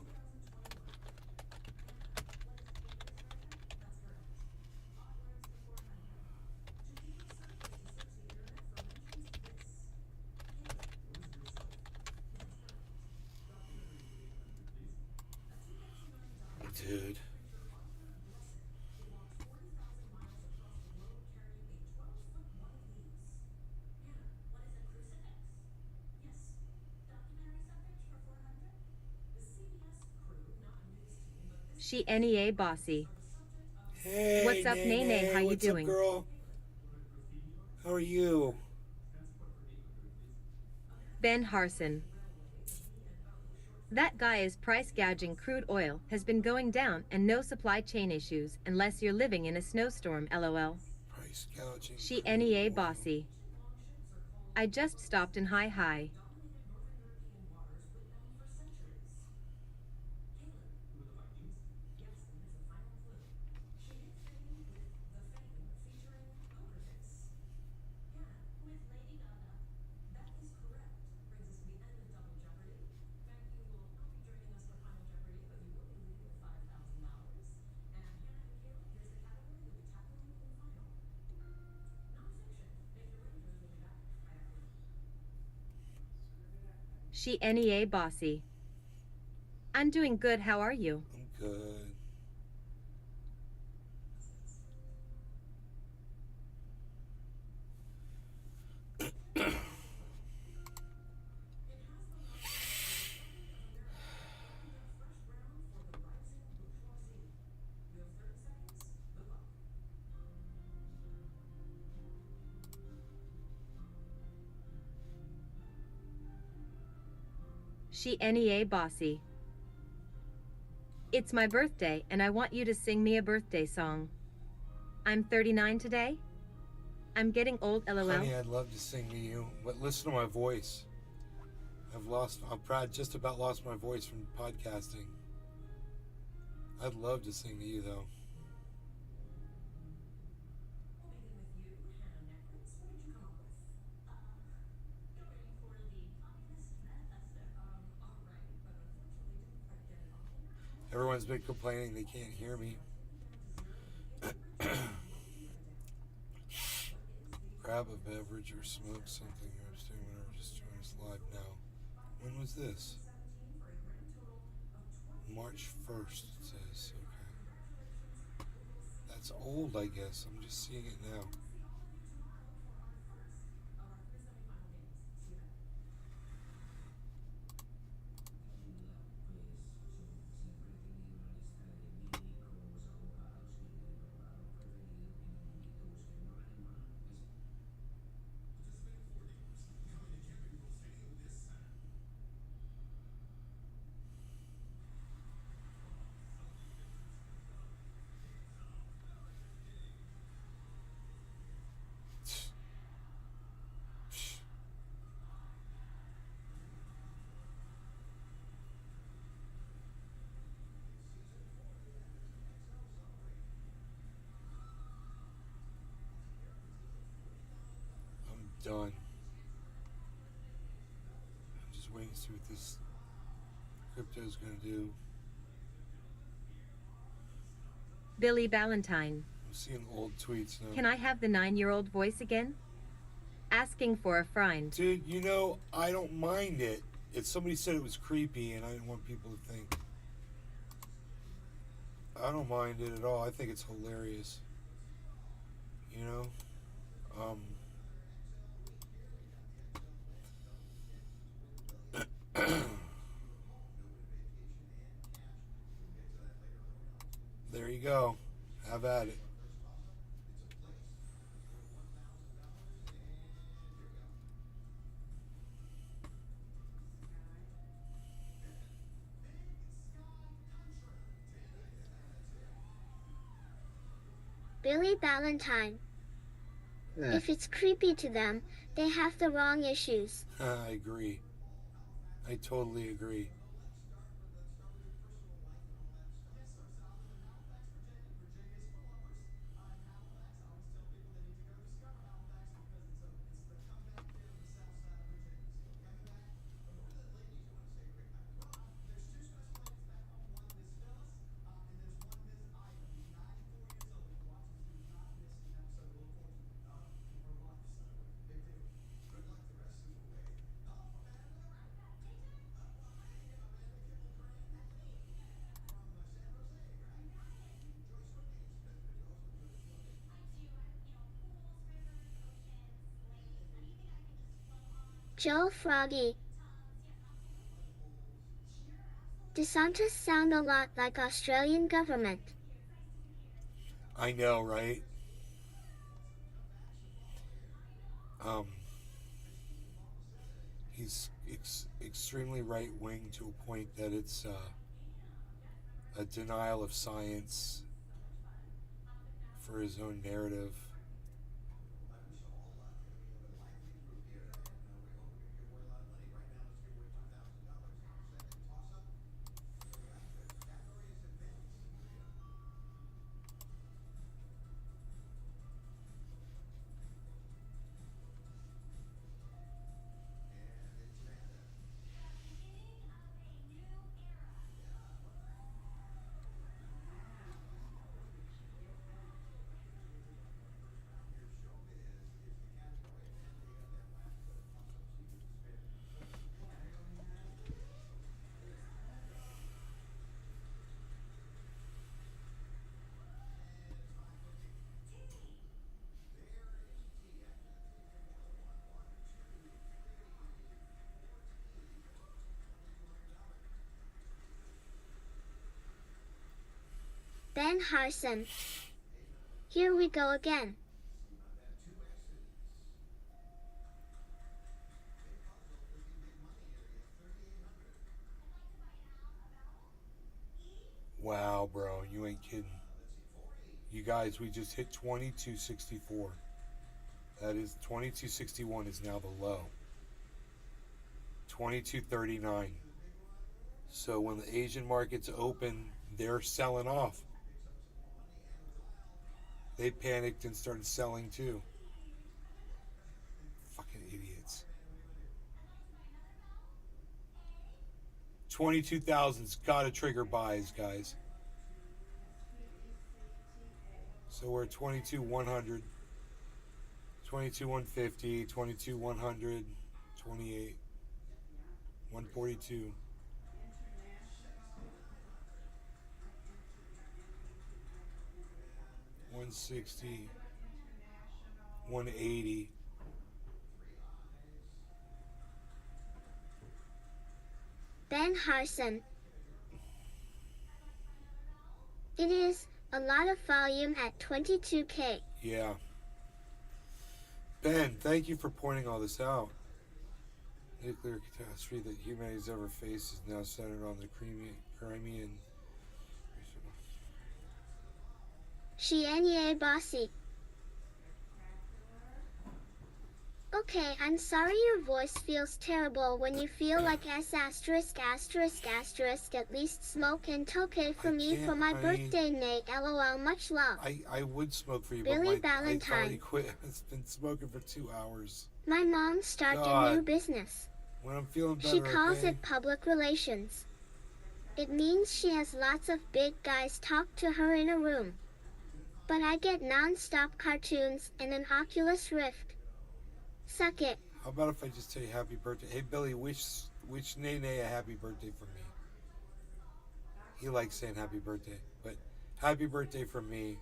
Dude. What is a crucifix? Yes, Documentary subject for 400. the CBS crew, not a news team, but this She NEA bossy. Hey, What's up, Nene? Nene? How you What's doing? up, girl? How are you? Ben Harson. That guy is price gouging crude oil has been going down and no supply chain issues unless you're living in a snowstorm, lol. Price gouging. She NEA bossy. I just stopped in Hi Hi. dominated northern European waters with them for centuries. Caleb, Who are the Vikings? yes, and here's a final clue. She hit fame with The Fame featuring Poker Face. Hannah, With Lady Gaga. that is correct. Brings us to the end of Double Jeopardy. Maggie, you will not be joining us for Final Jeopardy, but you will be leaving with $5,000. And Hannah and Caleb, here's the category you'll be tackling in Final. Nonfiction. Major Rangers will be back right after this. She NEA bossy. I'm doing good. How are you? I'm good. She NEA bossy. It's my birthday and I want you to sing me a birthday song. I'm 39 today. I'm getting old, lol. Honey, I'd love to sing to you, but listen to my voice. I've just about lost my voice from podcasting. I'd love to sing to you, though. We'll begin with you, Hannah Necklitz. What did you come up with? Going for the Communist Manifesto. All right, but unfortunately didn't quite get it on there. Everyone's been complaining they can't hear me. Grab a beverage or smoke something. You're upstairs whenever. Just join us live now. When was this? March 1st, it says. Okay. That's old, I guess. I'm just seeing it now. wait and see what this crypto's gonna do. Billy Ballantyne. I'm seeing old tweets now. Can I have the 9-year-old voice again? Asking for a friend. Dude, you know, I don't mind it. If somebody said it was creepy and I didn't want people to think. I don't mind it at all. I think it's hilarious. You know? There you go. Have at it. Billy Ballantyne. Yeah. If it's creepy to them, they have the wrong issues. I agree. I totally agree. Joe Froggy. DeSantis sound a lot like Australian government. I know, right? He's extremely right-wing to a point that it's a denial of science for his own narrative. Ben Harson. Here we go again. Wow, bro, you ain't kidding. You guys, we just hit 2264. That is 2261 is now the low. 2239. So when the Asian markets open, they're selling off. They panicked and started selling too. Fucking idiots. 22,000's gotta trigger buys, guys. So we're at 22,100, 22,150, 22,100, 28, 142. 160, 180. Ben Harson. It is a lot of volume at 22K. Yeah. Ben, thank you for pointing all this out. Nuclear catastrophe that humanity's ever faced is now centered on the Crimean. Shianye Bossy. Okay, I'm sorry your voice feels terrible when you feel like S asterisk asterisk asterisk at least smoke and toke for me for my birthday, Nate. LOL, much love. I would smoke for you, Billy but I've already Ballantyne. quit. It's been smoking for 2 hours. My mom started a new business. When I'm feeling better, She calls okay? it public relations. It means she has lots of big guys talk to her in a room. But I get non-stop cartoons and an Oculus Rift. Suck it. How about if I just tell you happy birthday? Hey, Billy, wish Nene a happy birthday from me. He likes saying happy birthday, but happy birthday from me.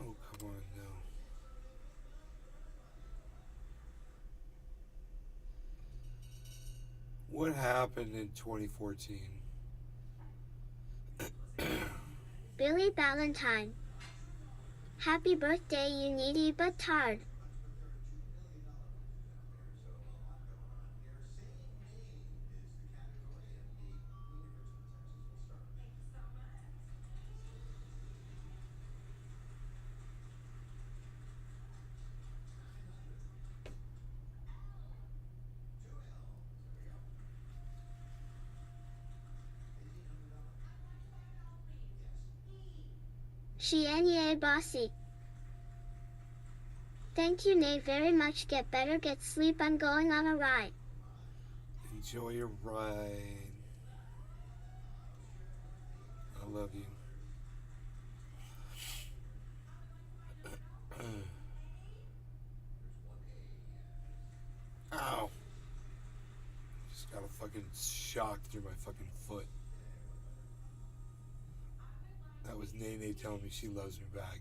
Oh, come on, no. What happened in 2014? Billy Valentine. Happy birthday, you needy butard. Shianye bossy. Thank you, Nay, very much. Get better, get sleep. I'm going on a ride. Enjoy your ride. I love you. Ow. Just got a fucking shock through my fucking foot. That was Nene telling me she loves me back.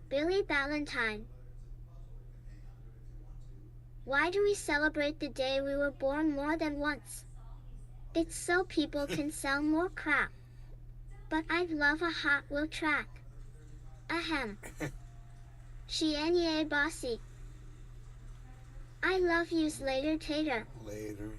Billy Valentine. Why do we celebrate the day we were born more than once? It's so people can sell more crap. But I'd love a Hot Wheel track. Ahem. Shianye bossy. I love yous later, Tater. Later.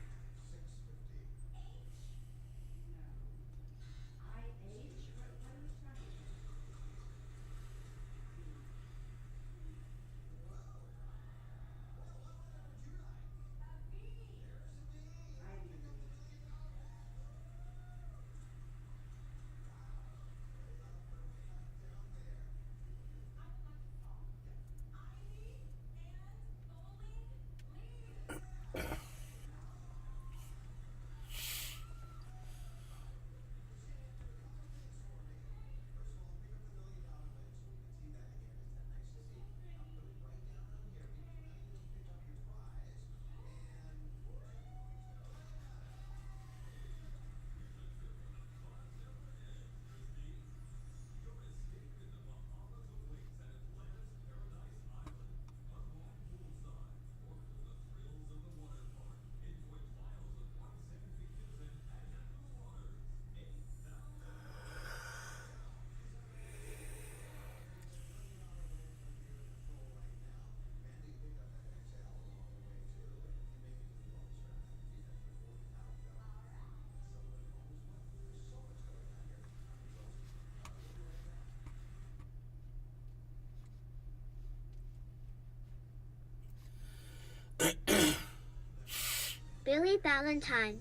Billy Valentine.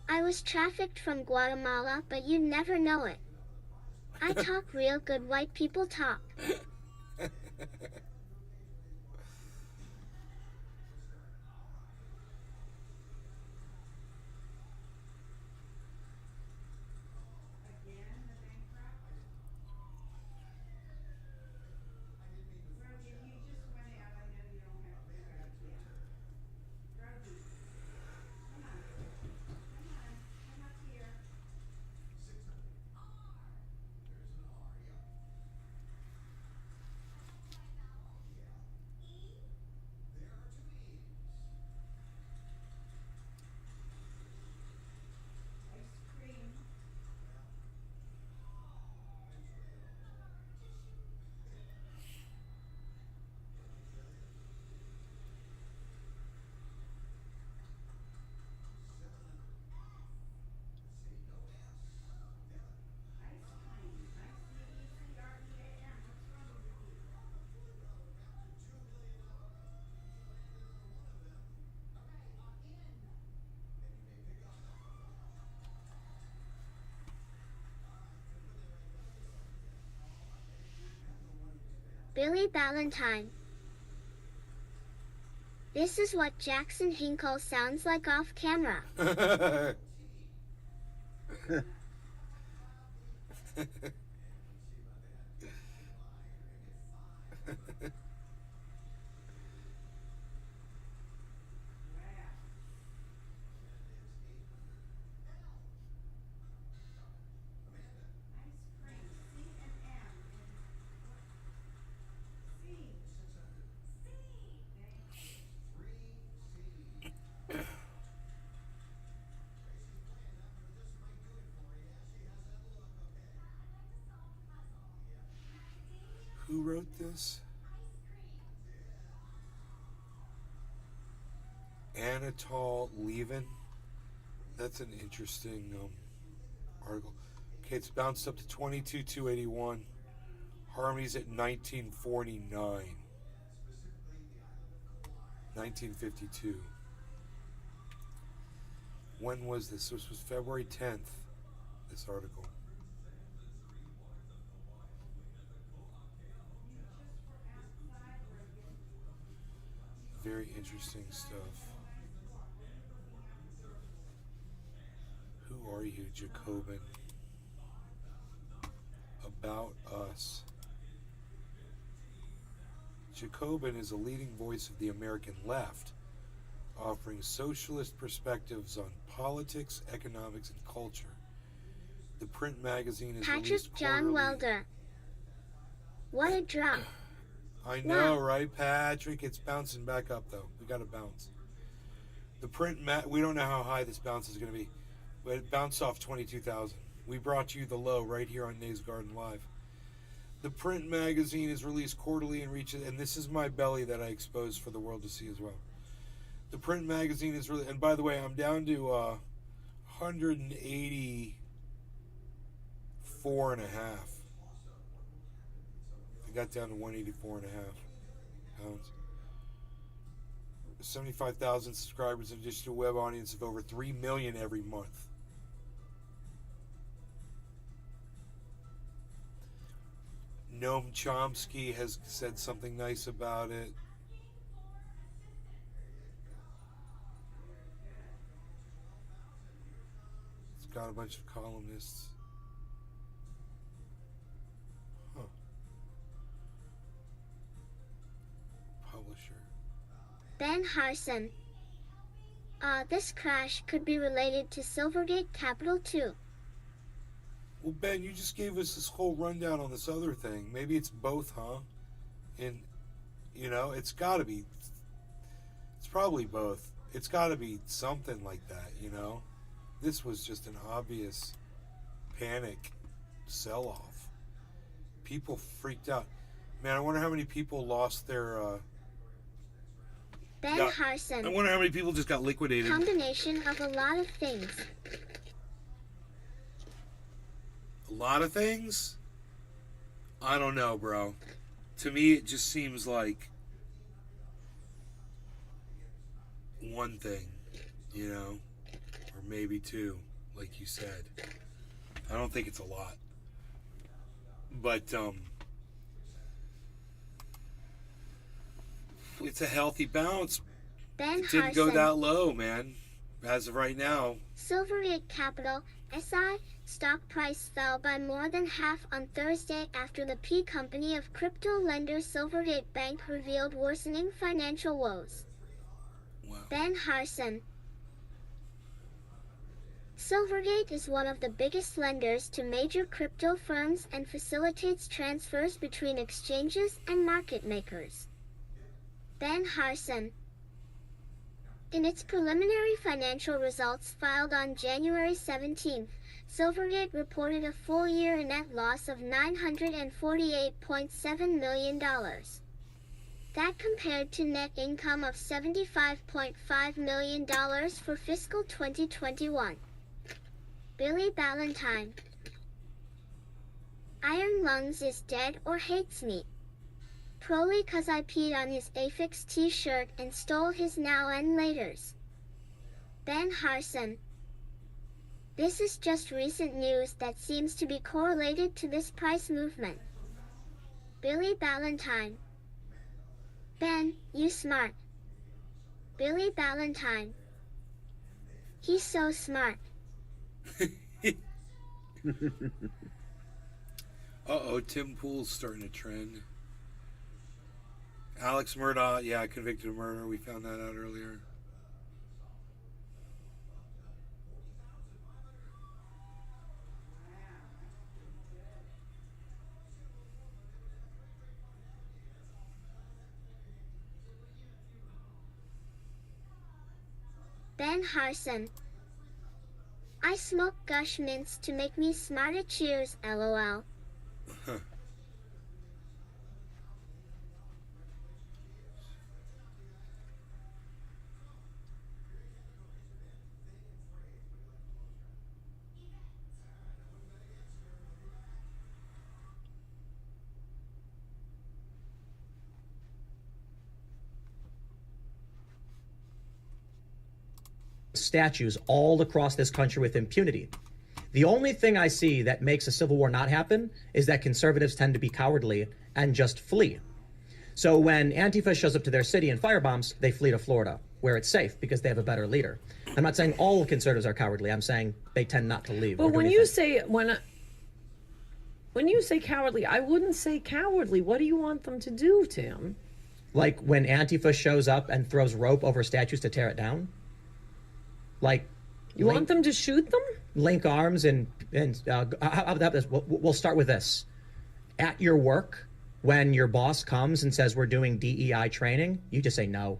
I was trafficked from Guatemala, but you'd never know it. I talk real good white people talk. Billy Valentine. This is what Jackson Hinkle sounds like off camera. Who wrote this? Anatol Levin. That's an interesting article. Okay, it's bounced up to 22,281. Harmony's at 1949. 1952. When was this? This was February 10th, this article. Very interesting stuff. Who are you, Jacobin? About Us. Jacobin is a leading voice of the American left, offering socialist perspectives on politics, economics, and culture. The print magazine is Patrick John Welder. What a drop. I know, right, Patrick? It's bouncing back up, though. We got to bounce. The print, we don't know how high this bounce is going to be, but it bounced off 22,000. We brought you the low right here on Nays Garden Live. The print magazine is released quarterly and reaches, and this is my belly that I expose for the world to see as well. The print magazine is really, and by the way, I'm down to 184 and a half. I got down to 184 and a half pounds. 75,000 subscribers and digital web audience of over 3 million every month. Noam Chomsky has said something nice about it. It's got a bunch of columnists. Huh. Publisher. Ben Harson. This crash could be related to Silvergate Capital 2. Well, Ben, you just gave us this whole rundown on this other thing. Maybe it's both, huh? And, you know, it's got to be. It's probably both. It's got to be something like that, you know? This was just an obvious panic sell-off. People freaked out. Man, I wonder how many people lost their... Ben Harson. I wonder how many people just got liquidated. Combination of a lot of things. A lot of things? I don't know, bro. To me, it just seems like one thing, you know? Or maybe two, like you said. I don't think it's a lot. But it's a healthy bounce. Ben It didn't go Harson. that low, man. As of right now. Silvergate Capital, SI, stock price fell by more than half on Thursday after the P company of crypto lender Silvergate Bank revealed worsening financial woes. Wow. Ben Harson. Silvergate is one of the biggest lenders to major crypto firms and facilitates transfers between exchanges and market makers. Ben Harson. In its preliminary financial results filed on January 17, Silvergate reported a full-year net loss of $948.7 million. That compared to net income of $75.5 million for fiscal 2021. Billy Ballantyne. Iron Lungs is dead or hates me. Probably 'cause I peed on his Afix t-shirt and stole his now and laters. Ben Harson. This is just recent news that seems to be correlated to this price movement. Billy Ballantyne. Ben, you smart. Billy Ballantyne. He's so smart. Uh-oh, Tim Pool's starting to trend. Alex Murdaugh, yeah, convicted of murder. We found that out earlier. Ben Harson. I smoke Gush Mints to make me smarter. Cheers, LOL. Statues all across this country with impunity. The only thing I see that makes a civil war not happen is that conservatives tend to be cowardly and just flee. So when Antifa shows up to their city and firebombs, they flee to Florida, where it's safe because they have a better leader. I'm not saying all conservatives are cowardly. I'm saying they tend not to leave. But when you say cowardly, I wouldn't say cowardly. What do you want them to do, Tim? Like when Antifa shows up and throws rope over statues to tear it down? Like, you want them to shoot them? Link arms and how about this? We'll start with this. At your work, when your boss comes and says we're doing DEI training, you just say no.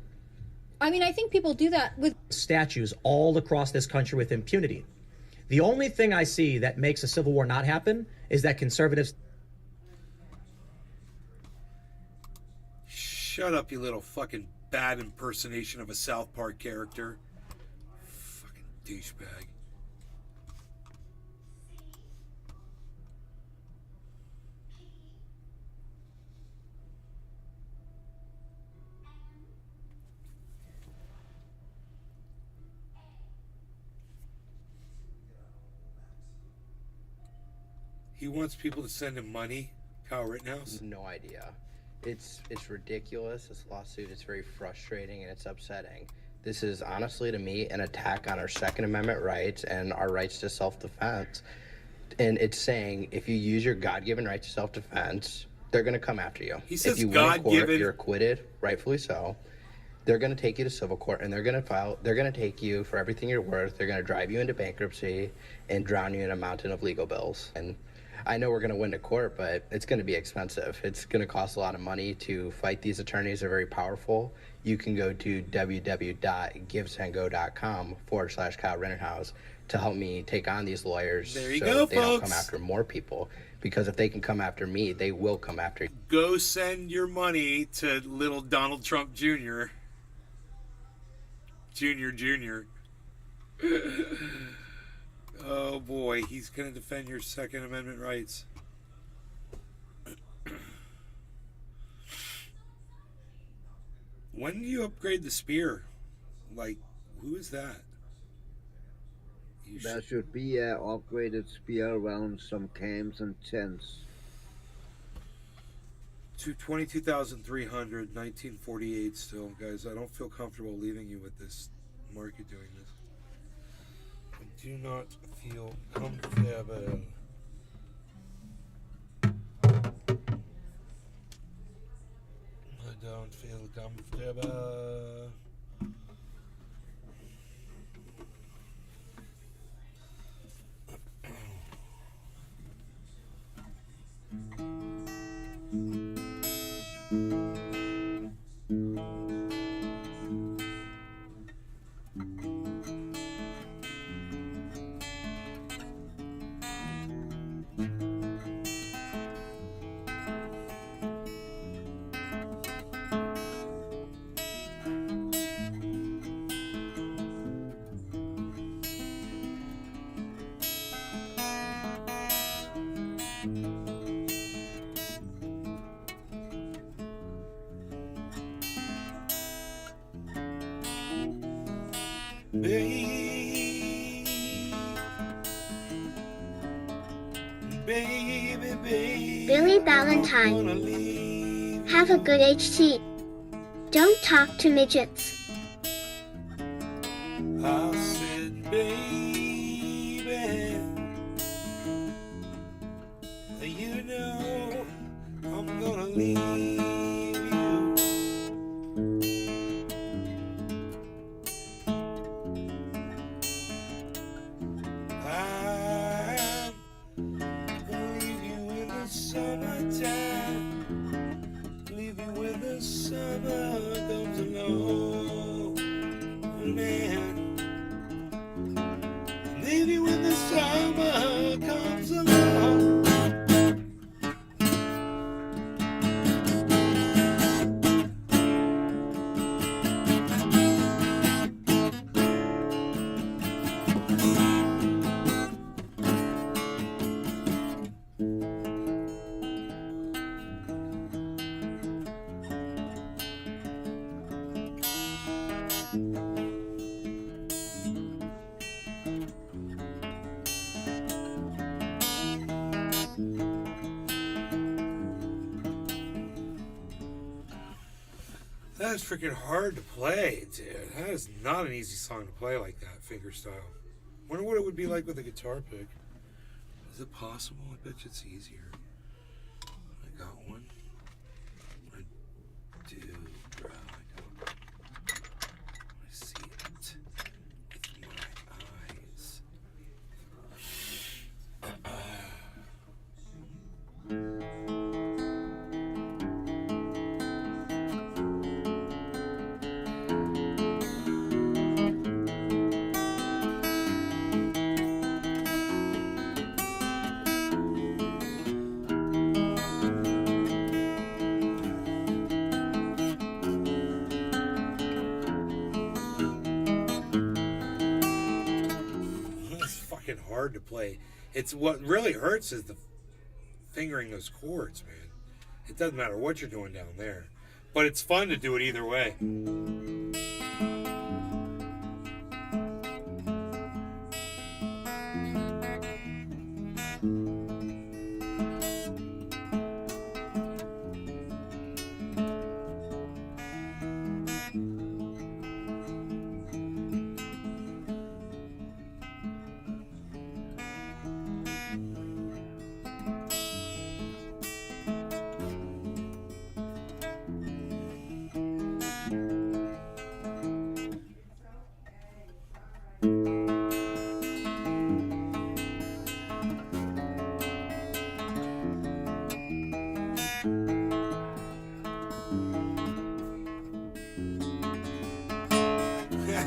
I mean, I think people do that with statues all across this country with impunity. The only thing I see that makes a civil war not happen is that conservatives. Shut up, you little fucking bad impersonation of a South Park character. Douchebag. He wants people to send him money. Kyle Rittenhouse? No idea. It's ridiculous. This lawsuit is very frustrating and it's upsetting. This is honestly, to me, an attack on our Second Amendment rights and our rights to self-defense. And it's saying if you use your God-given right to self-defense, they're going to come after you. He says if you win in court, God-given. you're acquitted, rightfully so. They're going to take you to civil court and they're going to take you for everything you're worth. They're going to drive you into bankruptcy and drown you in a mountain of legal bills. And I know we're going to win to court, but it's going to be expensive. It's going to cost a lot of money to fight these attorneys. They're very powerful. You can go to www.givesandgo.com/Kyle Rittenhouse to help me take on these lawyers There you so go, they don't come folks. after more people. Because if they can come after me, they will come after you. Go send your money to little Donald Trump Jr. Jr. Oh boy, he's going to defend your Second Amendment rights. When do you upgrade the spear? Like, who is that? There should be an upgraded spear around some camps and tents. 22,300, 1948 still, guys. I don't feel comfortable leaving you with this market doing this. I do not feel comfortable. I don't feel comfortable. Billy Valentine. Have a good HT. Don't talk to midgets. I said, baby, you know I'm gonna leave you. I'm gonna leave you in the summertime. Leave you when the summer comes along, man. Leave you when the summer comes along. That is freaking hard to play, dude. That is not an easy song to play like that, finger style. Wonder what it would be like with a guitar pick. Is it possible? I bet you it's easier. I got one. I do, bro. I see it with my eyes. Hard to play. It's what really hurts is the fingering those chords, man. It doesn't matter what you're doing down there, but it's fun to do it either way.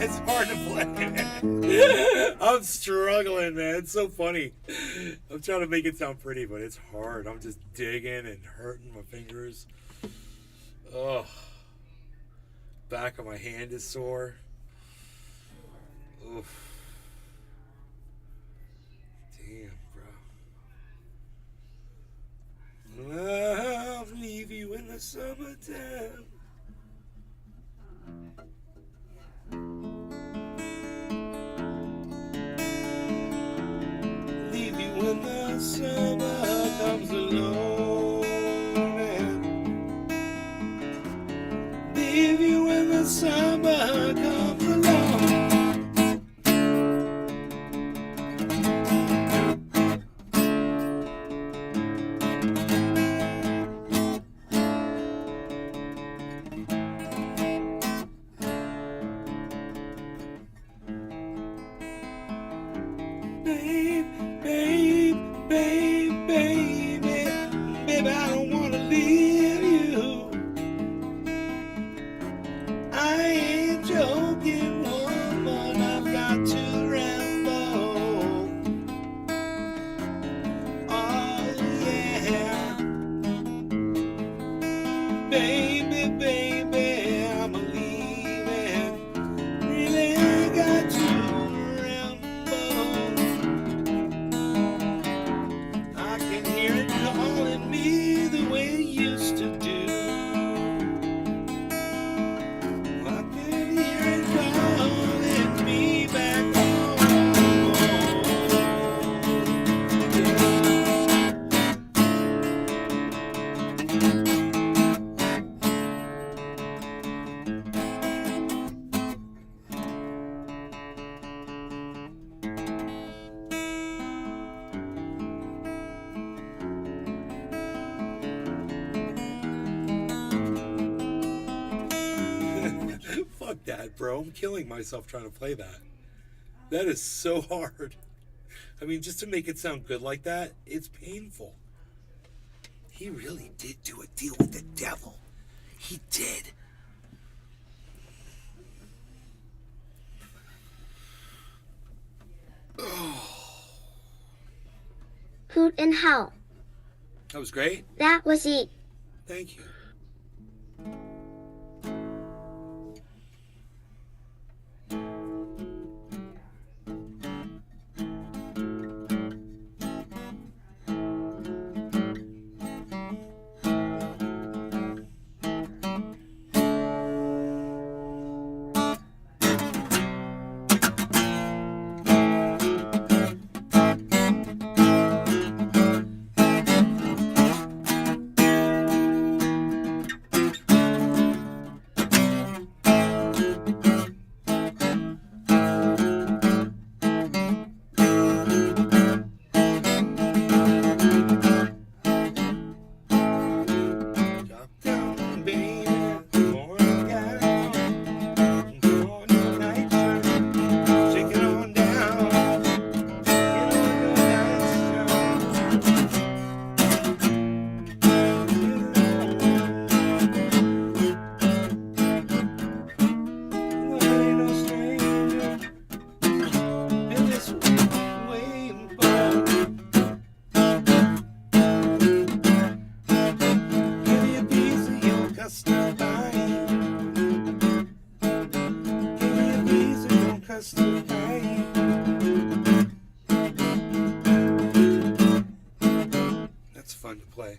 It's hard to play, man. I'm struggling, man. It's so funny. I'm trying to make it sound pretty, but it's hard. I'm just digging and hurting my fingers. Oh, back of my hand is sore. Oof. Damn, bro. I'll leave you in the summertime. When the summer comes along, man. lover comes along. Babe, babe, babe, baby, baby, I don't wanna leave you. I ain't joking, woman, I've got to ramble. Oh yeah, baby, baby, I'm leaving. Really got to ramble. I can hear it calling me the way it used to do. I can hear it calling me back home. Fuck that, bro. I'm killing myself trying to play that. That is so hard. I mean, just to make it sound good like that, it's painful. He really did do a deal with the devil. He did. Hoot and howl. That was great. That was it. Thank you. That's fun to play.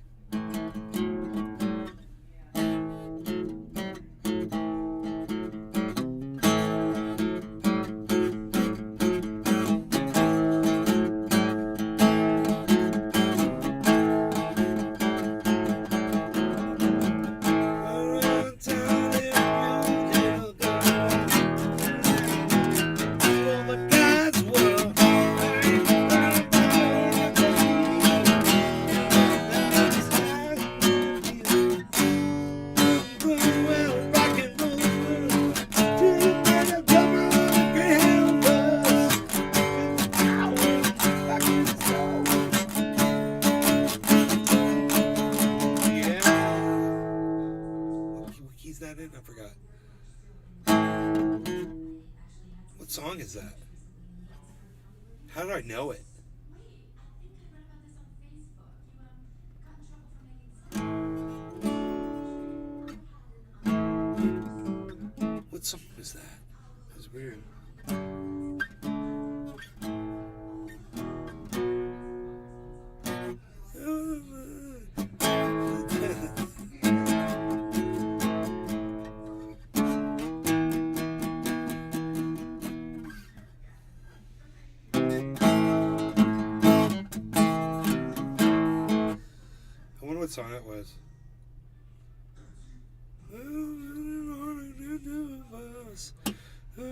I forgot. What song is that? How did I know it? What song was that? That was weird. I wonder what song that was. What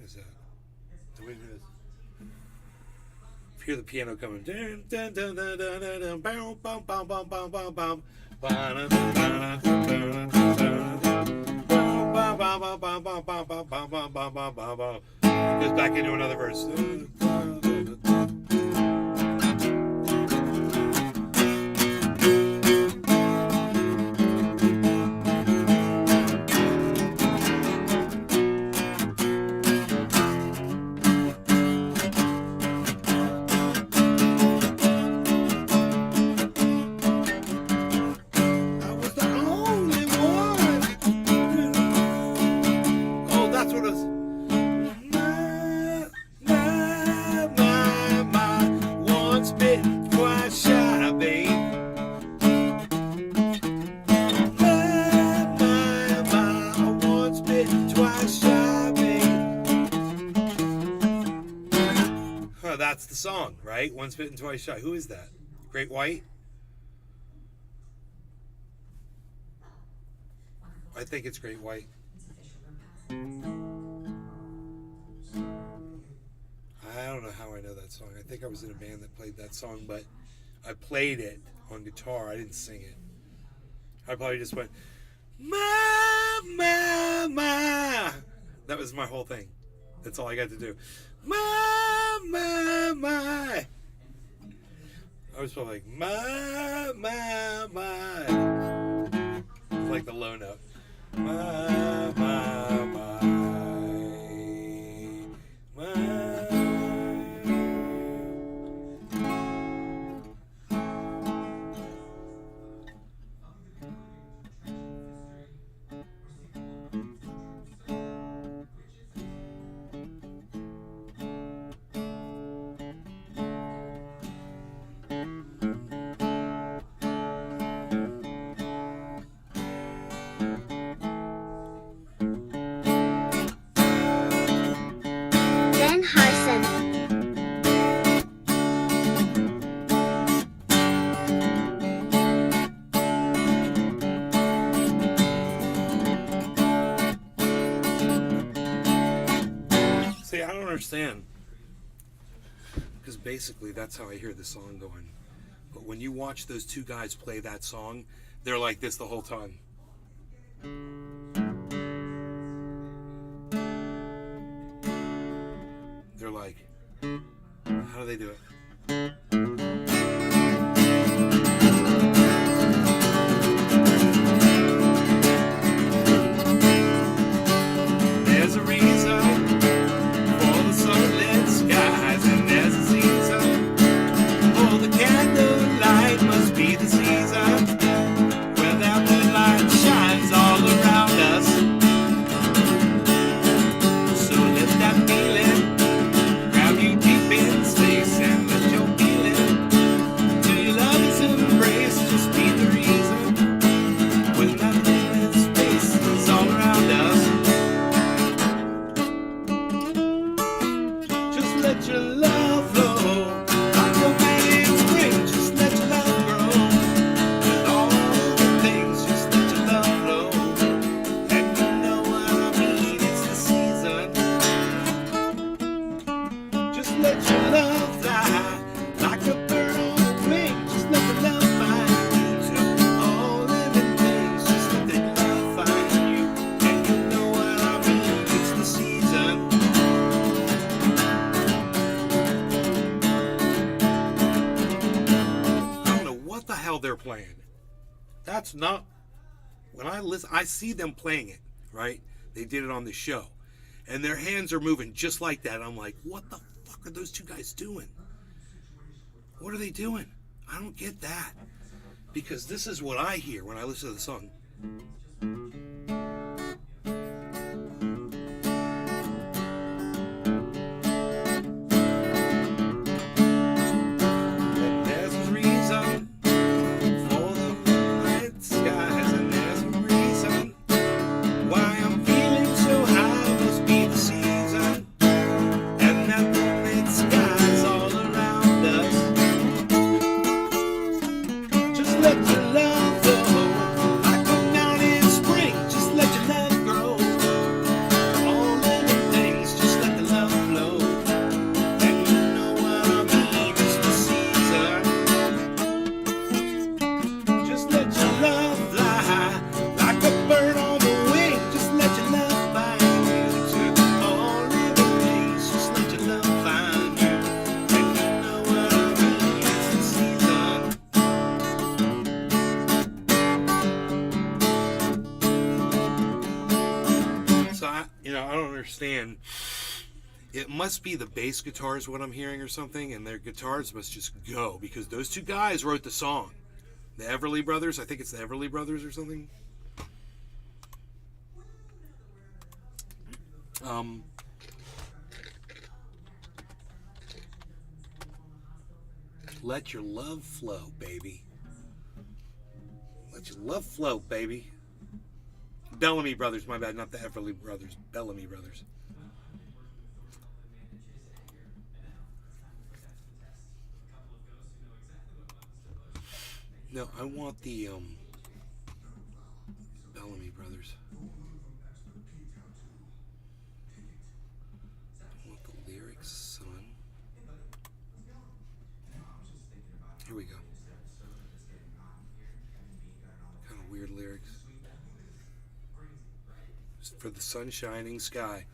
is that? The way it is. If you hear the piano coming, dun, dun, dun, dun, dun, dun, dun, bam, bam, bam, bam, bam, bam, bam, ba-da, ba-da, ba-da, ba-da, goes back into another verse. That's the song, right? Once bitten, twice shy. Who is that? Great White? I think it's Great White. I don't know how I know that song. I think I was in a band that played that song, but I played it on guitar. I didn't sing it. I probably just went, ma, ma, ma. That was my whole thing. That's all I got to do. Ma, ma, ma. I was probably like, ma, ma, ma. It's like the low note. Ma, ma, ma. I don't understand, because basically that's how I hear the song going. But when you watch those two guys play that song, they're like this the whole time. They're like, how do they do it? There's a reason for the sunlit skies, and there's a season for the candlelight. Must be the season where that moonlight shines all around us. So let that feeling grab you deep in space, and let your feeling till your love is embraced. Just be the reason when that moonlit space is all around us. Just let your love flow like a big spring. Just let your love grow with all the things. Just let your love flow, and you know what I mean. It's the season. Just let your love fly like a bird on the wing. Just let the love find you to all living things. Just let the love find you, and you know what I mean. It's the season. I don't know what the hell they're playing. That's not when I listen. I see them playing it, right? They did it on the show, and their hands are moving just like that. I'm like, what the fuck are those two guys doing? What are they doing? I don't get that, because this is what I hear when I listen to the song. And there's a reason for the moonlit skies, and there's a reason why I'm feeling so high. Must be the season, and that moonlit skies all around us. fan. It must be the bass guitars, what I'm hearing, or something, and their guitars must just go, because those two guys wrote the song. The Everly Brothers, I think it's the Everly Brothers or something. Let your love flow, baby. Let your love flow, baby. Bellamy Brothers, my bad, not the Everly Brothers. Bellamy Brothers. No, I want the Bellamy Brothers. I want the lyrics, son. Here we go. Kind of weird lyrics. Just for the sun shining sky.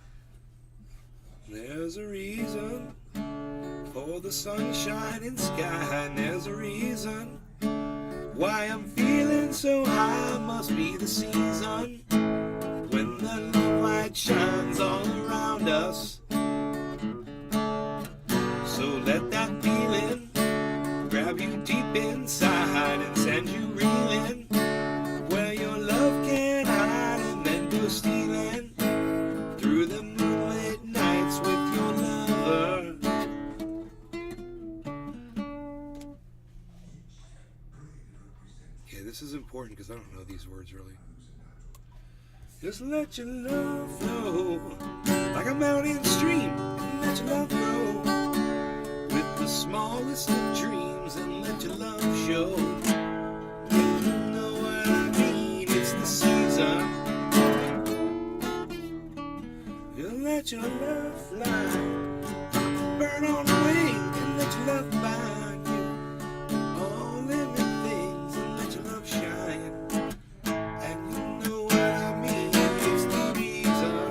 There's a reason for the sun shining sky, and there's a reason why I'm feeling so high. Must be the season when the love light shines all around us. So let that feeling grab you deep inside and send you reeling where your love can't hide, and then go stealing through the moonlit nights with your lover. Okay, this is important because I don't know these words really. Just let your love flow like a mountain stream, and let your love grow with the smallest of dreams, and let your love show. You know what I mean, it's the season. You let your love fly, burn on the wing, and let your love find you all living things, and let your love shine. And you know what I mean, it's the reason.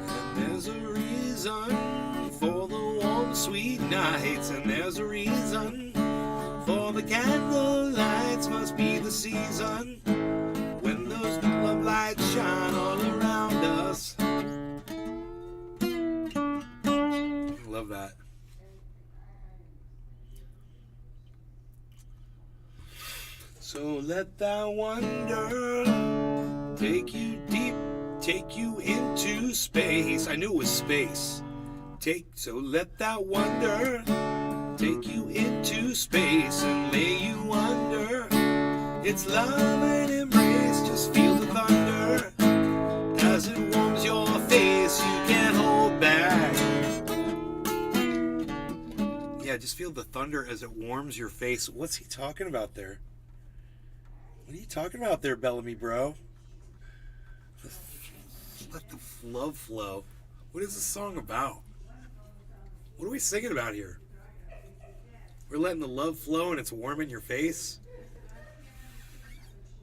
And there's a reason for the warm, sweet nights, and there's a reason for the candle lights. Must be the season when those love lights shine all around us. Love that. So let that wonder take you deep, take you into space. I knew it was space. So let that wonder take you into space and lay you under. It's love and embrace. Just feel the thunder as it warms your face. You can't hold back. Yeah, just feel the thunder as it warms your face. What's he talking about there? What are you talking about there, Bellamy bro? Let the love flow. What is this song about? What are we singing about here? We're letting the love flow and it's warming your face?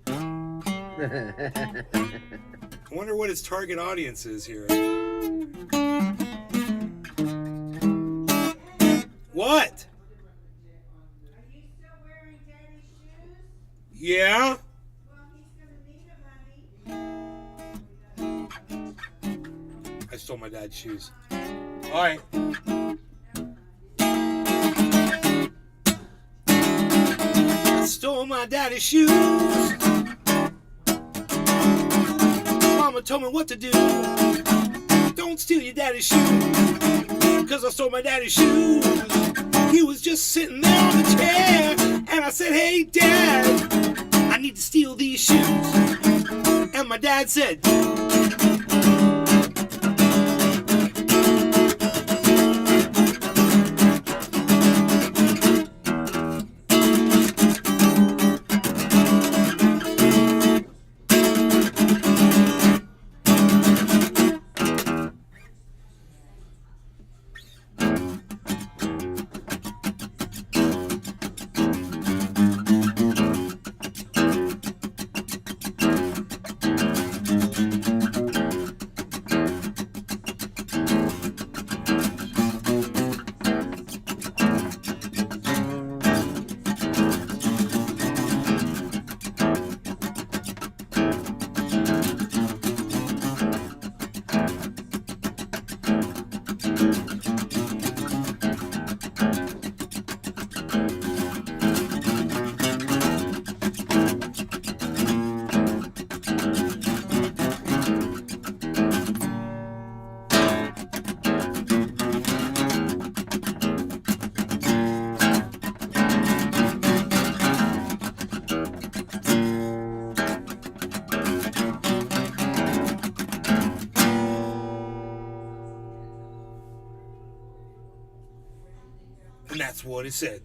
I wonder what his target audience is here. What? Are you still wearing Daddy's shoes? Yeah? Well, he's gonna need them, honey. I stole my dad's shoes. All right. I stole my daddy's shoes. Mama told me what to do. Don't steal your daddy's shoes. Because I stole my daddy's shoes. He was just sitting there on the chair. And I said, hey, Dad, I need to steal these shoes. And my dad said, And that's what it said.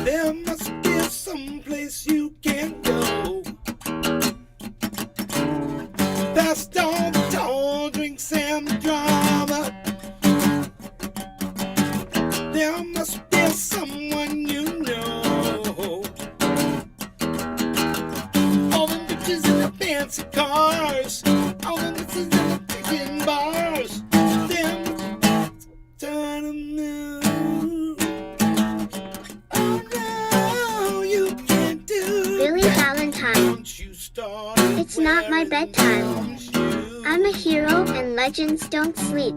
There must be someplace you can go. Past all the tall drinks and the drama. There must be someone you know. All the bitches in the fancy cars. All the bitches in the chicken bars. Them turn them new. Billy Valentine. It's not my bedtime. I'm a hero and legends don't sleep.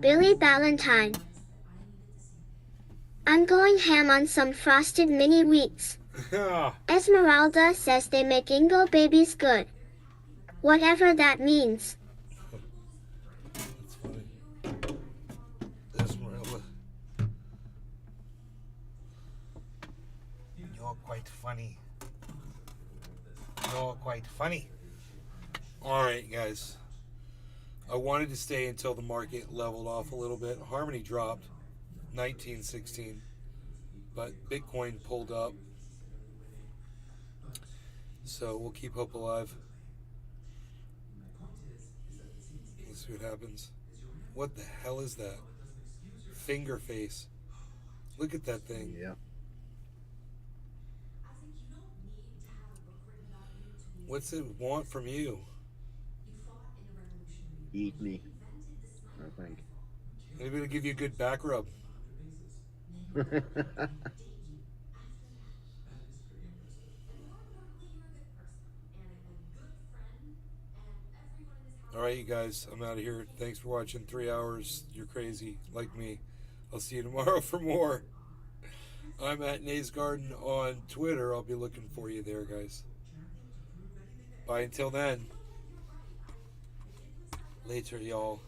Billy Valentine. I'm going ham on some frosted mini wheats. Esmeralda says they make Ingo babies good. Whatever that means. That's funny. Esmeralda. You're quite funny. You're quite funny. Alright, guys. I wanted to stay until the market leveled off a little bit. Harmony dropped 1916, but Bitcoin pulled up. So we'll keep hope alive. Let's see what happens. What the hell is that? Finger face. Look at that thing. Yeah. What's it want from you? Eat me. I think. Maybe it'll give you a good back rub. Alright, you guys, I'm out of here. Thanks for watching 3 hours. You're crazy, like me. I'll see you tomorrow for more. I'm at Nays Garden on Twitter. I'll be looking for you there, guys. Bye until then. Later, y'all.